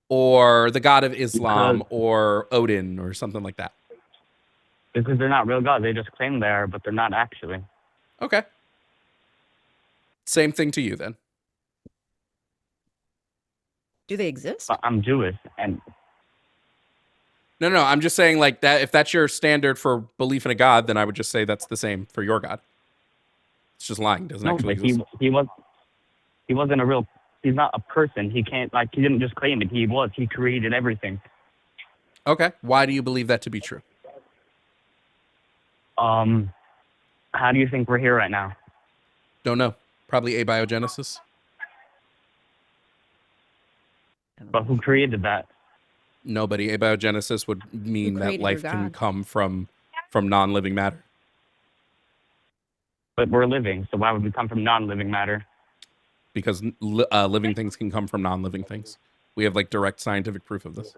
or the God of Islam or Odin or something like that? Because they're not real gods. They just claim they are, but they're not actually. Okay. Same thing to you then. Do they exist? But I'm Jewish, and No, I'm just saying, like, that if that's your standard for belief in a God, then I would just say that's the same for your God. It's just lying. Doesn't no, actually but exist. he wasn't a real. He's not a person. He can't he didn't just claim it. He created everything. Okay. Why do you believe that to be true? How do you think we're here right now? Don't know. Probably abiogenesis. But who created that? Nobody. Abiogenesis would mean that created your life can God? come from non-living matter. But we're living, so why would we come from non-living matter? Because living things can come from non-living things. We have like direct scientific proof of this.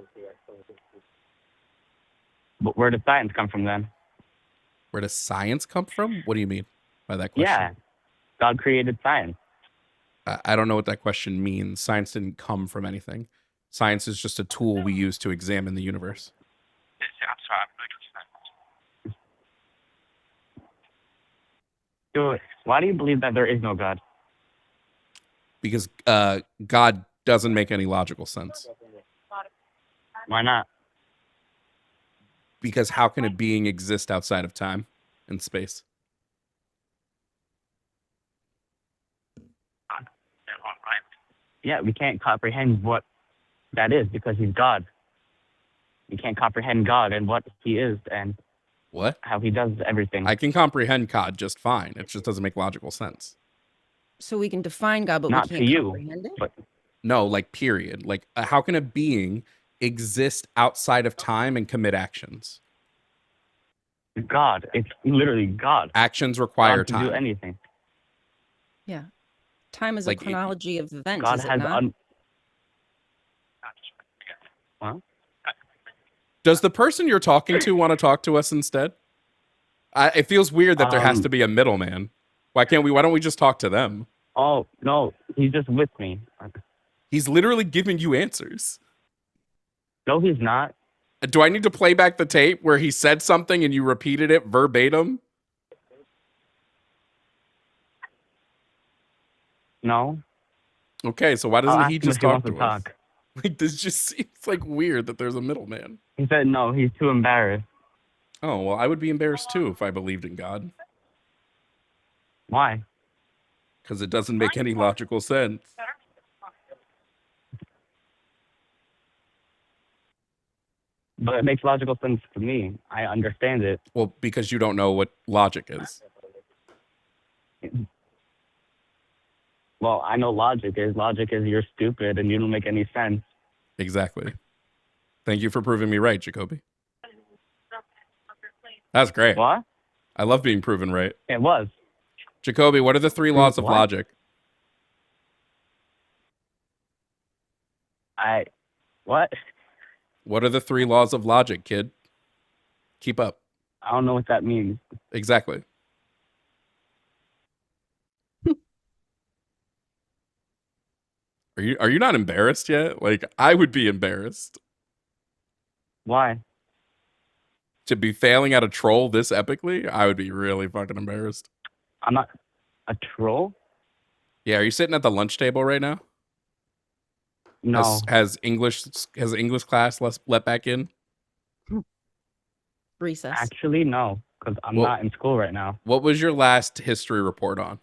But where does science come from then? Where does science come from? What do you mean by that question? Yeah, God created science. I don't know what that question means. Science didn't come from anything. Science is just a tool we use to examine the universe. So why do you believe that there is no God? Because God doesn't make any logical sense. Why not? Because how can a being exist outside of time and space? Yeah, we can't comprehend what that is because he's God. We can't comprehend God and what he is and what? How he does everything. I can comprehend God just fine. It just doesn't make logical sense. So we can define God, but Not we to can't you, comprehend it? but No, like period. Like how can a being exist outside of time and commit actions? God. It's literally God. Actions require God can do time. anything. Yeah. Time is Like, a chronology of events, God is it has not? Huh? Does the person you're talking to want to talk to us instead? It feels weird that there has to be a middleman. Why don't we just talk to them? Oh, no. He's just with me. He's literally giving you answers. No, he's not. Do I need to play back the tape where he said something and you repeated it verbatim? No. Okay, so why I'll doesn't ask he him just if he talk wants to us? talk. Like, this just seems like weird that there's a middleman. He said no, he's too embarrassed. Oh, well, I would be embarrassed too if I believed in God. Why? Because it doesn't make any logical sense. But it makes logical sense to me. I understand it. Well, because you don't know what logic is. Well, I know logic is. Logic is you're stupid and you don't make any sense. Exactly. Thank you for proving me right, Jacoby. That's great. What? I love being proven right. It was. Jacoby, what are the 3 laws of What? logic? What? What are the 3 laws of logic, kid? Keep up. I don't know what that means. Exactly. Are you not embarrassed yet? Like, I would be embarrassed. Why? To be failing at a troll this epically, I would be really fucking embarrassed. I'm not a troll? Yeah, are you sitting at the lunch table right now? No. Has English class let back in? Recess. Actually, no, because I'm not in school right now. What was your last history report on?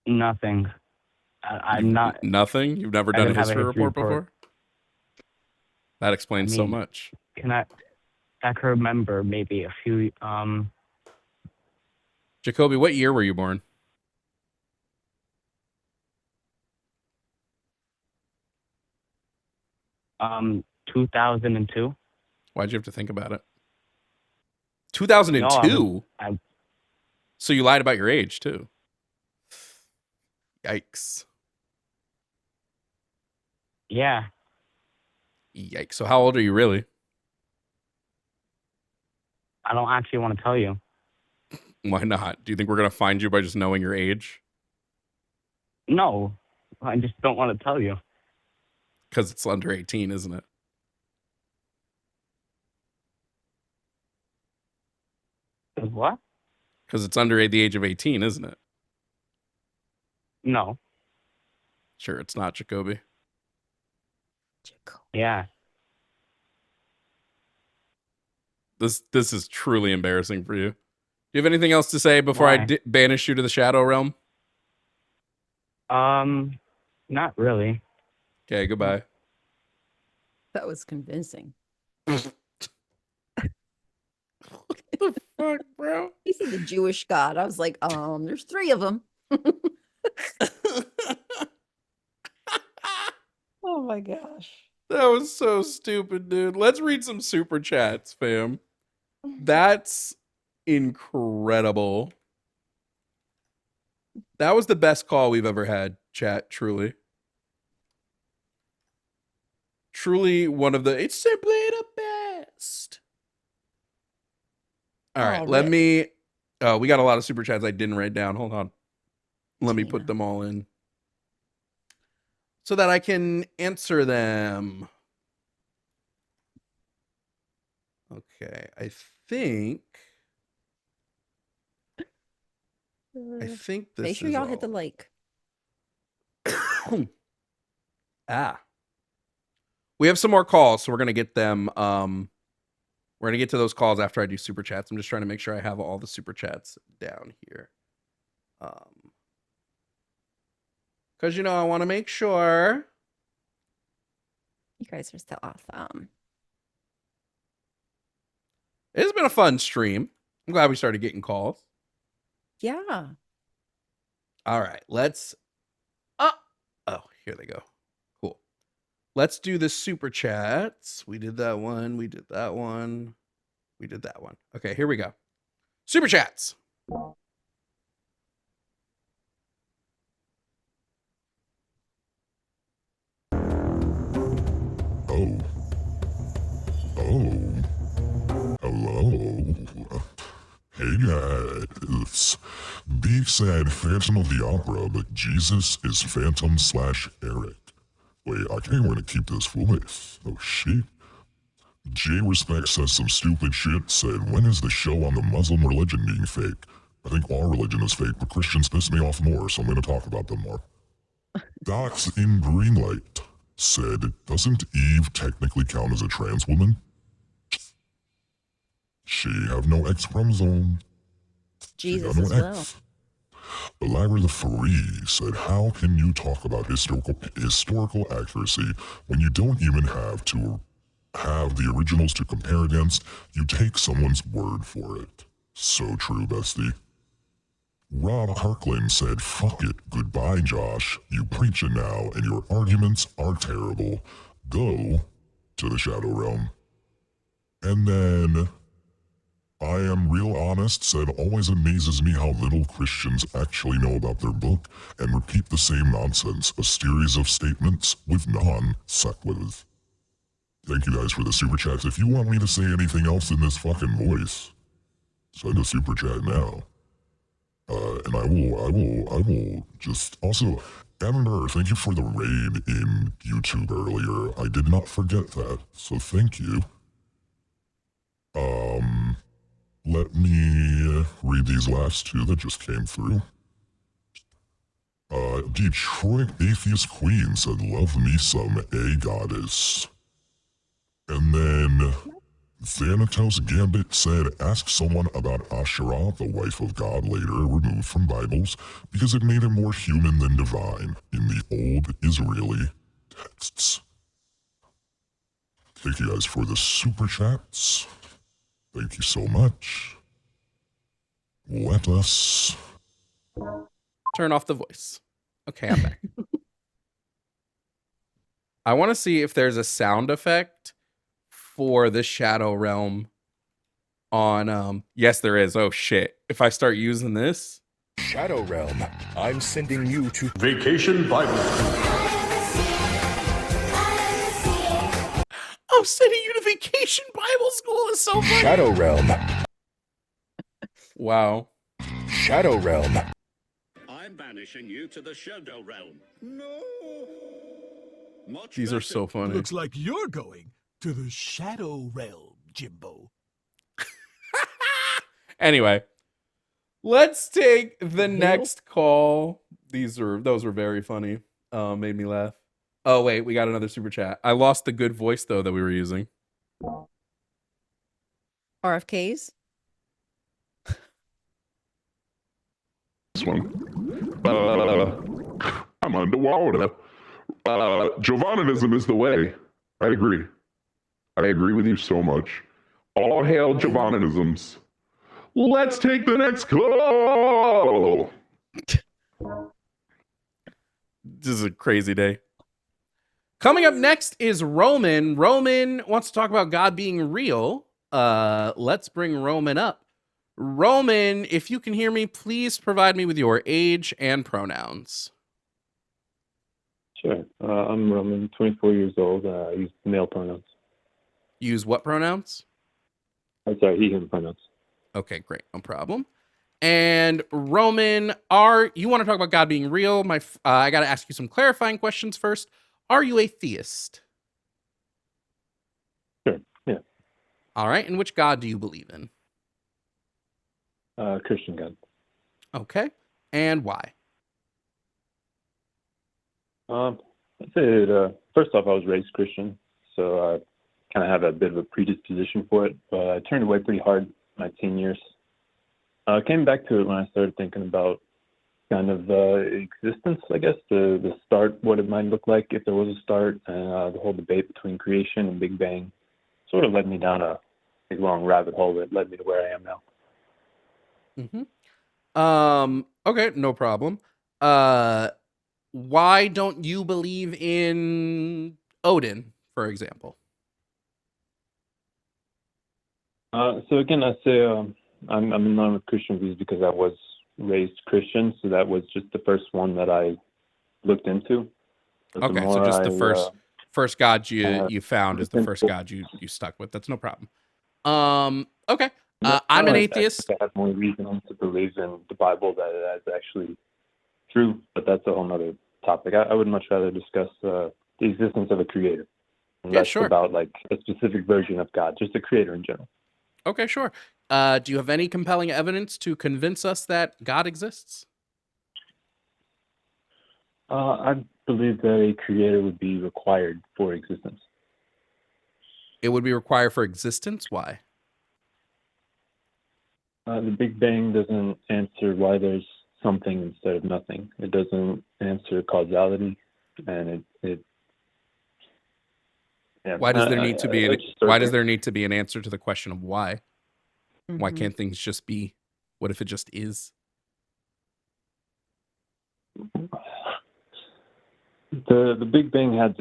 Nothing. I'm not. Nothing? You've never I done a didn't have history report before? That explains so much. I can remember maybe a few. Jacoby, what year were you born? 2002. Why'd you have to think about it? 2002? No, So you lied about your age, too. Yikes. Yeah. Yikes. So how old are you really? I don't actually want to tell you. Why not? Do you think we're gonna find you by just knowing your age? No, I just don't want to tell you. Because it's under 18, isn't it? What? Because it's under the age of 18, isn't it? No. Sure, it's not, Jacoby. Yeah. This is truly embarrassing for you. Do you have anything else to say before I Why? banish you to the Shadow Realm? Not really. Okay, goodbye. That was convincing. What the fuck, bro? He said the Jewish God. I was like, there's 3 of them. Oh my gosh. That was so stupid, dude. Let's read some super chats, fam. That's incredible. That was the best call we've ever had, chat, truly. Truly one of the, it's simply the best. All right, let me, we got a lot of super chats I didn't write down. Hold on. Let me put them all in so that I can answer them. Okay, I think this Make sure is y'all hit the all. like. We have some more calls, so we're gonna get them. We're gonna get to those calls after I do super chats. I'm just trying to make sure I have all the super chats down here. Because I want to make sure. You guys are so awesome. It's been a fun stream. I'm glad we started getting calls. Yeah. All right, let's. Oh, here they go. Cool. Let's do the super chats. We did that one. We did that one. We did that one. Okay, here we go. Super chats. Oh. Hello. Hey guys. B said Phantom of the Opera, but Jesus is Phantom/Eric. Wait, I can't wait to keep this voice. Oh shit. J Respect says some stupid shit, said, when is the show on the Muslim religion being fake? I think all religion is fake, but Christians piss me off more, so I'm going to talk about them more. Docs in Greenlight said, doesn't Eve technically count as a trans woman? She have no X chromosome. Jesus as well. Lyra the Free said, how can you talk about historical accuracy when you don't even have to have the originals to compare against? You take someone's word for it. So true, bestie. Rob Harkland said, fuck it, goodbye Josh, you preaching now and your arguments are terrible. Go to the Shadow Realm. And then I Am Real Honest said, always amazes me how little Christians actually know about their book and repeat the same nonsense, a series of statements with non-sequiturs. Thank you guys for the super chats. If you want me to say anything else in this fucking voice, send a super chat now. And I will just also, Amber, thank you for the raid in YouTube earlier. I did not forget that, so thank you. Let me read these last 2 that just came through. Detroit Atheist Queen said, love me some A Goddess. And then Thanatos Gambit said, ask someone about Asherah, the wife of God later removed from Bibles, because it made him more human than divine in the old Israeli texts. Thank you guys for the super chats. Thank you so much. Let us turn off the voice. Okay, I'm back. I want to see if there's a sound effect for the Shadow Realm on yes there is. Oh shit. If I start using this Shadow Realm, I'm sending you to Vacation Bible. I'm sending you to Vacation Bible School. Is so funny. Shadow Realm. Wow. Shadow Realm. I'm banishing you to the Shadow Realm. No. Much These are so funny. Looks like you're going to the Shadow Realm, Jimbo. Anyway, let's take the next call. Those were very funny. Made me laugh. Oh wait, we got another super chat. I lost the good voice though that we were using. RFKs. This one. I'm underwater. Jovanism is the way. I agree. I agree with you so much. All hail Jovanisms. Let's take the next call. This is a crazy day. Coming up next is Roman. Roman wants to talk about God being real. Let's bring Roman up. Roman, if you can hear me, please provide me with your age and pronouns. Sure. I'm Roman, 24 years old. I use male pronouns. Use what pronouns? I'm sorry, he, him pronouns. Okay, great. No problem. And Roman, you want to talk about God being real? I got to ask you some clarifying questions first. Are you a theist? Sure, yeah. All right. And which God do you believe in? Christian God. Okay. And why? I'd say that, first off, I was raised Christian, so I kind of have a bit of a predisposition for it, but I turned away pretty hard in my teen years. I came back to it when I started thinking about kind of existence, I guess, the start, what it might look like if there was a start, and the whole debate between creation and Big Bang sort of led me down a big long rabbit hole that led me to where I am now. Okay, no problem. Why don't you believe in Odin, for example? So again, I say I'm in line with Christian views because I was raised Christian, so that was just the first one that I looked into. Okay, so just the first God you found is the first God you stuck with. That's no problem. Okay. I'm an atheist. I have more reason to believe in the Bible that it is actually true, but that's a whole nother topic. I would much rather discuss the existence of a creator. And Yeah, less sure. about like a specific version of God, just a creator in general. Okay, sure. Do you have any compelling evidence to convince us that God exists? I believe that a creator would be required for existence. It would be required for existence? Why? The Big Bang doesn't answer why there's something instead of nothing. It doesn't answer causality, and yeah. Why does there need to be why does there need to be an answer to the question of why? Why can't things just be? What if it just is? The Big Bang had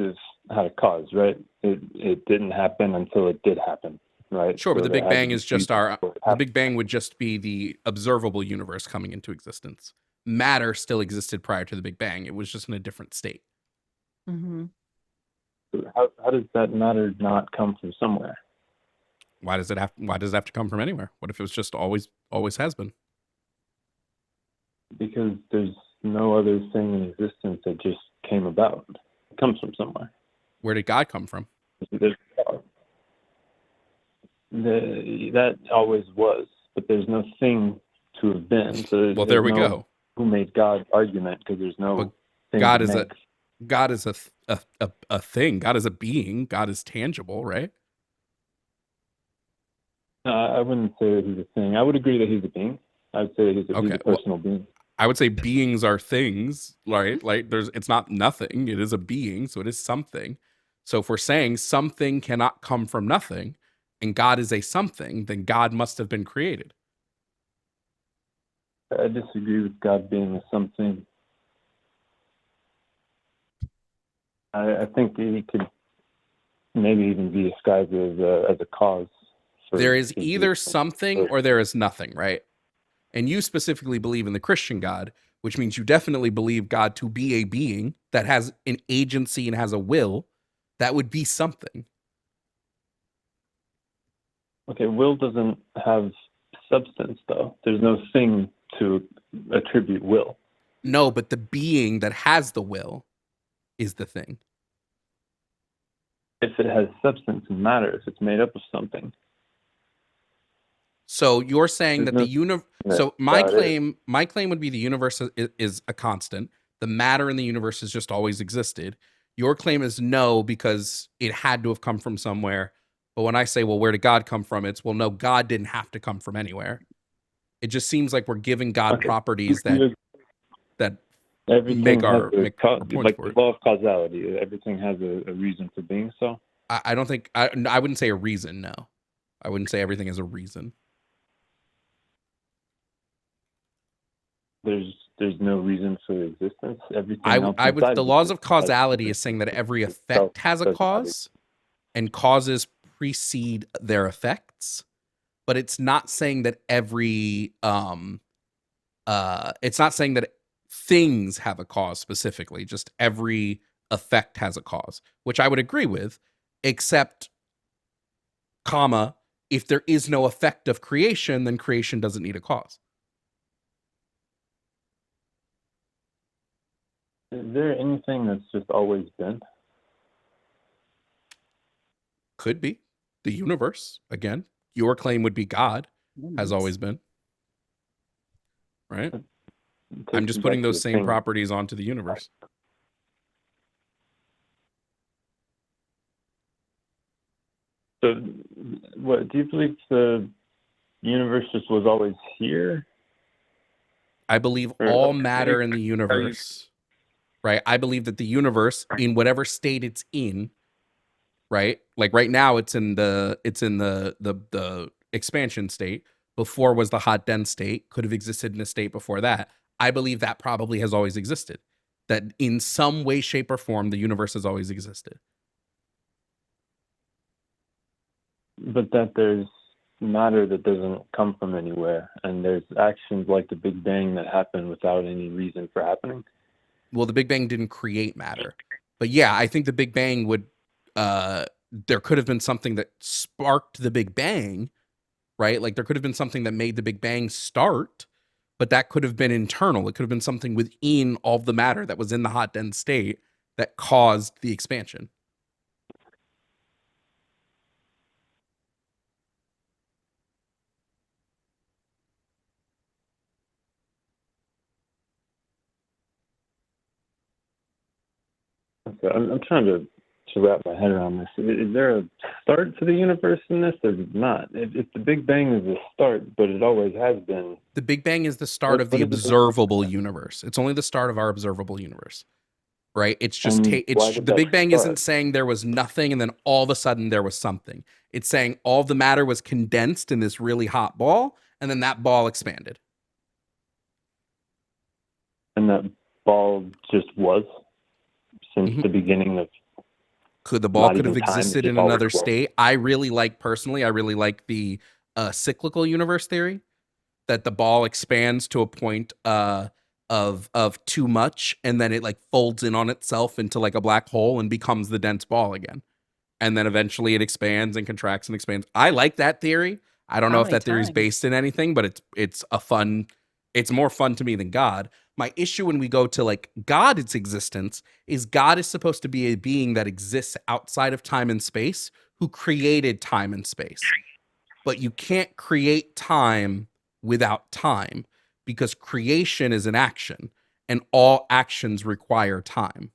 a cause, right? It didn't happen until it did happen, right? Sure, but So the there Big had to Bang be is just reason for it to the happen. Big Bang would just be the observable universe coming into existence. Matter still existed prior to the Big Bang. It was just in a different state. How does that matter not come from somewhere? Why does it have to come from anywhere? What if it was just always has been? Because there's no other thing in existence that just came about. It comes from somewhere. Where did God come from? There's that always was, but there's no thing to have been. So Well, there we there's no go. Who made God argument because there's no thing God to is make. God is a thing. God is a being. God is tangible, right? I wouldn't say that he's a thing. I would agree that he's a being. I would say he's a personal being. I would say beings are things, right? Like it's not nothing. It is a being, so it is something. So if we're saying something cannot come from nothing, and God is a something, then God must have been created. I disagree with God being a something. I think he could maybe even be described as a cause. There is either something or there is nothing, right? And you specifically believe in the Christian God, which means you definitely believe God to be a being that has an agency and has a will. That would be something. Okay, will doesn't have substance, though. There's no thing to attribute will. No, but the being that has the will is the thing. If it has substance and matter, if it's made up of something. So you're saying There's that the universe. So my God claim would be the universe is a constant. The matter in the universe has just always existed. Your claim is no, because it had to have come from somewhere. But when I say, well, where did God come from? It's, well, no, God didn't have to come from anywhere. It just seems like we're giving God properties that everything make has our the point for it. law of causality. Everything has a reason for being so. I don't think I wouldn't say a reason. No, I wouldn't say everything is a reason. There's no reason for existence. Everything I would the laws of causality is saying that every effect has a cause, and causes precede their effects, but it's not saying that it's not saying that things have a cause specifically, just every effect has a cause, which I would agree with, except comma, if there is no effect of creation, then creation doesn't need a cause. Is there anything that's just always been? Could be. The universe, again. Your claim would be God has always been. Right? I'm just putting those same properties onto the universe. So, what do you believe the universe just was always here? I believe all matter in the universe, right? I believe that the universe, in whatever state it's in, right? Like right now, it's in the expansion state. Before was the hot dense state. Could have existed in a state before that. I believe that probably has always existed. That in some way, shape, or form, the universe has always existed. But that there's matter that doesn't come from anywhere, and there's actions like the Big Bang that happen without any reason for happening. Well, the Big Bang didn't create matter, but yeah, I think the Big Bang would. There could have been something that sparked the Big Bang, right? Like there could have been something that made the Big Bang start, but that could have been internal. It could have been something within all the matter that was in the hot dense state that caused the expansion. Okay, I'm trying to wrap my head around this. Is there a start to the universe in this, or not? If the Big Bang is the start, but it always has been. The Big Bang is the start of the observable universe. It's only the start of our observable universe, right? It's just the Big Bang isn't saying there was nothing and then all of a sudden there was something. It's saying all the matter was condensed in this really hot ball, and then that ball expanded. And that ball just was since the beginning of. The ball could have existed in another state. I really like the cyclical universe theory, that the ball expands to a point of too much, and then it like folds in on itself into like a black hole and becomes the dense ball again. And then eventually it expands and contracts and expands. I like that theory. I don't know if that theory is based in anything, but it's more fun to me than God. My issue when we go to like God's existence is God is supposed to be a being that exists outside of time and space, who created time and space. But you can't create time without time, because creation is an action and all actions require time.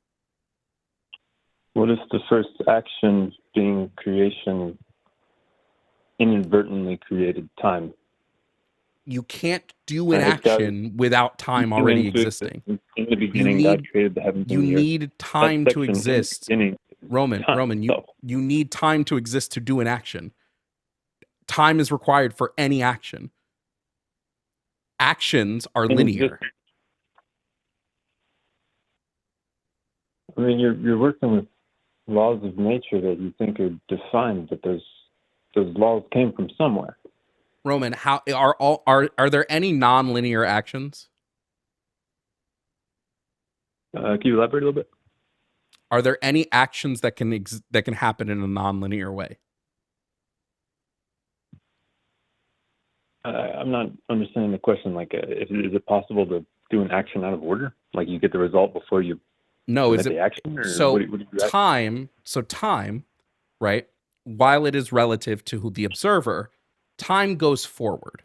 What if the first action being creation inadvertently created time? You can't do an action without time already existing. In the beginning, God created the heavens and the earth. You need time to exist. Roman, you need time to exist to do an action. Time is required for any action. Actions are linear. I mean, you're working with laws of nature that you think are defined, but those laws came from somewhere. Roman, how are there any non-linear actions? Can you elaborate a little bit? Are there any actions that can happen in a non-linear way? I'm not understanding the question. Like, is it possible to do an action out of order? Like, you get the result before you No, submit is it the action? Or so what do you ask? time? So time, right? While it is relative to the observer, time goes forward.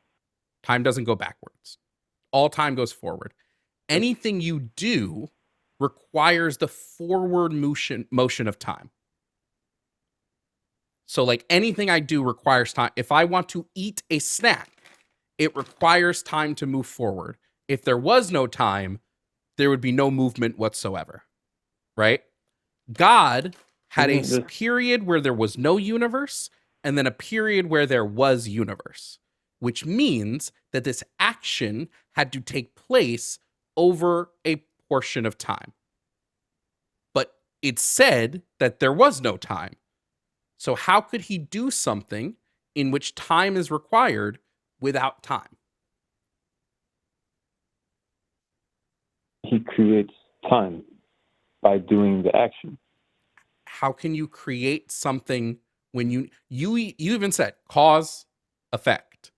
Time doesn't go backwards. All time goes forward. Anything you do requires the forward motion of time. So like anything I do requires time. If I want to eat a snack, it requires time to move forward. If there was no time, there would be no movement whatsoever. Right? God had a period where there was no universe and then a period where there was universe, which means that this action had to take place over a portion of time. But it said that there was no time. So how could he do something in which time is required without time? He creates time by doing the action. How can you create something when you even said cause, effect?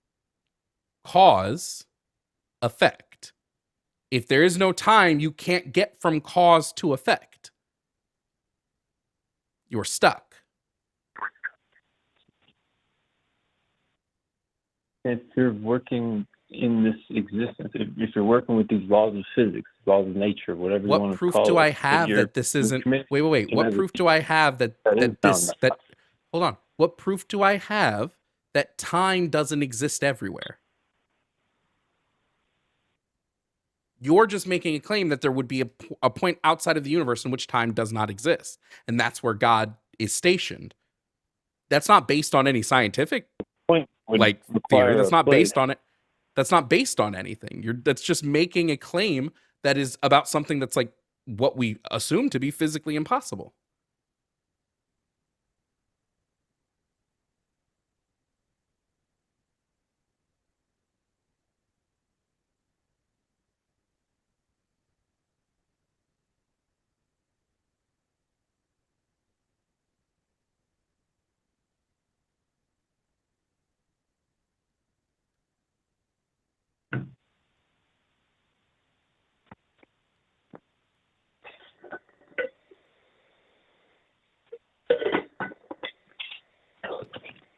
Cause, effect. If there is no time, you can't get from cause to effect. You're stuck. If you're working in this existence, if you're working with these laws of physics, laws of nature, whatever you want to What proof call do it, I have that this isn't? Wait. What proof do I have that this? Hold on. What proof do I have that time doesn't exist everywhere? You're just making a claim that there would be a point outside of the universe in which time does not exist, and that's where God is stationed. That's not based on any scientific theory. That's not based on it. That's not based on anything. That's just making a claim that is about something that's like what we assume to be physically impossible.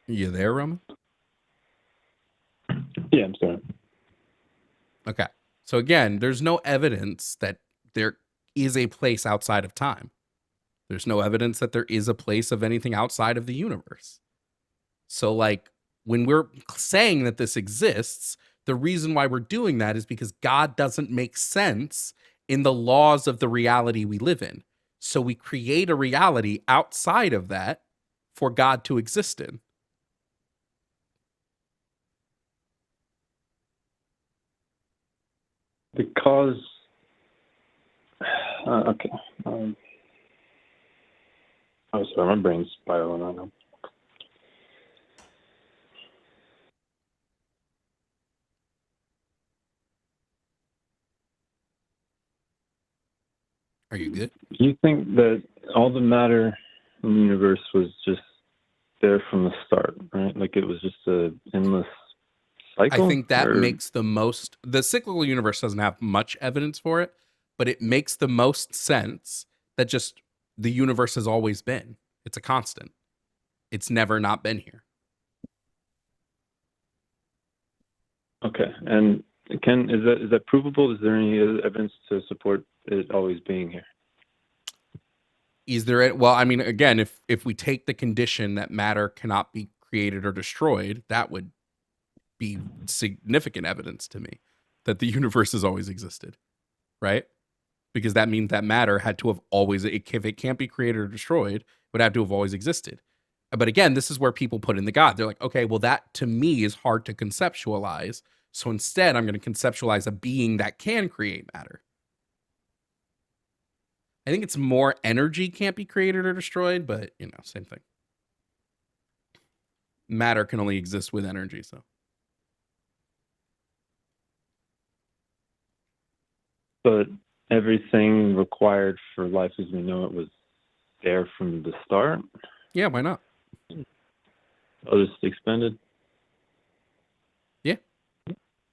You there, Roman? Yeah, I'm sorry. Okay. So again, there's no evidence that there is a place outside of time. There's no evidence that there is a place of anything outside of the universe. So like when we're saying that this exists, the reason why we're doing that is because God doesn't make sense in the laws of the reality we live in. So we create a reality outside of that for God to exist in. Because, okay. Oh, sorry, my brain's spiraling right now. Are you good? Do you think that all the matter in the universe was just there from the start, right? Like it was just an endless cycle? I think that makes the cyclical universe doesn't have much evidence for it, but it makes the most sense that just the universe has always been. It's a constant. It's never not been here. Okay. And is that provable? Is there any evidence to support it always being here? Is there? Well, I mean, again, if we take the condition that matter cannot be created or destroyed, that would be significant evidence to me that the universe has always existed, right? Because that means that matter had to have always, if it can't be created or destroyed, it would have to have always existed. But again, this is where people put in the God. They're like, okay, well, that to me is hard to conceptualize. So instead, I'm going to conceptualize a being that can create matter. I think it's more energy can't be created or destroyed, but, same thing. Matter can only exist with energy, so. But everything required for life as we know it was there from the start? Yeah, why not? Others expended? Yeah.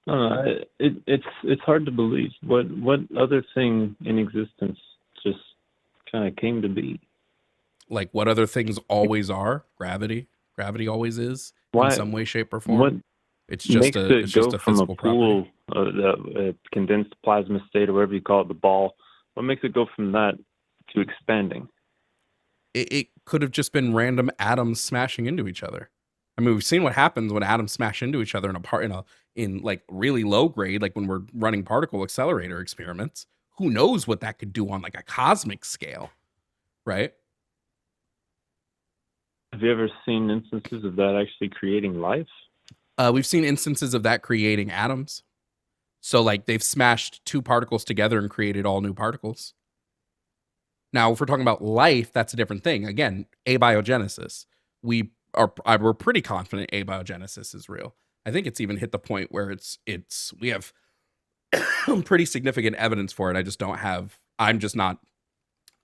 It's hard to believe. What other thing in existence just kind of came to be? Like what other things always are? Gravity. Gravity always is in Why? some way, shape, or What form. It's just makes a it go from a physical pool, property. the condensed plasma state, or whatever you call it, the ball? What makes it go from that to expanding? It could have just been random atoms smashing into each other. I mean, we've seen what happens when atoms smash into each other in like really low grade, like when we're running particle accelerator experiments. Who knows what that could do on like a cosmic scale, right? Have you ever seen instances of that actually creating life? We've seen instances of that creating atoms. So like they've smashed two particles together and created all new particles. Now, if we're talking about life, that's a different thing. Again, abiogenesis. We're pretty confident abiogenesis is real. I think it's even hit the point where we have pretty significant evidence for it. I'm just not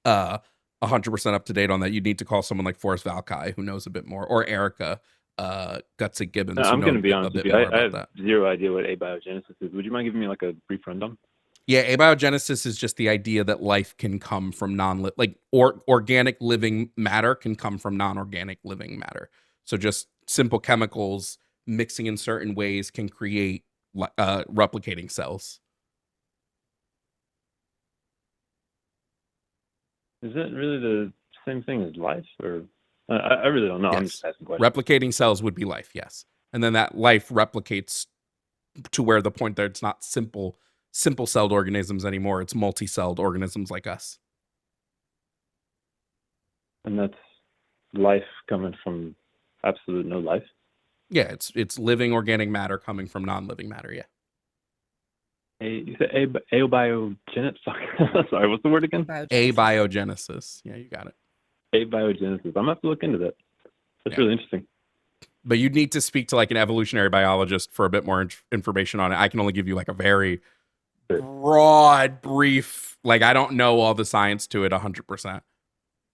100% up to date on that. You need to call someone like Forrest Valkai, who knows a bit more, or Erica Gutsick Gibbons, who I'm know going to be a honest bit with you. more I about have that. zero idea what abiogenesis is. Would you mind giving me like a brief rundown? Yeah, abiogenesis is just the idea that life can come from organic living matter can come from non-organic living matter. So just simple chemicals mixing in certain ways can create replicating cells. Is that really the same thing as life, or I really don't know. Yes. I'm just asking questions. Replicating cells would be life, yes, and then that life replicates to where the point that it's not simple celled organisms anymore. It's multi-celled organisms like us. And that's life coming from absolute no life? Yeah, it's living organic matter coming from non-living matter, yeah. You said abiogenesis? Sorry, what's the word again? Abiogenesis. Yeah, you got it. Abiogenesis. I'm going to have to look into that. That's really interesting. But you'd need to speak to like an evolutionary biologist for a bit more information on it. I can only give you like a very broad, brief, like I don't know all the science to it 100%.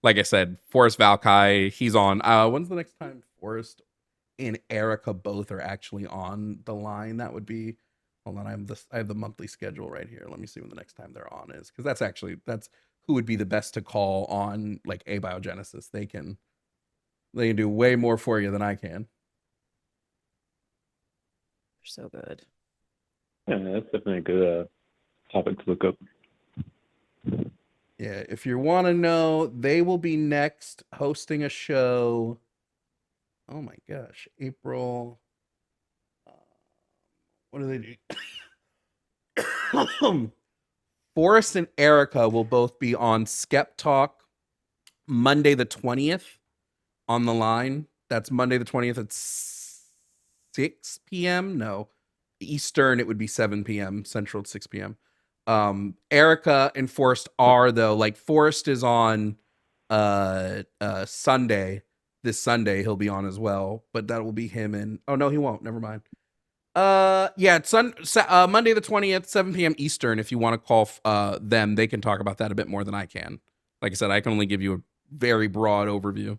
Like I said, Forrest Valkai, he's on. When's the next time Forrest and Erica both are actually on the line? That would be, hold on, I have the monthly schedule right here. Let me see when the next time they're on is, because that's who would be the best to call on like abiogenesis. They can do way more for you than I can. So good. Yeah, that's definitely a good topic to look up. Yeah, if you want to know, they will be next hosting a show. Oh my gosh, April. What do they do? Forrest and Erica will both be on Skep Talk Monday the 20th on the line. That's Monday the 20th at 6 p.m. No, Eastern, it would be 7 p.m. Central, 6 p.m. Erica and Forrest are, though, like Forrest is on Sunday. This Sunday he'll be on as well, but that will be him and oh no, he won't. Never mind. Yeah, it's Monday the 20th, 7 p.m. Eastern. If you want to call them, they can talk about that a bit more than I can. Like I said, I can only give you a very broad overview.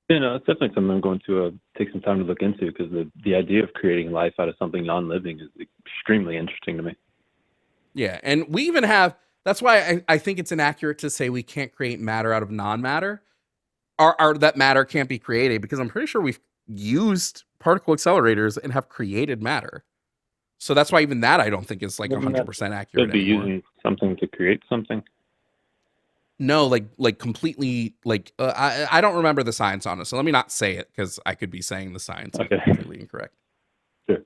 Yeah, no, it's definitely something I'm going to take some time to look into, because the idea of creating life out of something non-living is extremely interesting to me. Yeah, and we even have, that's why I think it's inaccurate to say we can't create matter out of non-matter, or that matter can't be created, because I'm pretty sure we've used particle accelerators and have created matter. So that's why even that I don't think is like 100% accurate be anymore. Using something to create something? No, like completely, like I don't remember the science on it, so let me not say it, because I could be saying the science is completely incorrect. Sure.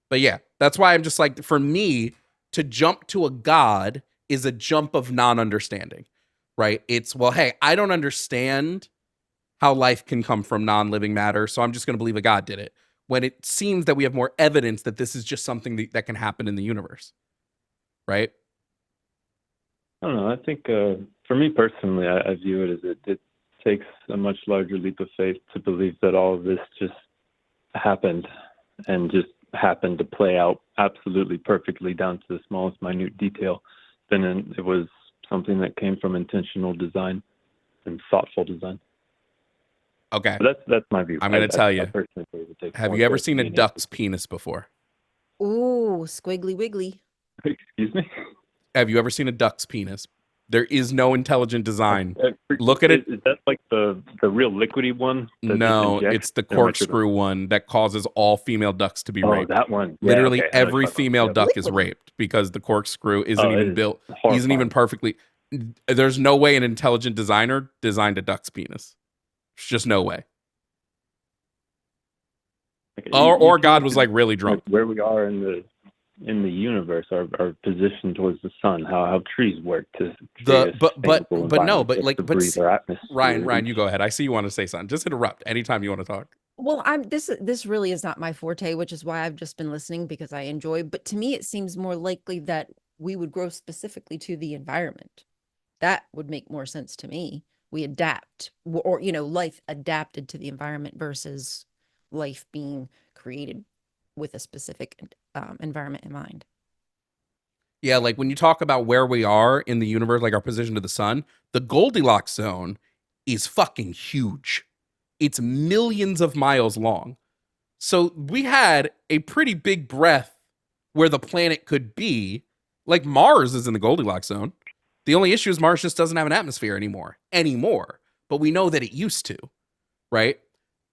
But yeah, that's why I'm just like, for me, to jump to a god is a jump of non-understanding, right? It's, well, hey, I don't understand how life can come from non-living matter, so I'm just going to believe a god did it, when it seems that we have more evidence that this is just something that can happen in the universe, right? I don't know. I think for me personally, I view it as it takes a much larger leap of faith to believe that all of this just happened, and just happened to play out absolutely perfectly down to the smallest minute detail, than it was something that came from intentional design and thoughtful design. Okay. But that's my view. I'm going to tell I you. personally believe it takes Have more you ever to seen a be an duck's penis before? Ooh, squiggly wiggly. Excuse me? Have you ever seen a duck's penis? There is no intelligent design. Look at it. Is that like the real liquidy one? That No, just it's the injects? Or am I tripping? corkscrew one that causes all female ducks to be Oh, raped. that one. Yeah, Literally okay, I know what every you're talking female about. duck Yep. is raped because the corkscrew isn't Oh, it even is built, isn't horrifying. even perfectly. There's no way an intelligent designer designed a duck's penis. There's just no way. Okay, Or you God can was look like really at, drunk. where we are in the universe, our position towards the sun, how trees work to create a sustainable But no, environment but just like to but breathe our atmosphere. Ryan, you go ahead. I see you want to say something. Just interrupt anytime you want to talk. Well, this really is not my forte, which is why I've just been listening because I enjoy. But to me, it seems more likely that we would grow specifically to the environment. That would make more sense to me. We adapt, or life adapted to the environment versus life being created with a specific environment in mind. Yeah, like when you talk about where we are in the universe, like our position to the sun, the Goldilocks zone is fucking huge. It's millions of miles long. So we had a pretty big breadth where the planet could be. Like Mars is in the Goldilocks zone. The only issue is Mars just doesn't have an atmosphere anymore. But we know that it used to, right?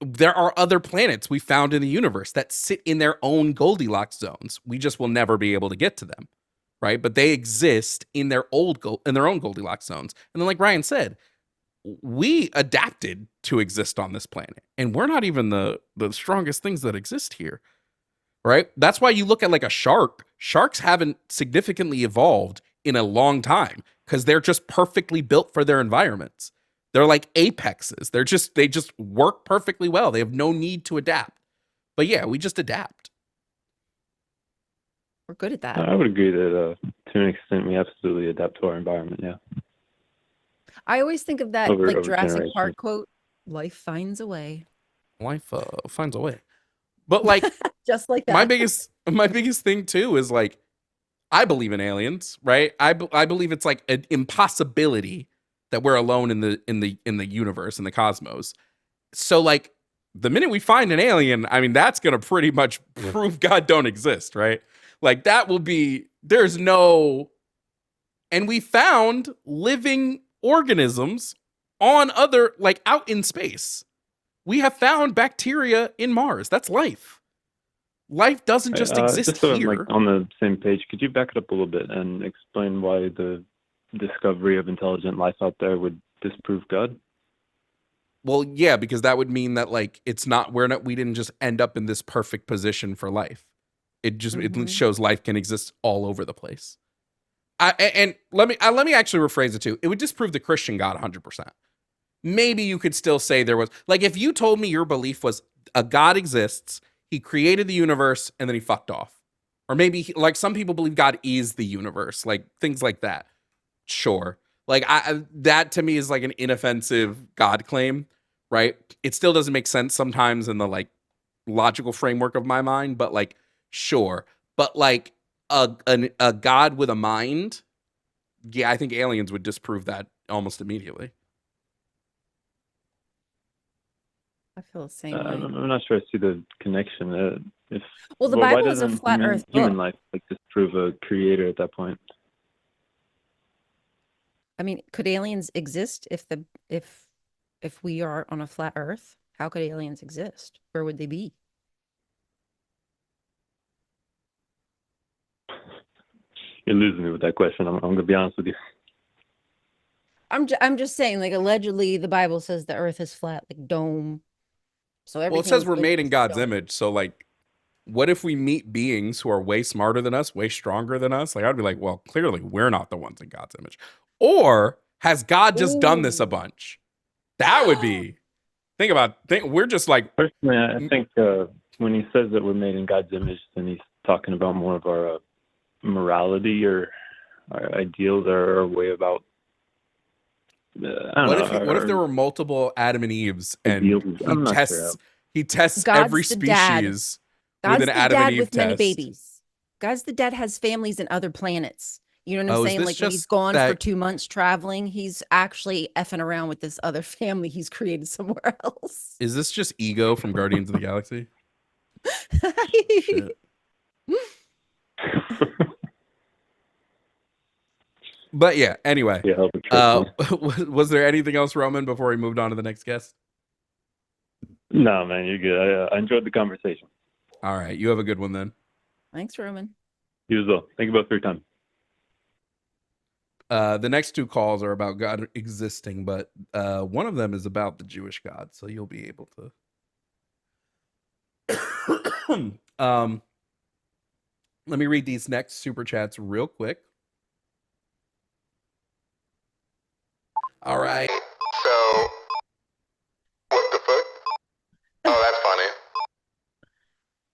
There are other planets we found in the universe that sit in their own Goldilocks zones. We just will never be able to get to them, right? But they exist in their own Goldilocks zones. And then, like Ryan said, we adapted to exist on this planet, and we're not even the strongest things that exist here, right? That's why you look at like a shark. Sharks haven't significantly evolved in a long time because they're just perfectly built for their environments. They're like apexes. They just work perfectly well. They have no need to adapt. But yeah, we just adapt. We're good at that. I would agree that to an extent we absolutely adapt to our environment. Yeah. I always think of that Over Jurassic generations. Park quote, "Life finds a way." Life finds a way. But like Just like that. my biggest thing too is like I believe in aliens, right? I believe it's like an impossibility that we're alone in the universe, in the cosmos. So like the minute we find an alien, I mean that's going to pretty much prove God don't exist, right? Like that will be and we found living organisms on other, like out in space. We have found bacteria in Mars. That's life. Life doesn't just exist just so here. I'm like on the same page, could you back it up a little bit and explain why the discovery of intelligent life out there would disprove God? Well, yeah, because that would mean that like we didn't just end up in this perfect position for life. It shows life can exist all over the place. And let me actually rephrase it too. It would disprove the Christian God 100%. Maybe you could still say there was, like, if you told me your belief was a God exists, he created the universe, and then he fucked off. Or maybe, like, some people believe God is the universe, like, things like that. Sure. Like, that to me is like an inoffensive God claim, right? It still doesn't make sense sometimes in the, like, logical framework of my mind, but, like, sure. But, like, a God with a mind, yeah, I think aliens would disprove that almost immediately. I feel the same way. I'm not sure I see the connection. The Bible why is a doesn't flat Earth human book. life like disprove a creator at that point? I mean, could aliens exist if we are on a flat Earth? How could aliens exist? Where would they be? You're losing me with that question. I'm gonna be honest with you. I'm just saying, like, allegedly the Bible says the Earth is flat, like dome. So Well, it says we're made in God's image. So, like, what if we meet beings who are way smarter than us, way stronger than us? Like, I'd be like, well, clearly we're not the ones in God's image. Or has God just done this a bunch? That would be. We're just like. Personally, I think when he says that we're made in God's image, then he's talking about more of our morality or our ideals or our way about. What if there were multiple Adam and Eves and he tests God's every the dad. species God's with an the Adam dad and Eve with many test? babies. God's the dad has families in other planets. You know what I'm Oh, is saying? this Like when he's just gone for that? 2 months traveling, he's actually effing around with this other family he's created somewhere else. Is this just ego from Guardians of the Galaxy? Shit. But yeah, anyway. Yeah, help it, Was there anything else, Roman, before we moved on to the next guest? No, man, you're good. I enjoyed the conversation. All right. You have a good one then. Thanks, Roman. You as well. Thank you both for your time. The next 2 calls are about God existing, but one of them is about the Jewish God, so you'll be able to. Let me read these next super chats real quick. All right. So, what the fuck? Oh, that's funny.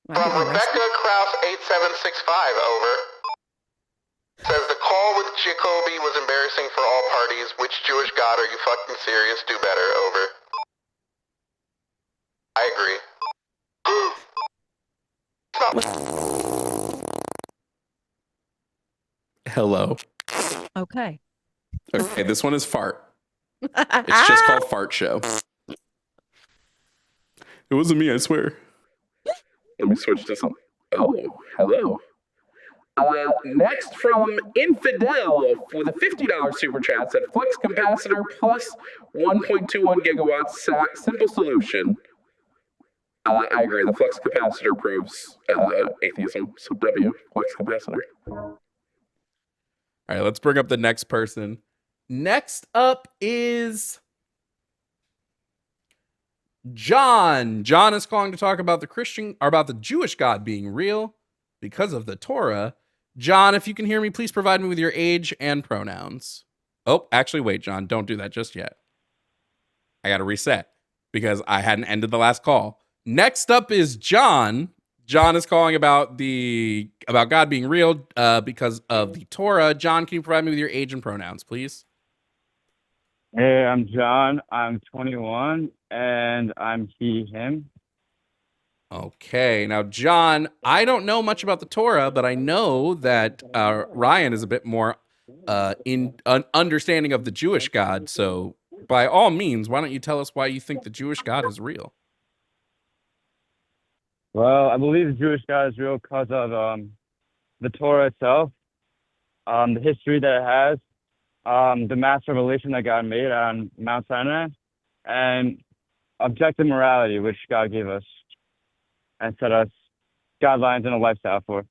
From Rebecca Kraus 8765, over. Says the call with Jacoby was embarrassing for all parties. Which Jewish God are you fucking serious? Do better, over. I agree. Hello. Okay. Okay, this one is fart. It's just called Fart Show. It wasn't me, I swear. Let me switch to something. Oh, hello. Next from Infidel with a $50 super chat said flex capacitor plus 1.21 gigawatts simple solution. I agree. The flex capacitor proves atheism. So W, flex capacitor. All right, let's bring up the next person. Next up is John. John is calling to talk about the Jewish God being real because of the Torah. John, if you can hear me, please provide me with your age and pronouns. Oh, actually, wait, John, don't do that just yet. I got to reset because I hadn't ended the last call. Next up is John. John is calling about God being real because of the Torah. John, can you provide me with your age and pronouns, please? Hey, I'm John. I'm 21, and I'm he, him. Okay, now John, I don't know much about the Torah, but I know that Ryan is a bit more in an understanding of the Jewish God. So, by all means, why don't you tell us why you think the Jewish God is real? Well, I believe the Jewish God is real because of the Torah itself, the history that it has, the mass revelation that God made on Mount Sinai, and objective morality, which God gave us and set us guidelines and a lifestyle for.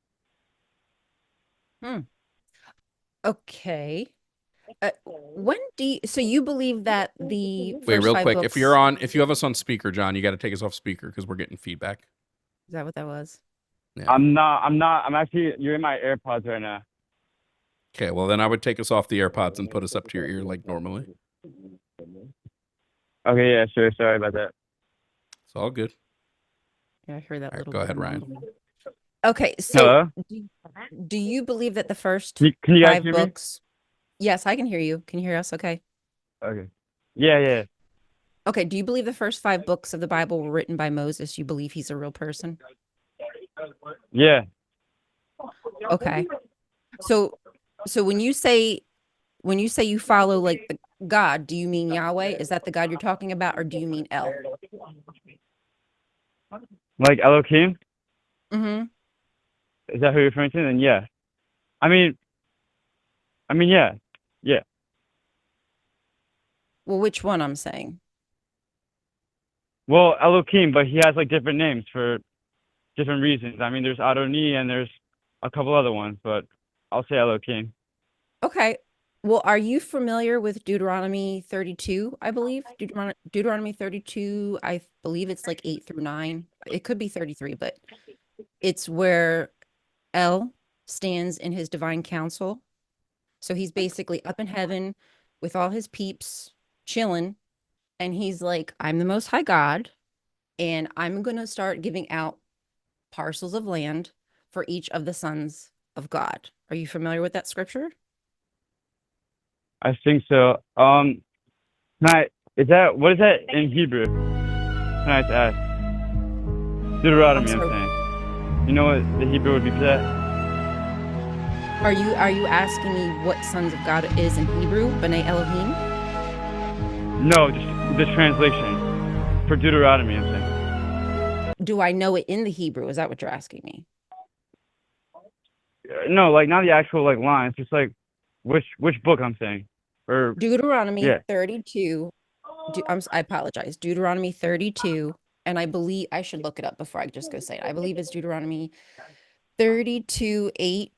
Okay. So you believe that the Wait, first real 5 quick. books, If you have us on speaker, John, you got to take us off speaker because we're getting feedback. is that what that was? Yeah. I'm actually, you're in my AirPods right now. Okay, well then I would take us off the AirPods and put us up to your ear like normally. Okay, yeah, sure. Sorry about that. It's all good. Yeah, I heard that. All right, little go bit ahead, of Ryan. mumbling. Okay, so Hello? do you believe that the first Can you guys 5 hear me? books? Yes, I can hear you. Can you hear us? Okay. Okay. Yeah. Okay. Do you believe the first 5 books of the Bible were written by Moses? You believe he's a real person? Yeah. Okay. So when you say you follow like the God, do you mean Yahweh? Is that the God you're talking about, or do you mean El? Like Elohim? Mm-hmm. Is that who you're referring to? Then yeah. I mean, yeah. Yeah. Well, which one I'm saying? Well, Elohim, but he has like different names for different reasons. I mean, there's Adoni and there's a couple other ones, but I'll say Elohim. Okay. Well, are you familiar with Deuteronomy 32, I believe? Deuteronomy 32, I believe it's like 8 through 9. It could be 33, but it's where El stands in his divine council. So he's basically up in heaven with all his peeps chilling. And he's like, I'm the most high God, and I'm going to start giving out parcels of land for each of the sons of God. Are you familiar with that scripture? I think so. What is that in Hebrew? Can I just ask? Deuteronomy, I'm saying. You know what the Hebrew would be for that? Are you asking me what sons of God is in Hebrew? B'nai Elohim? No, just the translation for Deuteronomy. I'm saying. Do I know it in the Hebrew? Is that what you're asking me? No, like not the actual like lines, just like which book I'm saying, or Deuteronomy yeah. 32. I apologize. Deuteronomy 32, and I believe I should look it up before I just go say it. I believe it's Deuteronomy 32:8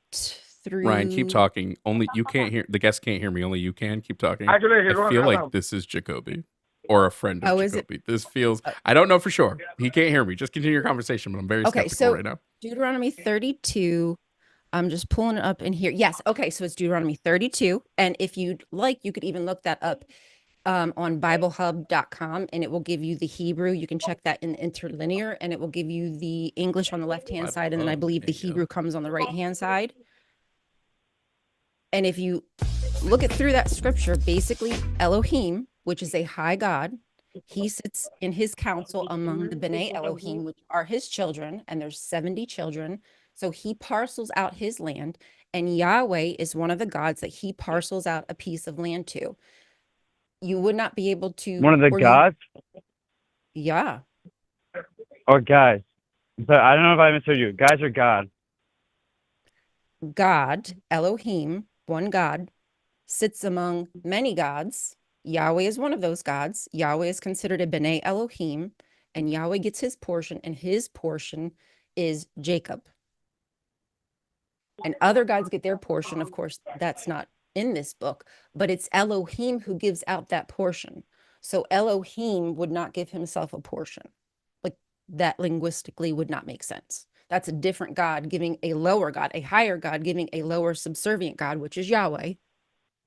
through. Ryan, keep talking. Only you can't hear. The guest can't hear me. Only you can. Keep talking. Actually, I feel like this is Jacoby or a friend of Oh, is it? Jacoby. This feels. I don't know for sure. He can't hear me. Just continue your conversation. But I'm very Okay, skeptical so right now. Deuteronomy 32. I'm just pulling it up in here. Yes. Okay. So it's Deuteronomy 32. And if you'd like, you could even look that up on BibleHub.com, and it will give you the Hebrew. You can check that in the interlinear, and it will give you the English on the left-hand side. And then I believe the Hebrew comes on the right-hand side. And if you look at through that scripture, basically Elohim, which is a high God, he sits in his council among the B'nai Elohim, which are his children, and there's 70 children. So he parcels out his land, and Yahweh is one of the gods that he parcels out a piece of land to. You would not be able to. One of the gods? Yeah. Or guys. But I don't know if I misheard you. Guys or God? God, Elohim, one God, sits among many gods. Yahweh is one of those gods. Yahweh is considered a B'nai Elohim, and Yahweh gets his portion, and his portion is Jacob. And other gods get their portion. Of course, that's not in this book, but it's Elohim who gives out that portion. So Elohim would not give himself a portion. Like that linguistically would not make sense. That's a different God giving a lower God, a higher God giving a lower subservient God, which is Yahweh,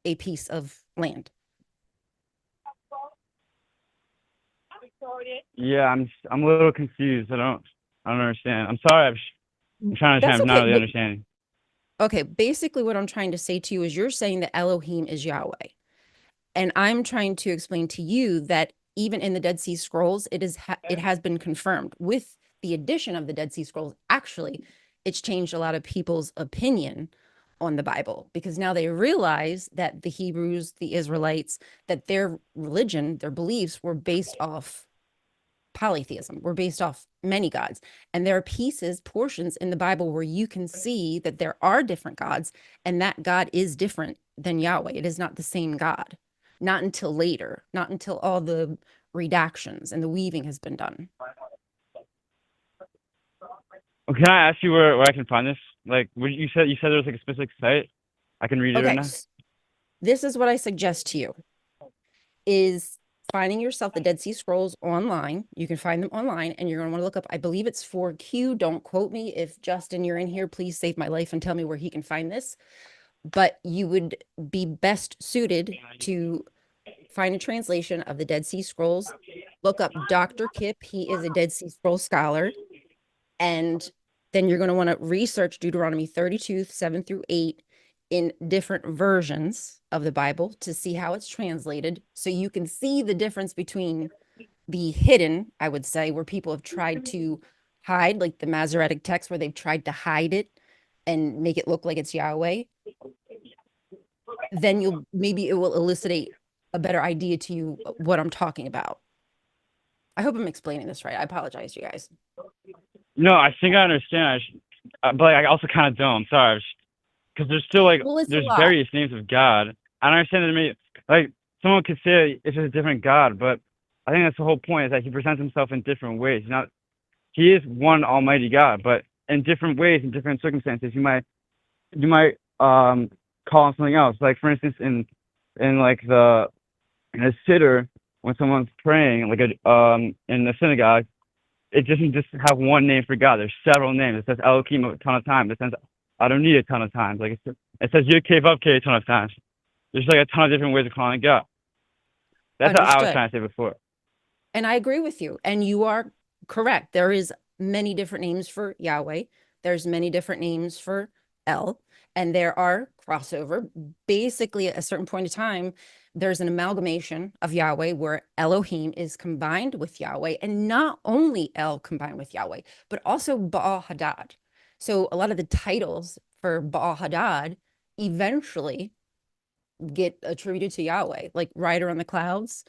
a piece of land. Yeah, I'm a little confused. I don't understand. I'm sorry. I'm trying to That's I'm not okay, really but- understanding. Okay, basically what I'm trying to say to you is you're saying that Elohim is Yahweh. And I'm trying to explain to you that even in the Dead Sea Scrolls, it has been confirmed. With the addition of the Dead Sea Scrolls, actually, it's changed a lot of people's opinion on the Bible, because now they realize that the Hebrews, the Israelites, that their religion, their beliefs were based off polytheism, were based off many gods. And there are portions in the Bible where you can see that there are different gods, and that God is different than Yahweh. It is not the same God. Not until later, not until all the redactions and the weaving has been done. Well, can I ask you where I can find this? Like, you said there's like a specific site. I can read it right now. This is what I suggest to you: is finding yourself the Dead Sea Scrolls online. You can find them online, and you're going to want to look up. I believe it's 4Q. Don't quote me. If Justin, you're in here, please save my life and tell me where he can find this. But you would be best suited to find a translation of the Dead Sea Scrolls. Look up Dr. Kip. He is a Dead Sea Scrolls scholar. And then you're going to want to research Deuteronomy 32, 7 through 8 in different versions of the Bible to see how it's translated. So you can see the difference between the hidden, I would say, where people have tried to hide, like the Masoretic text, where they've tried to hide it and make it look like it's Yahweh. Then it will elucidate a better idea to you what I'm talking about. I hope I'm explaining this right. I apologize, you guys. No, I think I understand. But I also kind of don't. I'm sorry. Because there's still there's various names of God. I don't understand that someone could say it's just a different God, but I think that's the whole point, is that he presents himself in different ways. He is one almighty God, but in different ways, in different circumstances, you might call him something else. Like, for instance, in a siddur, when someone's praying, in the synagogue, it doesn't just have one name for God. There's several names. It says Elohim a ton of times. It says Adonai a ton of times. It says Yud-Keh Vav-Keh a ton of times. There's a ton of different ways of calling God. That's what I was trying to say before. And I agree with you. And you are correct. There is many different names for Yahweh. There's many different names for El. And there are crossover. Basically, at a certain point in time, there's an amalgamation of Yahweh where Elohim is combined with Yahweh, and not only El combined with Yahweh, but also Baal Hadad. So a lot of the titles for Baal Hadad eventually get attributed to Yahweh, like Rider on the Clouds,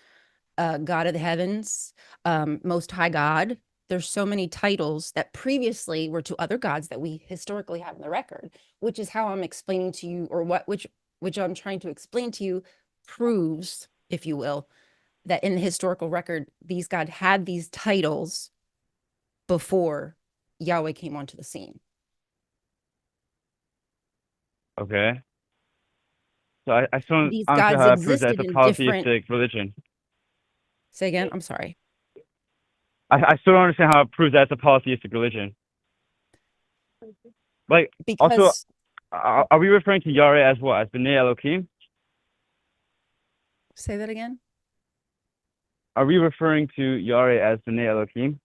God of the Heavens, Most High God. There's so many titles that previously were to other gods that we historically have in the record, which is how I'm explaining to you, or which I'm trying to explain to you, proves, if you will, that in the historical record, these God had these titles before Yahweh came onto the scene. Okay. So I still don't These understand gods how that proves that it's existed a in different. polytheistic religion. Say again. I'm sorry. I still don't understand how it proves that it's a polytheistic religion. Like, also, Because are we referring to Yahweh as what? As B'nai Elohim? say that again. Are we referring to Yahweh as B'nai Elohim?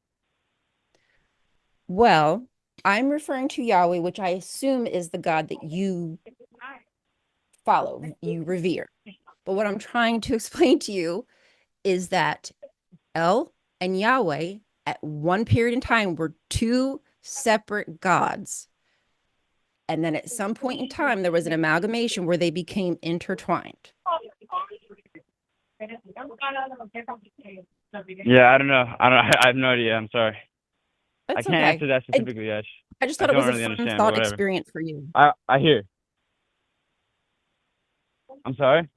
Well, I'm referring to Yahweh, which I assume is the God that you follow, you revere. But what I'm trying to explain to you is that El and Yahweh at one period in time were two separate gods. And then at some point in time, there was an amalgamation where they became intertwined. Yeah, I don't know. I have no idea. I'm sorry. I That's can't okay. answer that specifically, Ash. I just I thought it don't was a really fun understand, but thought whatever. experience for you. I hear. I'm sorry?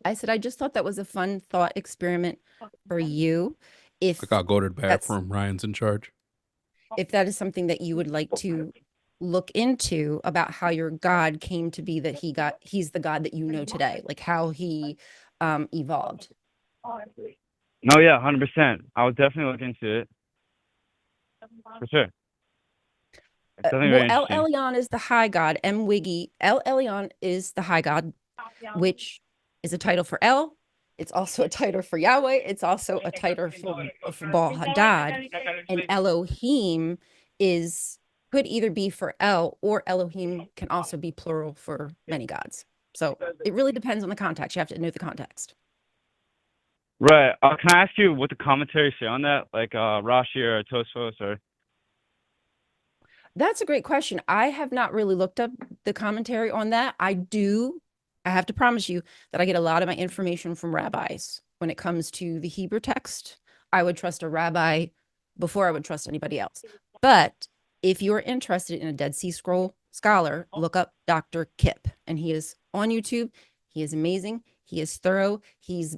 I said I just thought that was a fun thought experiment for you. If I got goaded back that's from Ryan's in charge. if that is something that you would like to look into about how your God came to be, that he's the God that you know today, like how he evolved. No, yeah, 100%. I would definitely look into it. For sure. It's definitely Well, very El interesting. Elyon is the high God. M Wiggy. El Elyon is the high God, which is a title for El. It's also a title for Yahweh. It's also a title for Baal Hadad. And Elohim could either be for El, or Elohim can also be plural for many gods. So it really depends on the context. You have to know the context. Right. Can I ask you what the commentaries say on that? Like Rashi or Tosfos or... That's a great question. I have not really looked up the commentary on that. I have to promise you that I get a lot of my information from rabbis. When it comes to the Hebrew text, I would trust a rabbi before I would trust anybody else. But if you're interested in a Dead Sea Scroll scholar, look up Dr. Kip, and he is on YouTube. He is amazing. He is thorough. He's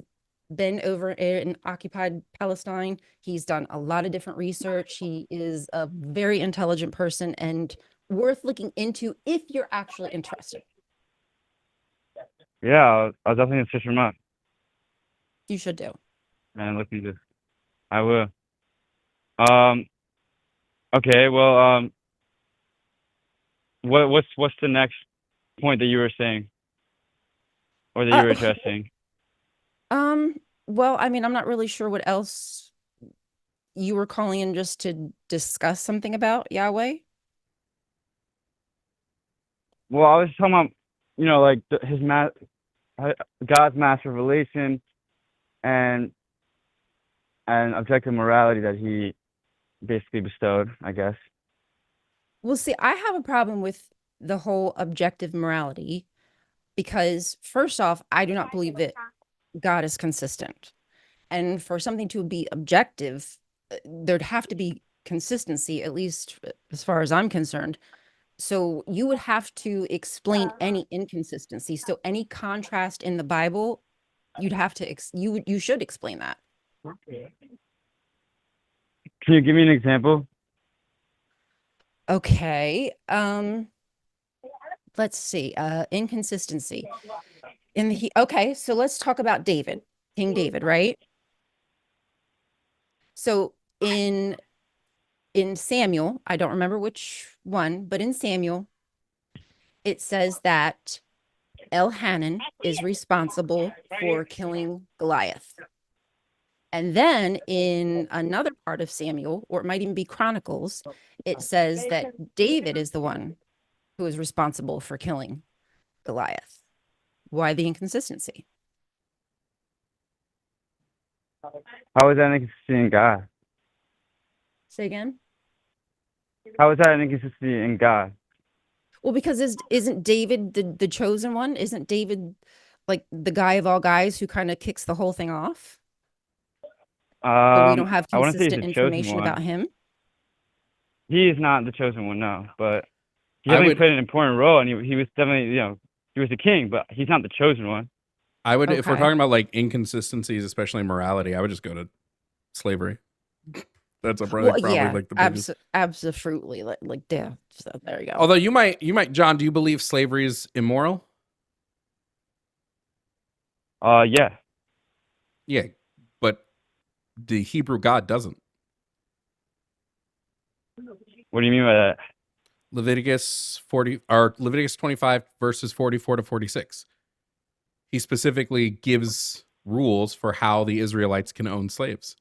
been over in occupied Palestine. He's done a lot of different research. He is a very intelligent person and worth looking into if you're actually interested. Yeah, I'll definitely search them up. You should do. And look into. I will. Okay, well, what's the next point that you were saying? Or that you were addressing? Well, I mean, I'm not really sure what else you were calling in just to discuss something about Yahweh. Well, I was talking about, like God's master revelation and objective morality that he basically bestowed, I guess. Well, see, I have a problem with the whole objective morality because, first off, I do not believe that God is consistent. And for something to be objective, there'd have to be consistency, at least as far as I'm concerned. So you would have to explain any inconsistency. So any contrast in the Bible, you'd have to you should explain that. Can you give me an example? Okay. Let's see. Inconsistency. Okay, so let's talk about David, King David, right? So in Samuel, I don't remember which one, but in Samuel, it says that Elhanan is responsible for killing Goliath. And then in another part of Samuel, or it might even be Chronicles, it says that David is the one who is responsible for killing Goliath. Why the inconsistency? How is that an inconsistency in God? Say again? How is that an inconsistency in God? Well, because isn't David the chosen one? Isn't David like the guy of all guys who kind of kicks the whole thing off? But we don't have I want to say he's consistent the chosen information one. about him. He is not the chosen one, no. But he I definitely would- played an important role, and he was definitely, he was the king, but he's not the chosen one. I would, if we're Okay. talking about like inconsistencies, especially in morality, I would just go to slavery. That's Well, probably yeah, like the biggest. absolutely, like yeah. So there you go. Although you might, John, do you believe slavery is immoral? Yeah. Yeah, but the Hebrew God doesn't. What do you mean by that? Leviticus 40 or Leviticus 25 verses 44 to 46. He specifically gives rules for how the Israelites can own slaves.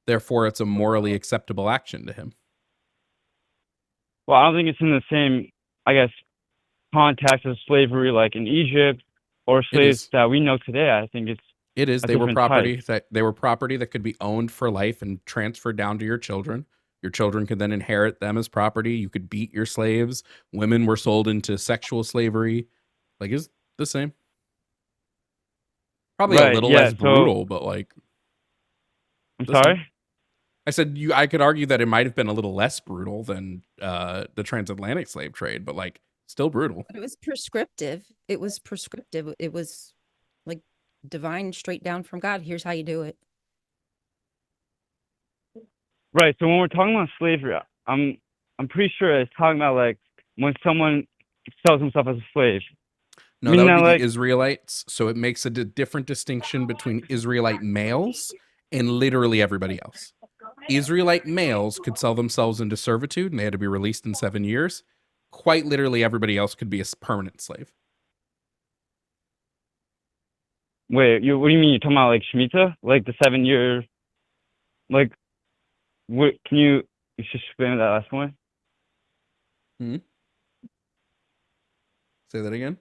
Therefore, it's a morally acceptable action to him. Well, I don't think it's in the same, I guess, context of slavery like in Egypt or slaves that we know today. I think it's It is. a They were different property type. that could be owned for life and transferred down to your children. Your children could then inherit them as property. You could beat your slaves. Women were sold into sexual slavery. Like, it's the same. Probably a little less brutal, but like. I'm the same. sorry? I said I could argue that it might have been a little less brutal than the transatlantic slave trade, but like still brutal. But it was prescriptive. It was like divine, straight down from God. Here's how you do it. Right. So when we're talking about slavery, I'm pretty sure it's talking about like when someone sells himself as a slave. No, that would be the Israelites. So it makes a different distinction between Israelite males and literally everybody else. Israelite males could sell themselves into servitude and they had to be released in 7 years. Quite literally, everybody else could be a permanent slave. Wait, what do you mean? You're talking about like Shemitah? Like the 7 year, like, what, can you just explain that last one? Say that again.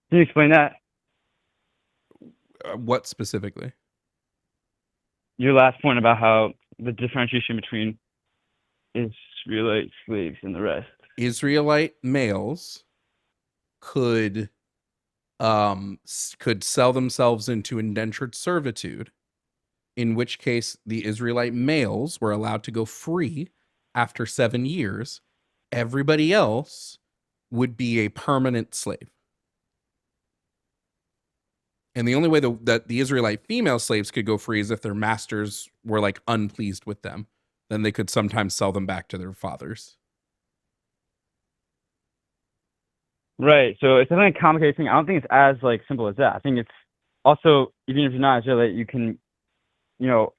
Can you explain that? What specifically? Your last point about how the differentiation between Israelite slaves and the rest. Israelite males could sell themselves into indentured servitude, in which case the Israelite males were allowed to go free after 7 years. Everybody else would be a permanent slave. And the only way that the Israelite female slaves could go free is if their masters were like unpleased with them. Then they could sometimes sell them back to their fathers. Right. So it's definitely a complicated thing. I don't think it's as like simple as that. I think it's also, even if you're not Israelite, you can, I don't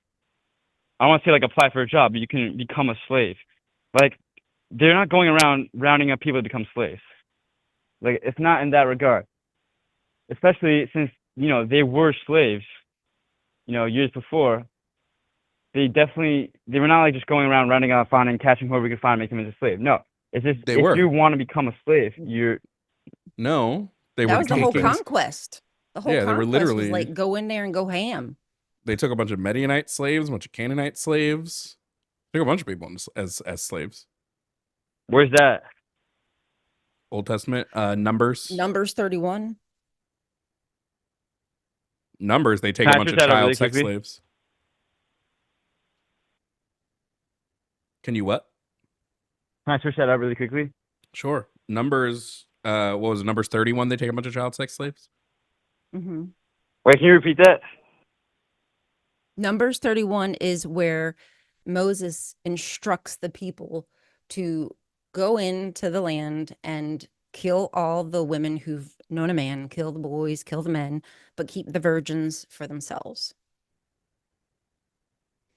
want to say like apply for a job, but you can become a slave. Like, they're not going around rounding up people to become slaves. Like, it's not in that regard. Especially since, they were slaves, years before. They were not like just going around rounding up, finding, catching whoever we could find, making them as a slave. No. It's just, They if were. you want to become a slave, No, That was the whole conquest. The whole Yeah, they were conquest was literally- like go in there and go ham. They took a bunch of Midianite slaves, a bunch of Canaanite slaves. Took a bunch of people as slaves. Where's that? Old Testament, Numbers. Numbers 31. Numbers, they take Can a I bunch of search that up child really sex quickly? slaves. Can you what? Can I search that up really quickly? Sure. Numbers, what was it, Numbers 31, they take a bunch of child sex slaves? Mm-hmm. Wait, can you repeat that? Numbers 31 is where Moses instructs the people to go into the land and kill all the women who've known a man, kill the boys, kill the men, but keep the virgins for themselves.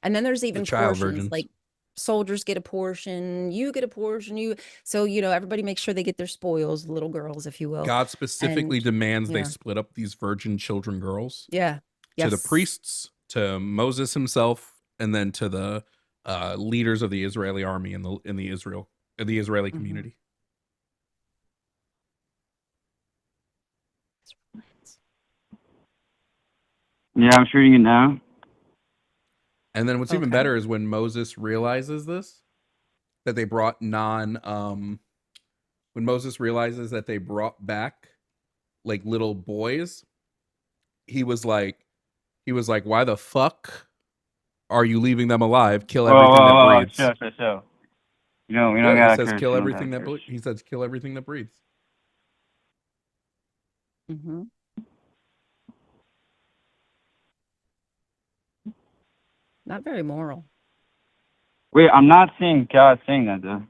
And then there's even child portions virgins. like soldiers get a portion, you get a portion, so everybody makes sure they get their spoils, little girls, if you will. God specifically And- demands they yeah. split up these virgin children girls. Yeah. To the Yes. priests, to Moses himself, and then to the leaders of the Israeli army in the Israeli community. Yeah, I'm shooting it now. And then what's even Okay. better is when Moses realizes this, that they brought what's when Moses realizes that they brought back like little boys, he was like, why the fuck are you leaving them alive? Kill everything that breathes. Chill. You don't Yeah, he gotta says curse. kill You don't everything gotta that curse. he says kill everything that breathes. Mm-hmm. Not very moral. Wait, I'm not seeing God saying that though.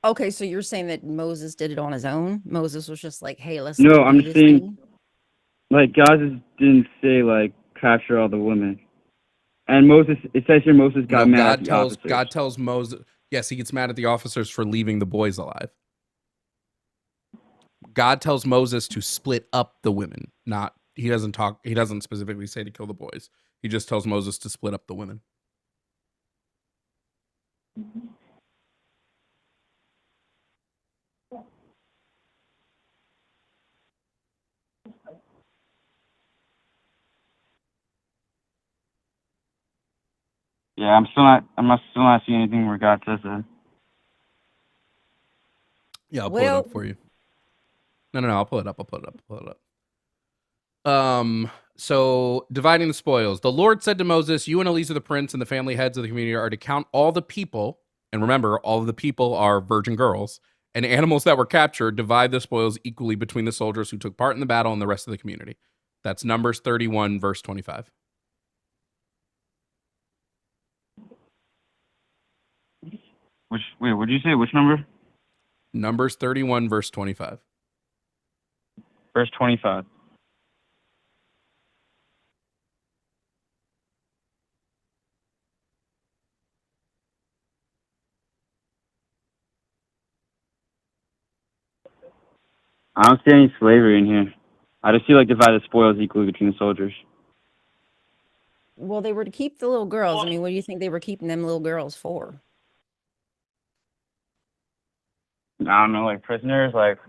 Okay, so you're saying that Moses did it on his own? Moses was just like, hey, let's No, go I'm do just this saying, thing? like, God just didn't say, like, capture all the women. And Moses, it says here Moses got No, mad at the officers. God tells Moses, yes, he gets mad at the officers for leaving the boys alive. God tells Moses to split up the women. He doesn't specifically say to kill the boys. He just tells Moses to split up the women. Yeah, I'm still not seeing anything where God says that. Yeah, I'll pull it up for you. No, I'll pull it up. So dividing the spoils. The Lord said to Moses, you and Eleazar the prince and the family heads of the community are to count all the people, and remember, all of the people are virgin girls, and animals that were captured. Divide the spoils equally between the soldiers who took part in the battle and the rest of the community. That's Numbers 31, verse 25. Wait, what did you say? Which number? Numbers 31, verse 25. Verse 25. I don't see any slavery in here. I just see, like, divide the spoils equally between the soldiers. Well, they were to keep the little girls. I mean, what do you think they were keeping them little girls for? I don't know, like, prisoners, like...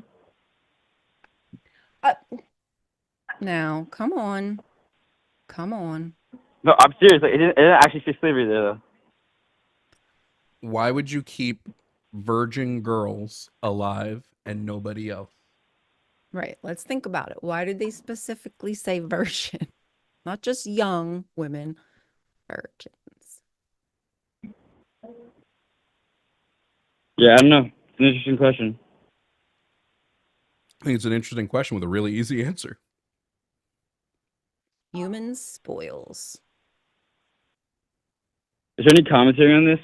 Now, come on. No, I'm serious. Like, it didn't actually say slavery there, though. Why would you keep virgin girls alive and nobody else? Right. Let's think about it. Why did they specifically say virgin? Not just young women, virgins. Yeah, I don't know. It's an interesting question. I think it's an interesting question with a really easy answer. Human spoils. Is there any commentary on this?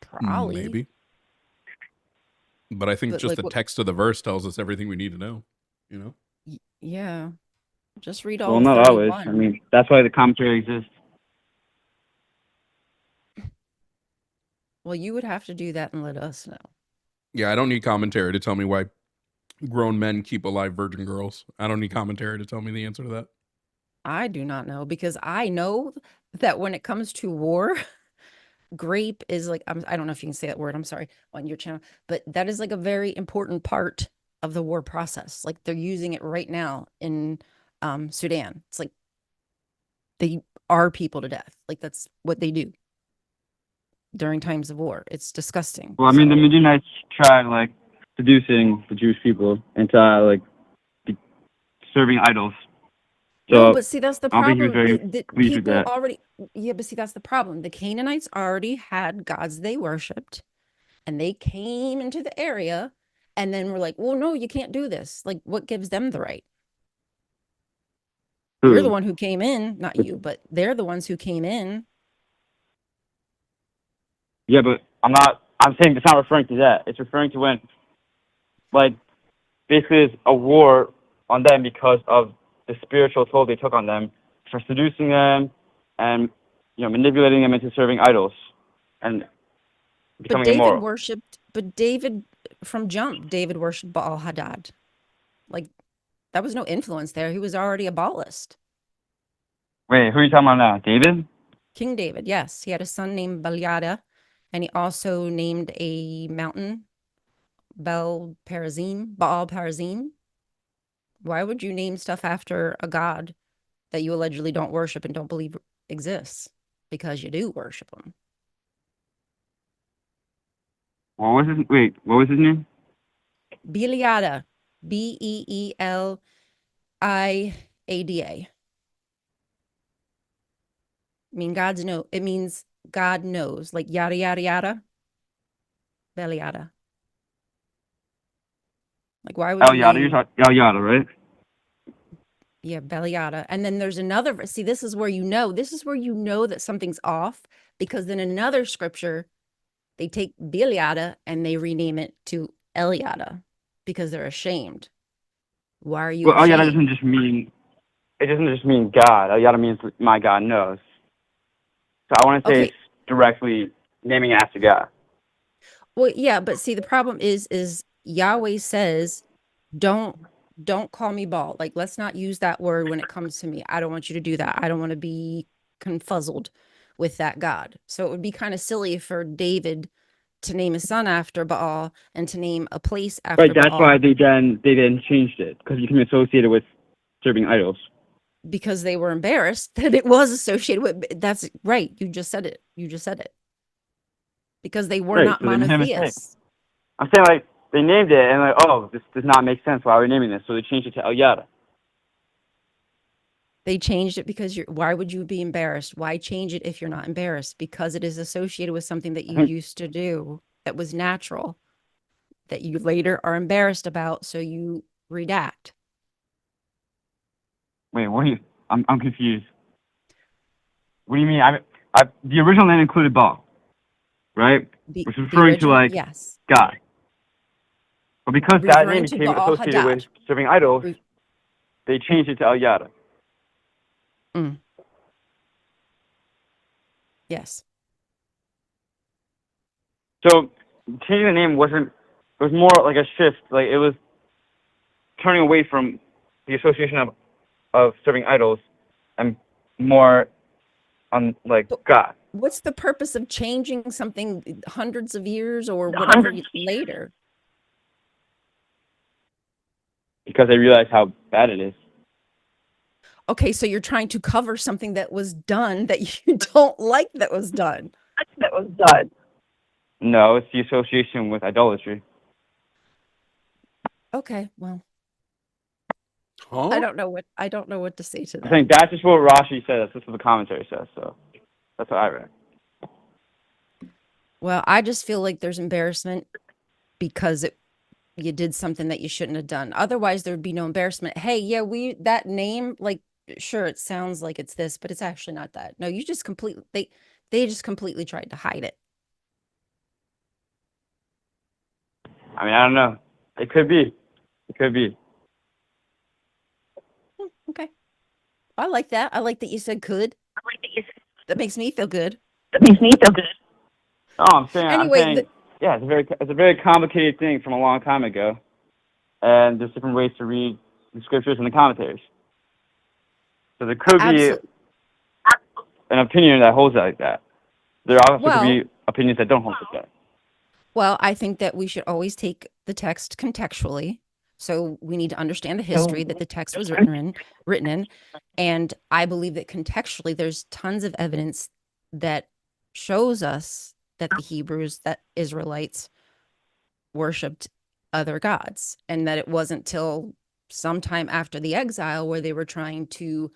Probably. Maybe. But I think But, just like, the what- text of the verse tells us everything we need to know, you know? Yeah. Just read all Well, of not 31. always. I mean, that's why the commentary exists. Well, you would have to do that and let us know. Yeah, I don't need commentary to tell me why grown men keep alive virgin girls. I don't need commentary to tell me the answer to that. I do not know because I know that when it comes to war, grape is like, I don't know if you can say that word, I'm sorry, on your channel, but that is like a very important part of the war process. Like they're using it right now in Sudan. It's like they are people to death. Like that's what they do during times of war. It's disgusting. Well, I mean, the Midianites tried, like, seducing the Jewish people into, like, serving idols. So, No, but see, that's the I don't think he was problem. very The pleased with people that. already, yeah, but see, that's the problem. The Canaanites already had gods they worshipped, and they came into the area, and then we're like, well, no, you can't do this. Like, what gives them the right? You're the one who came in, not you, but they're the ones who came in. Yeah, but I'm saying it's not referring to that. It's referring to when, like, basically it's a war on them because of the spiritual toll they took on them for seducing them and, you know, manipulating them into serving idols and But becoming David immoral. worshipped, but David, from jump, David worshipped Baal Hadad. Like, that was no influence there. He was already a Baalist. Wait, who are you talking about now? David? King David, yes. He had a son named Balyada, and he also named a mountain Baal Perazim. Why would you name stuff after a god that you allegedly don't worship and don't believe exists? Because you do worship him. What was his? Wait, what was his name? Beliada. Beeliada. I mean, it means God knows, like yada, yada, yada. Beliada. Like, why would El you Yada. You're name, talking El Yada, right? yeah, Beliada? And then there's another, see, this is where you know that something's off, because then in another scripture, they take Beliada and they rename it to Eliada because they're ashamed. Why are you Well, El Yada ashamed? doesn't just mean. It doesn't just mean God. El Yada means my God knows. So I want to say Okay. it's directly naming after God. Well, yeah, but see, the problem is Yahweh says, don't call me Baal. Like, let's not use that word when it comes to me. I don't want you to do that. I don't want to be confuzzled with that God. So it would be kind of silly for David to name his son after Baal and to name a place Right. after That's why Baal, they then changed it because you can associate it with serving idols. because they were embarrassed that it was associated with. That's right. You just said it. Because they were Right. not So they made a mistake. monotheists. I'm saying like they named it and like, oh, this does not make sense. Why are we naming this? So they changed it to El Yada. They changed it because why would you be embarrassed? Why change it if you're not embarrassed? Because it is associated with something that you used to do that was natural, that you later are embarrassed about, so you redact. Wait, what do you? I'm confused. What do you mean? The original name included Baal, right? Which is The referring to original, like yes. God. But because that name Referring to became Baal associated with Hadad. serving idols, they changed it to El Yada. Yes. So changing the name wasn't. It was more like a shift. Like it was turning away from the association of serving idols and more on like God. What's the purpose of changing something hundreds of years or whatever later? Because they realize how bad it is. Okay, so you're trying to cover something that was done that you don't like that was done. No, it's the association with idolatry. Okay, well, Huh? I don't know what to say to I that. think that's just what Rashi says. That's what the commentary says. So that's what I read. Well, I just feel like there's embarrassment because you did something that you shouldn't have done. Otherwise, there would be no embarrassment. Hey, yeah, that name, like, sure, it sounds like it's this, but it's actually not that. No, you just completely they just completely tried to hide it. I mean, I don't know. It could be. It could be. Okay. I like that. I like that you said could. That makes me feel good. Oh, I'm Anyway, saying, yeah, it's a very complicated thing from a long time ago, and there's different ways to read the scriptures and the commentaries. So there could be an opinion that holds like that. There also could be opinions that don't hold like that. Well, I think that we should always take the text contextually. So we need to understand the history that the text was written in. And I believe that contextually, there's tons of evidence that shows us that the Hebrews, that Israelites worshipped other gods, and that it wasn't till sometime after the exile where they were trying to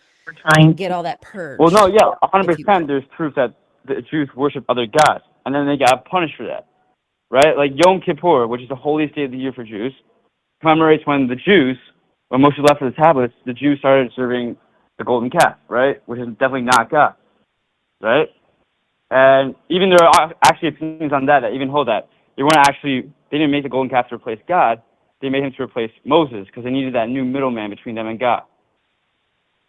get all that purged. Well, no, yeah, 100%. There's proof that the Jews worship other gods, and then they got punished for that, right? Like Yom Kippur, which is the holiest day of the year for Jews, commemorates when Moshe left for the tablets, the Jews started serving the golden calf, right? Which is definitely not God, right? And even there are actually opinions on that even hold that. They didn't make the golden calf to replace God. They made him to replace Moses because they needed that new middleman between them and God.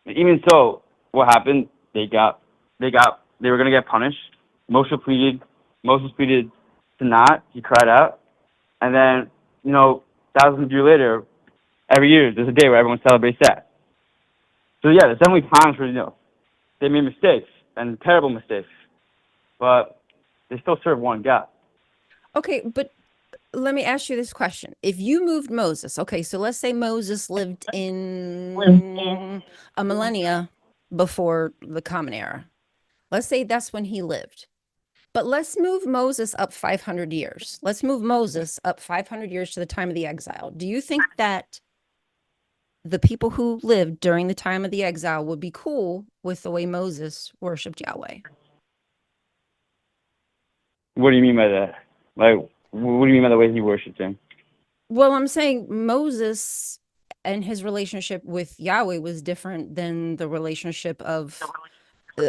And even so, what happened? They were going to get punished. Moses pleaded to not. He cried out. And then, thousands of years later, every year there's a day where everyone celebrates that. So yeah, there's definitely times where, they made mistakes and terrible mistakes. But they still serve one God. Okay, but let me ask you this question. If you moved Moses, okay, so let's say Moses lived in a millennia before the Common Era. Let's say that's when he lived. But let's move Moses up 500 years. Let's move Moses up 500 years to the time of the exile. Do you think that the people who lived during the time of the exile would be cool with the way Moses worshiped Yahweh? What do you mean by that? Like, what do you mean by the way he worshipped him? Well, I'm saying Moses and his relationship with Yahweh was different than the relationship of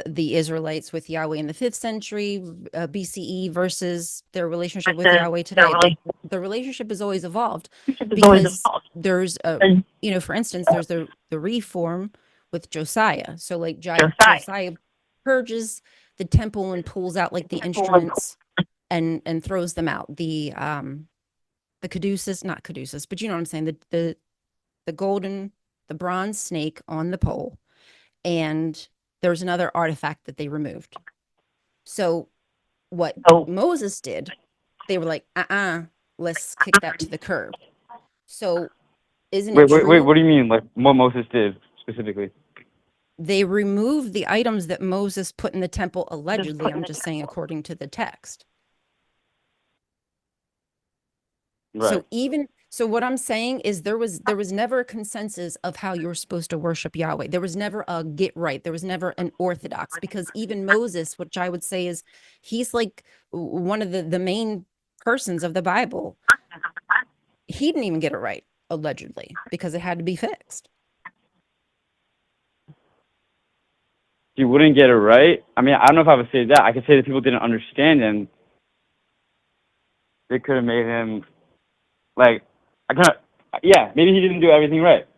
the Israelites with Yahweh in the 5th century BCE versus their relationship with Yahweh today. Like, the relationship has always evolved because there's for instance, there's the reform with Josiah. So like Josiah purges the temple and pulls out like the instruments and throws them out. The caduceus, not caduceus, but you know what I'm saying, the bronze snake on the pole, and there's another artifact that they removed. So what Moses did, they were like, let's kick that to the curb. So isn't it true? Wait, what do you mean? Like, what Moses did specifically? They removed the items that Moses put in the temple, allegedly. I'm just saying according to the text. Right. So what I'm saying is there was never a consensus of how you were supposed to worship Yahweh. There was never a get right. There was never an orthodox, because even Moses, which I would say is, he's like one of the main persons of the Bible. He didn't even get it right, allegedly, because it had to be fixed. He wouldn't get it right? I mean, I don't know if I would say that. I could say that people didn't understand him. They could have made him, like, maybe he didn't do everything right.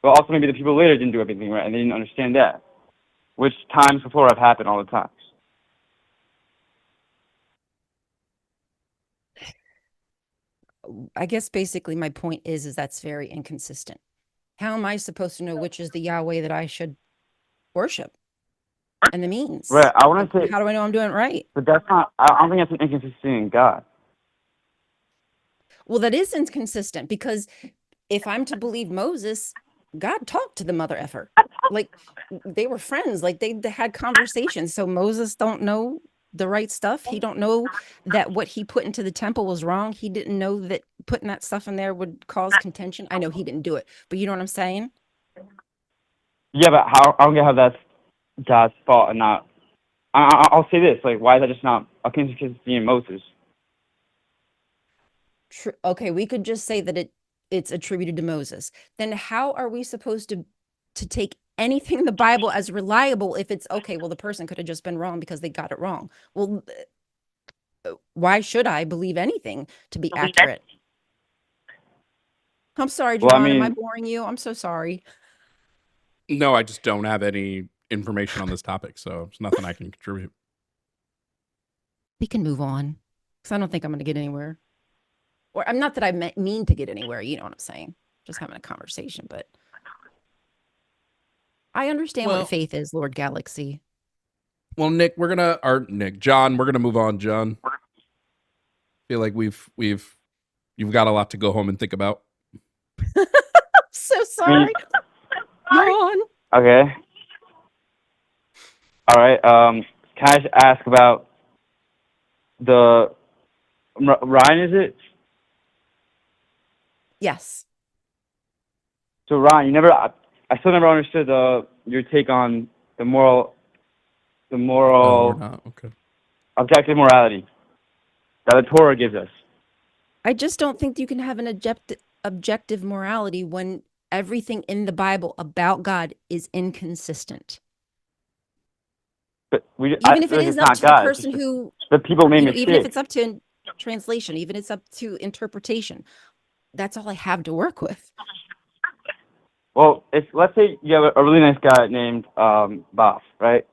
But also maybe the people later didn't do everything right, and they didn't understand that. Which times before have happened all the time. I guess basically my point is that's very inconsistent. How am I supposed to know which is the Yahweh that I should worship? And the means. Right, I want to say... How do I know I'm doing it right? But that's not... I don't think that's an inconsistency in God. Well, that is inconsistent, because if I'm to believe Moses, God talked to the mother effer. Like, they were friends. Like, they had conversations. So Moses don't know the right stuff. He don't know that what he put into the temple was wrong. He didn't know that putting that stuff in there would cause contention. I know he didn't do it, but you know what I'm saying? Yeah, but I don't get how that's God's fault and not... I'll say this, like, why is that just not a consistency in Moses? Okay, we could just say that it's attributed to Moses. Then how are we supposed to take anything in the Bible as reliable if it's okay? Well, the person could have just been wrong because they got it wrong. Well, why should I believe anything to be accurate? I'm sorry, Jovan. Am I boring you? I'm so sorry. No, I just don't have any information on this topic, so there's nothing I can contribute. We can move on, because I don't think I'm going to get anywhere. Or I'm not that I mean to get anywhere. You know what I'm saying? Just having a conversation, but I understand what faith is, Lord Galaxy. Well, John, we're gonna move on. John, I feel like you've got a lot to go home and think about. I'm so sorry. Yawn. Okay. All right. Can I just ask about the Ryan? Is it? Yes. So Ryan, I still never understood your take on the moral, Okay. objective morality that the Torah gives us. I just don't think you can have an objective morality when everything in the Bible about God is inconsistent. But even if it is up to the person who the people made mistakes. Even if it's up to translation, even if it's up to interpretation, that's all I have to work with. Well, let's say you have a really nice guy named Bob, right?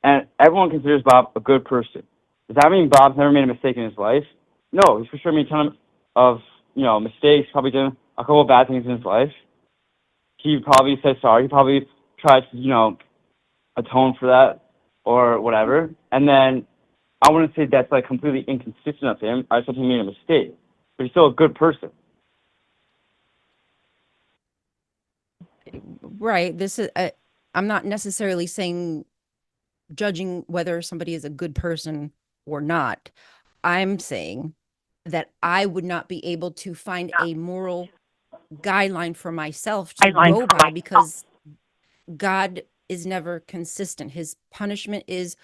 And everyone considers Bob a good person. Does that mean Bob's never made a mistake in his life? No, he's for sure made a ton of mistakes, probably done a couple of bad things in his life. He probably said sorry. He probably tried to, atone for that or whatever. And then I wouldn't say that's like completely inconsistent of him. I said he made a mistake, but he's still a good person. Right. This is. I'm not necessarily saying judging whether somebody is a good person or not. I'm saying that I would not be able to find a moral guideline for myself to go by because God is never consistent. His punishment is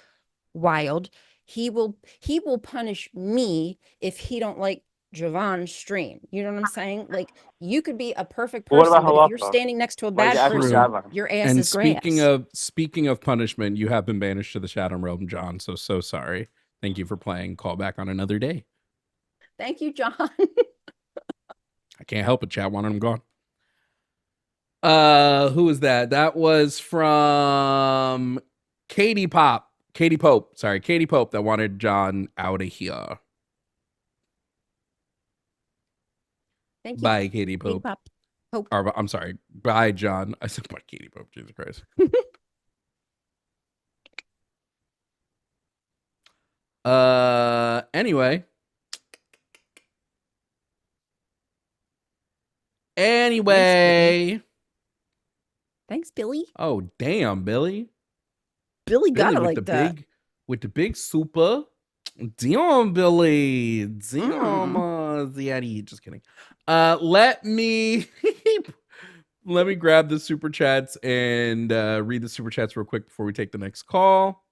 wild. He will punish me if he don't like Jovan's stream. You know what I'm saying? Like, you could be a perfect What about person, but if you're halacha? standing next to a Like bad after person, Javan. your ass And is speaking grass. of punishment, you have been banished to the Shadow Realm, John. So sorry. Thank you for playing. Call back on another day. Thank you, John. I can't help it. Chat wanted him gone. Who was that? That was from Katie Pope. Sorry, Katie Pope that wanted John out of here. Thank you. Bye, Katie Pope. Or, I'm sorry. Bye, John. I said bye, Katie Pope. Jesus Christ. Anyway. Thanks, Billy. Oh, damn, Billy. Billy got it with like the that. with the big super. Damn, Billy. Damn, Zaddy. Just kidding. Let me grab the super chats and read the super chats real quick before we take the next call.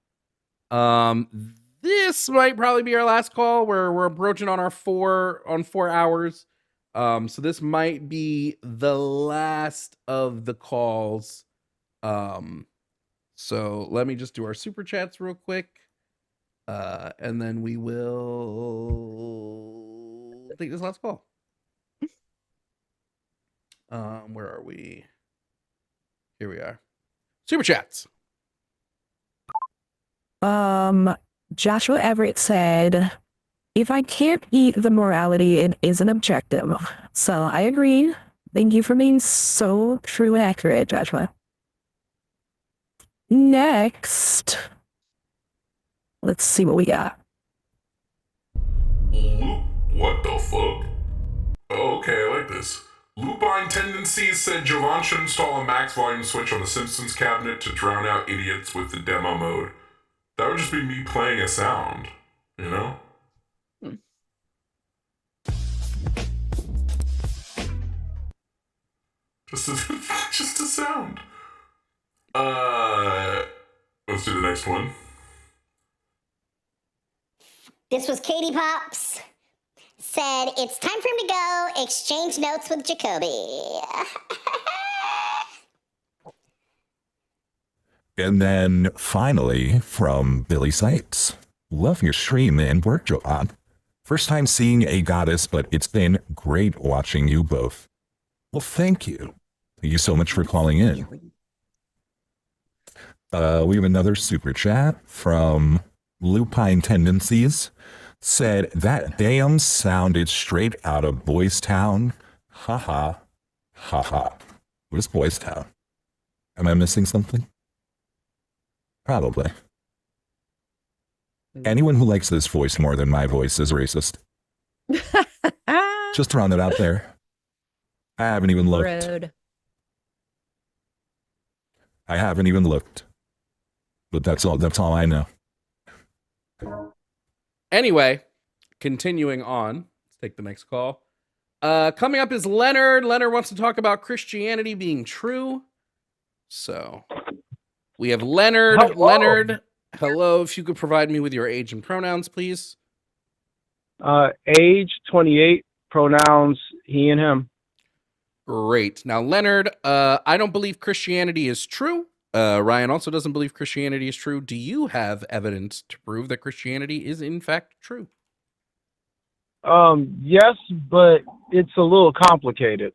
This might probably be our last call. We're approaching on 4 hours. So this might be the last of the calls. So let me just do our super chats real quick. And then we will take this last call. Where are we? Here we are. Super chats. Joshua Everett said, if I can't eat the morality, it isn't objective. So I agree. Thank you for being so true and accurate, Joshua. Next, let's see what we got. What the fuck? Oh, okay, I like this. Lupine Tendencies said Jovan should install a max volume switch on the Simpsons cabinet to drown out idiots with the demo mode. That would just be me playing a sound, you know? Just a sound. Let's do the next one. This was Katie Pops. Said, it's time for him to go exchange notes with Jacoby. And then finally, from Billy Sites. Love your stream and work, Jovan. First time seeing a goddess, but it's been great watching you both. Well, thank you. Thank you so much for calling in. We have another super chat from Lupine Tendencies. Said, that damn sounded straight out of Boys Town. Haha. Haha. What is Boys Town? Am I missing something? Probably. Anyone who likes this voice more than my voice is racist. Just throwing it out there. I haven't even looked. Rude. I haven't even looked. But that's all I know. Anyway, continuing on. Let's take the next call. Coming up is Leonard. Leonard wants to talk about Christianity being true. So we have Leonard. Hello. Leonard, hello. If you could provide me with your age and pronouns, please. Age 28, pronouns he and him. Great. Now, Leonard, I don't believe Christianity is true. Ryan also doesn't believe Christianity is true. Do you have evidence to prove that Christianity is in fact true? Yes, but it's a little complicated.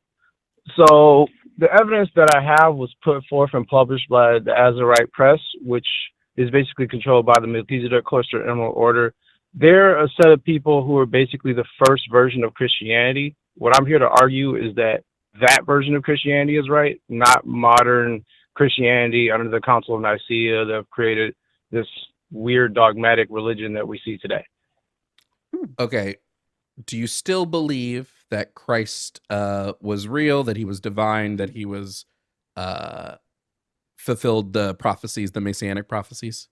So the evidence that I have was put forth and published by the Azarite Press, which is basically controlled by the Melchizedek Cloister Emerald Order. They're a set of people who are basically the first version of Christianity. What I'm here to argue is that that version of Christianity is right, not modern Christianity under the Council of Nicaea that have created this weird dogmatic religion that we see today. Okay. Do you still believe that Christ was real, that he was divine, that he was fulfilled the prophecies, the messianic prophecies?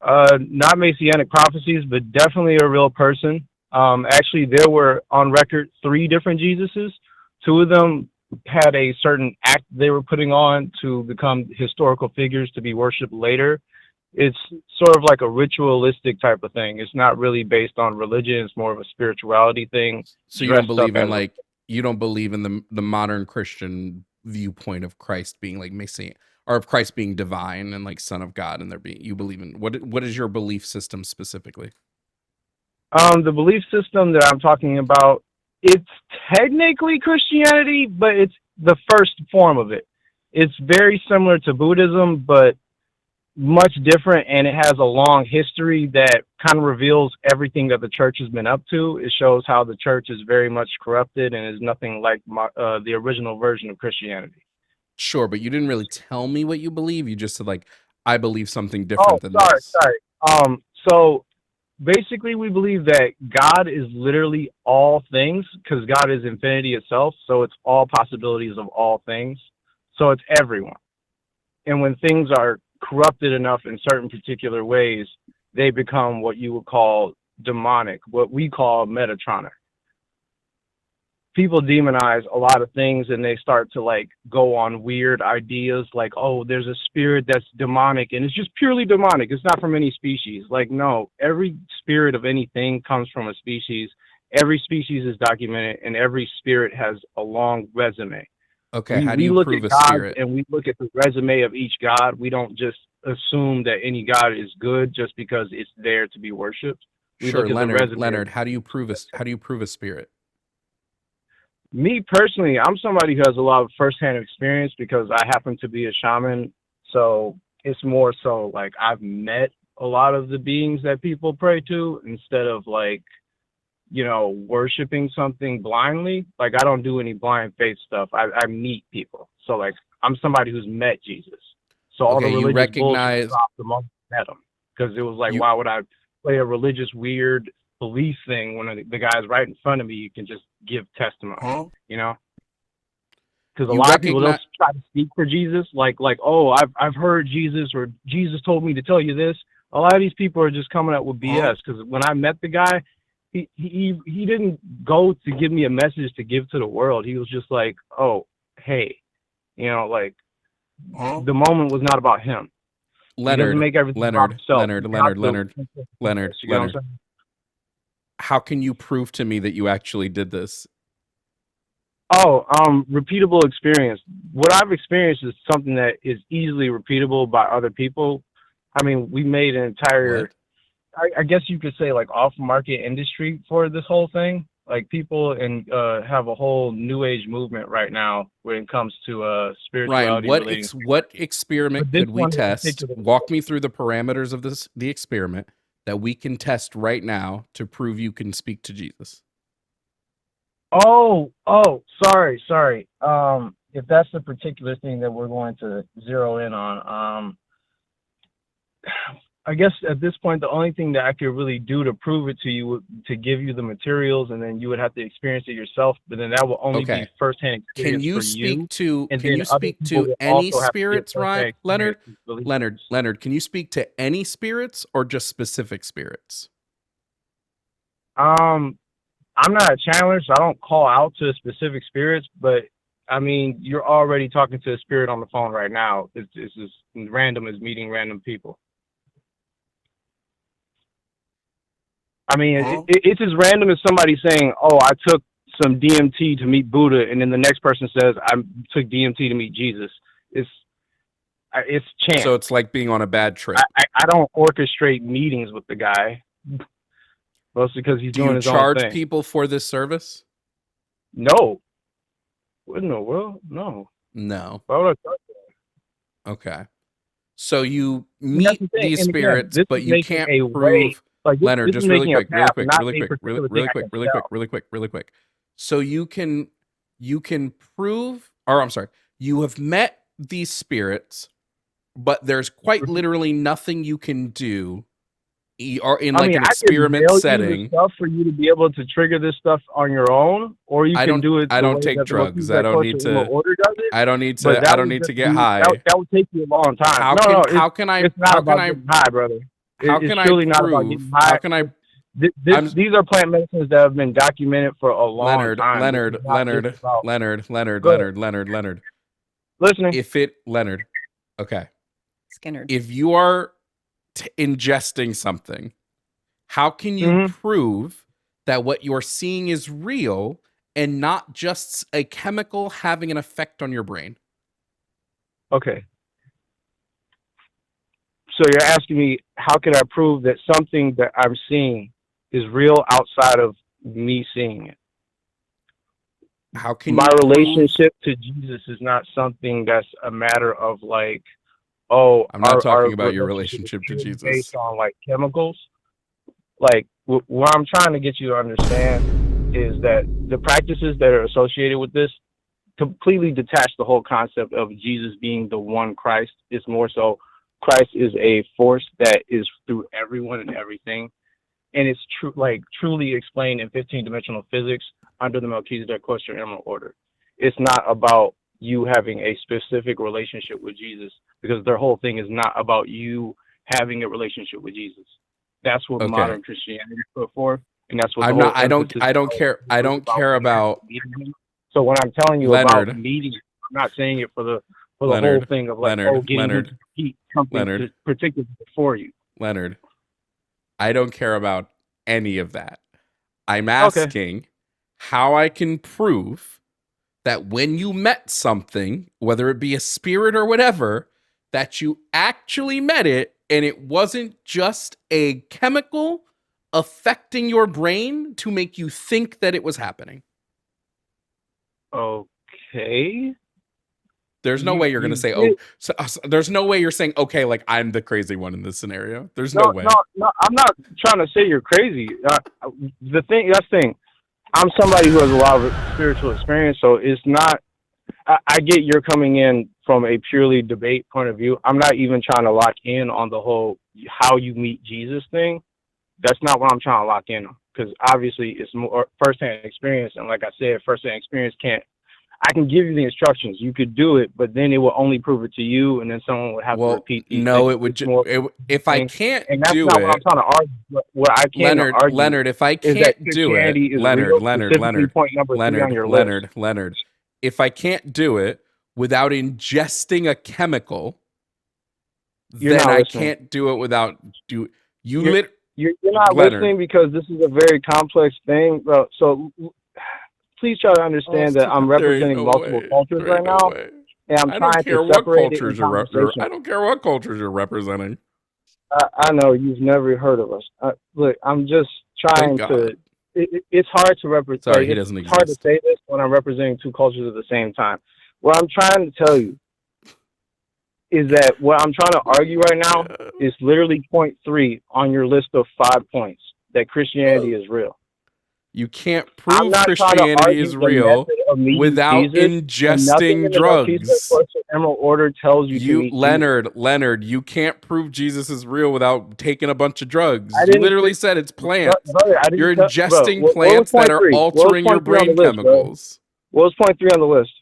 Not messianic prophecies, but definitely a real person. Actually, there were on record 3 different Jesuses. 2 of them had a certain act they were putting on to become historical figures to be worshipped later. It's sort of like a ritualistic type of thing. It's not really based on religion. It's more of a spirituality thing. So you don't dressed believe up in as you don't believe in the modern Christian viewpoint of Christ being like messianic, or of Christ being divine and like Son of God, and there being, you believe in what is your belief system specifically? The belief system that I'm talking about, it's technically Christianity, but it's the first form of it. It's very similar to Buddhism, but much different, and it has a long history that kind of reveals everything that the church has been up to. It shows how the church is very much corrupted and is nothing like the original version of Christianity. Sure, but you didn't really tell me what you believe. You just said like, I believe something Oh, different than sorry, this. sorry. So basically, we believe that God is literally all things because God is infinity itself. So it's all possibilities of all things. So it's everyone. And when things are corrupted enough in certain particular ways, they become what you would call demonic, what we call Metatronic. People demonize a lot of things and they start to like go on weird ideas like, oh, there's a spirit that's demonic and it's just purely demonic. It's not from any species. Like, no, every spirit of anything comes from a species. Every species is documented and every spirit has a long resume. Okay, how do We you look prove at a God spirit? and we look at the resume of each God. We don't just assume that any God is good just because it's there to be worshipped. We Sure, look at the resume. Leonard, how do you prove a spirit? Me personally, I'm somebody who has a lot of firsthand experience because I happen to be a shaman. So it's more so like I've met a lot of the beings that people pray to instead of like, you know, worshiping something blindly. Like I don't do any blind faith stuff. I meet people. So like I'm somebody who's met Jesus. So all the Okay, you religious bullshit recognize stopped the moment I met him because it was like, why would I play a religious weird belief thing when the guy's right in front of me? You can just give testimony, you know? Because a You lot of people they'll recognize try to speak for Jesus, like oh I've heard Jesus or Jesus told me to tell you this. A lot of these people are just coming up with BS. Because when I met the guy, he didn't go to give me a message to give to the world. He was just like, oh hey, you know, like the moment was not about him. He doesn't Leonard, make everything about himself. You know what I'm saying? How can you prove to me that you actually did this? Oh, repeatable experience. What I've experienced is something that is easily repeatable by other people. I mean, we made an entire, I guess you could say like off-market industry for this whole thing. Like people have a whole new age movement right now when it comes to spirituality. Ryan, what experiment could we test? Walk me through the parameters of the experiment that we can test right now to prove you can speak to Jesus. Oh, sorry. If that's the particular thing that we're going to zero in on, I guess at this point, the only thing that I could really do to prove it to you would to give you the materials, and then you would have to experience it yourself. But then that will only be firsthand experience Can you for speak you. to And can then you other speak people to will any also have to get spirits, firsthand Ryan? experience. Leonard, can you speak to any spirits or just specific spirits? I'm not a channeler, so I don't call out to specific spirits, but I mean, you're already talking to a spirit on the phone right now. It's as random as meeting random people. I mean, it's as random as somebody saying, oh, I took some DMT to meet Buddha, and then the next person says, I took DMT to meet Jesus. It's chance. So it's like being on a bad trip. I don't orchestrate meetings with the guy. Mostly because he's doing his own thing. Do you charge people for this service? No. What in the world? No. No. Why would I charge that? Okay. So you meet these spirits, but you can't prove. Leonard, just really quick. So you can prove, or I'm sorry, you have met these spirits, but there's quite literally nothing you can do or in like an experiment setting. Stuff for you to be able to trigger this stuff on your own, or you can do it. I don't take drugs. I don't need to. I don't need to get high. That would take you a long time. How can I? It's not about getting high, brother. How It's can I truly not about prove? getting high. How can I? These are plant medicines that have been documented for a long time. This is not just about- Go ahead. Leonard. Listening. Leonard. Okay. Skinner. If you are ingesting something, how can you prove that what you're seeing is real and not just a chemical having an effect on your brain? Okay. So you're asking me, how can I prove that something that I'm seeing is real outside of me seeing it? How can my you relationship to Jesus is not something that's a matter of like, oh, I'm not talking our about your relationship relationship to is Jesus. based on like chemicals. Like what I'm trying to get you to understand is that the practices that are associated with this completely detach the whole concept of Jesus being the one Christ. It's more so Christ is a force that is through everyone and everything. And it's true, like truly explained in 15-dimensional physics under the Melchizedek Cluster Emerald Order. It's not about you having a specific relationship with Jesus, because their whole thing is not about you having a relationship with Jesus. That's what modern Christianity put forth, and that's what I'm the whole not. I don't care. I don't care about. So when I'm telling you Leonard. about meeting, I'm not saying it for the whole Leonard, thing of like, Leonard, oh, getting him to repeat something particular for you. Leonard, I don't care about any of that. I'm asking how I can prove that when you met something, whether it be a spirit or whatever, that you actually met it and it wasn't just a chemical affecting your brain to make you think that it was happening. Okay. There's no way you're going to say, there's no way you're saying, okay, like I'm the crazy one in this scenario. There's no way. No, I'm not trying to say you're crazy. That's the thing. I'm somebody who has a lot of spiritual experience, so it's not, I get you're coming in from a purely debate point of view. I'm not even trying to lock in on the whole how you meet Jesus thing. That's not what I'm trying to lock in on, because obviously it's more firsthand experience. And like I said, firsthand experience I can give you the instructions. You could do it, but then it will only prove it to you, and then someone would have to repeat these no, things. it would. If I can't and that's do not it, what I'm trying to argue. What I came to argue, Leonard, if I is that can't do it, Christianity is real, specifically point number 3 on your list. Leonard, if I can't do it without ingesting a chemical, then I can't do it without You're not listening, because this is a very complex thing, bro. So please try to understand that I'm representing multiple cultures right now, and I'm trying to separate it in conversation. I don't care what cultures you're representing. I know you've never heard of us. Look, I'm just trying to. It's hard to represent. Sorry, he doesn't It's hard to exist. say this when I'm representing two cultures at the same time. What I'm trying to tell you is that what I'm trying to argue right now is literally point 3 on your list of 5 points that Christianity is real. You can't prove Christianity is real without ingesting drugs. Emerald Order tells you to meet Leonard, you can't prove Jesus is real without taking a bunch of drugs. You literally said it's plants. You're ingesting plants that are altering your brain chemicals. What was point 3 on the list?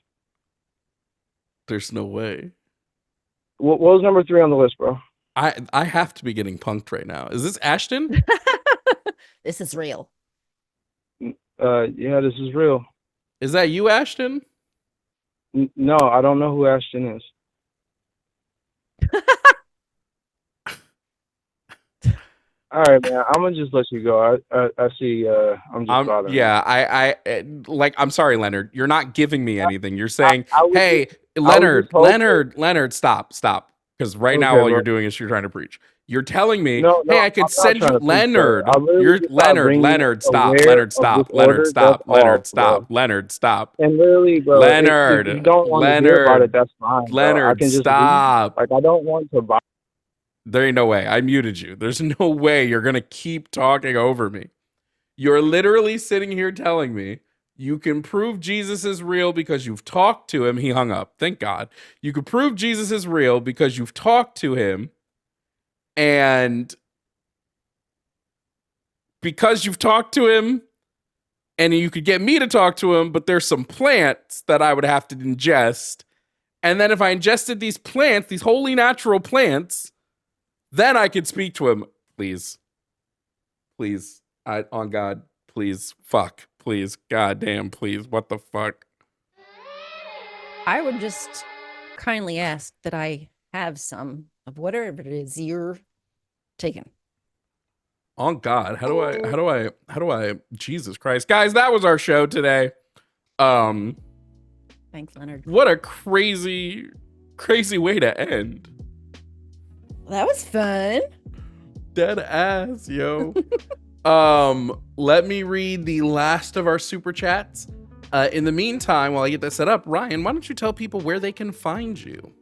There's no way. What was number 3 on the list, bro? I have to be getting punked right now. Is this Ashton? This is real. Yeah, this is real. Is that you, Ashton? No, I don't know who Ashton is. All right, man. I'm gonna just let you go. I see. I'm just bothering. Yeah, I'm sorry, Leonard. You're not giving me anything. You're saying, hey, Leonard, stop. Because now all you're doing is you're trying to preach. You're telling me, hey, I could send you Leonard. You're Leonard, stop. Leonard, stop. And literally, bro, if you don't want to hear about it, that's fine. Leonard, I can just stop. Like, I don't want to bother. There ain't no way. I muted you. There's no way you're gonna keep talking over me. You're literally sitting here telling me you can prove Jesus is real because you've talked to him. He hung up. Thank God. You can prove Jesus is real because you've talked to him. And because you've talked to him, and you could get me to talk to him, but there's some plants that I would have to ingest. And then if I ingested these plants, these holy natural plants, then I could speak to him. please. Please. On God, please. Fuck. Please. Goddamn, please. What the fuck? I would just kindly ask that I have some of whatever it is you're taking. On God, how do I Jesus Christ. Guys, that was our show today. Thanks, Leonard. What a crazy way to end. That was fun. Dead ass, yo. Let me read the last of our super chats. In the meantime, while I get that set up, Ryan, why don't you tell people where they can find you?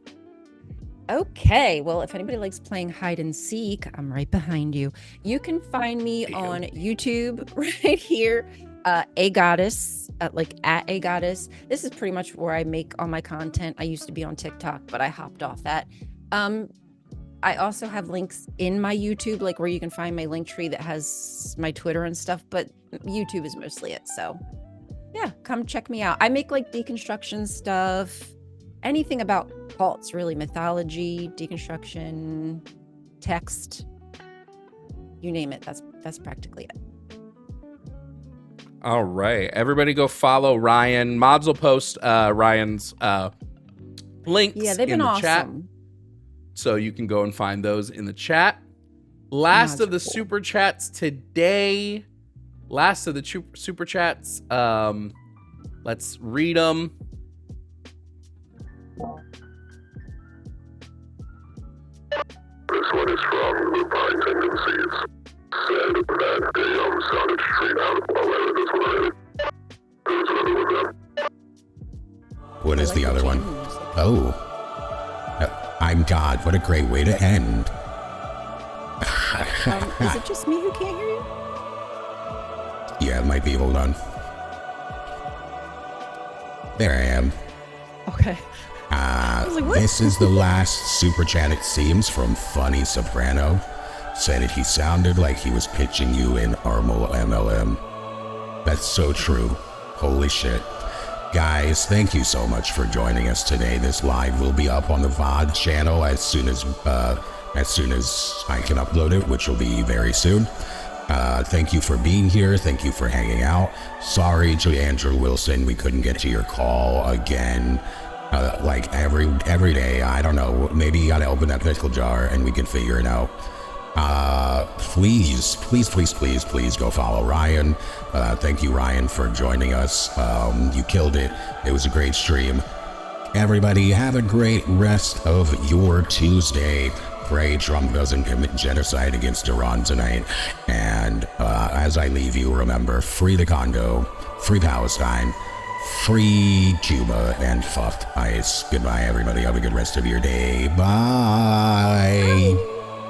Okay, well, if anybody likes playing hide and seek, I'm right behind you. You can find me on YouTube right here, A Goddess, at A Goddess. This is pretty much where I make all my content. I used to be on TikTok, but I hopped off that. I also have links in my YouTube, like where you can find my link tree that has my Twitter and stuff, but YouTube is mostly it. So yeah, come check me out. I make like deconstruction stuff, anything about cults, really, mythology, deconstruction, text, you name it. That's practically it. All right, everybody go follow Ryan. Mods will post Ryan's links Yeah, they've been in the awesome. chat. So you can go and find those in the chat. Last of the super chats today. Last of the super chats. Let's read them. This one is from the Pie Tendencies. Said that they sounded straight out while this one. There's another one there. What is the other one? Oh. I'm God. What a great way to end. Is it just me who can't hear you? Yeah, it might be. Hold on. There I am. Okay. This is the last super chat, it seems, from Funny Soprano. Said he sounded like he was pitching you in Armo MLM. That's so true. Holy shit. Guys, thank you so much for joining us today. This live will be up on the VOD channel as soon as I can upload it, which will be very soon. Thank you for being here. Thank you for hanging out. Sorry to Andrew Wilson, we couldn't get to your call again. Like every day, I don't know. Maybe you gotta open that pickle jar and we can figure it out. Please go follow Ryan. Thank you, Ryan, for joining us. You killed it. It was a great stream. Everybody, have a great rest of your Tuesday. Pray Trump doesn't commit genocide against Iran tonight. And as I leave you, remember, free the Congo, free Palestine, free Cuba, and fuck ICE. Goodbye, everybody. Have a good rest of your day. Bye.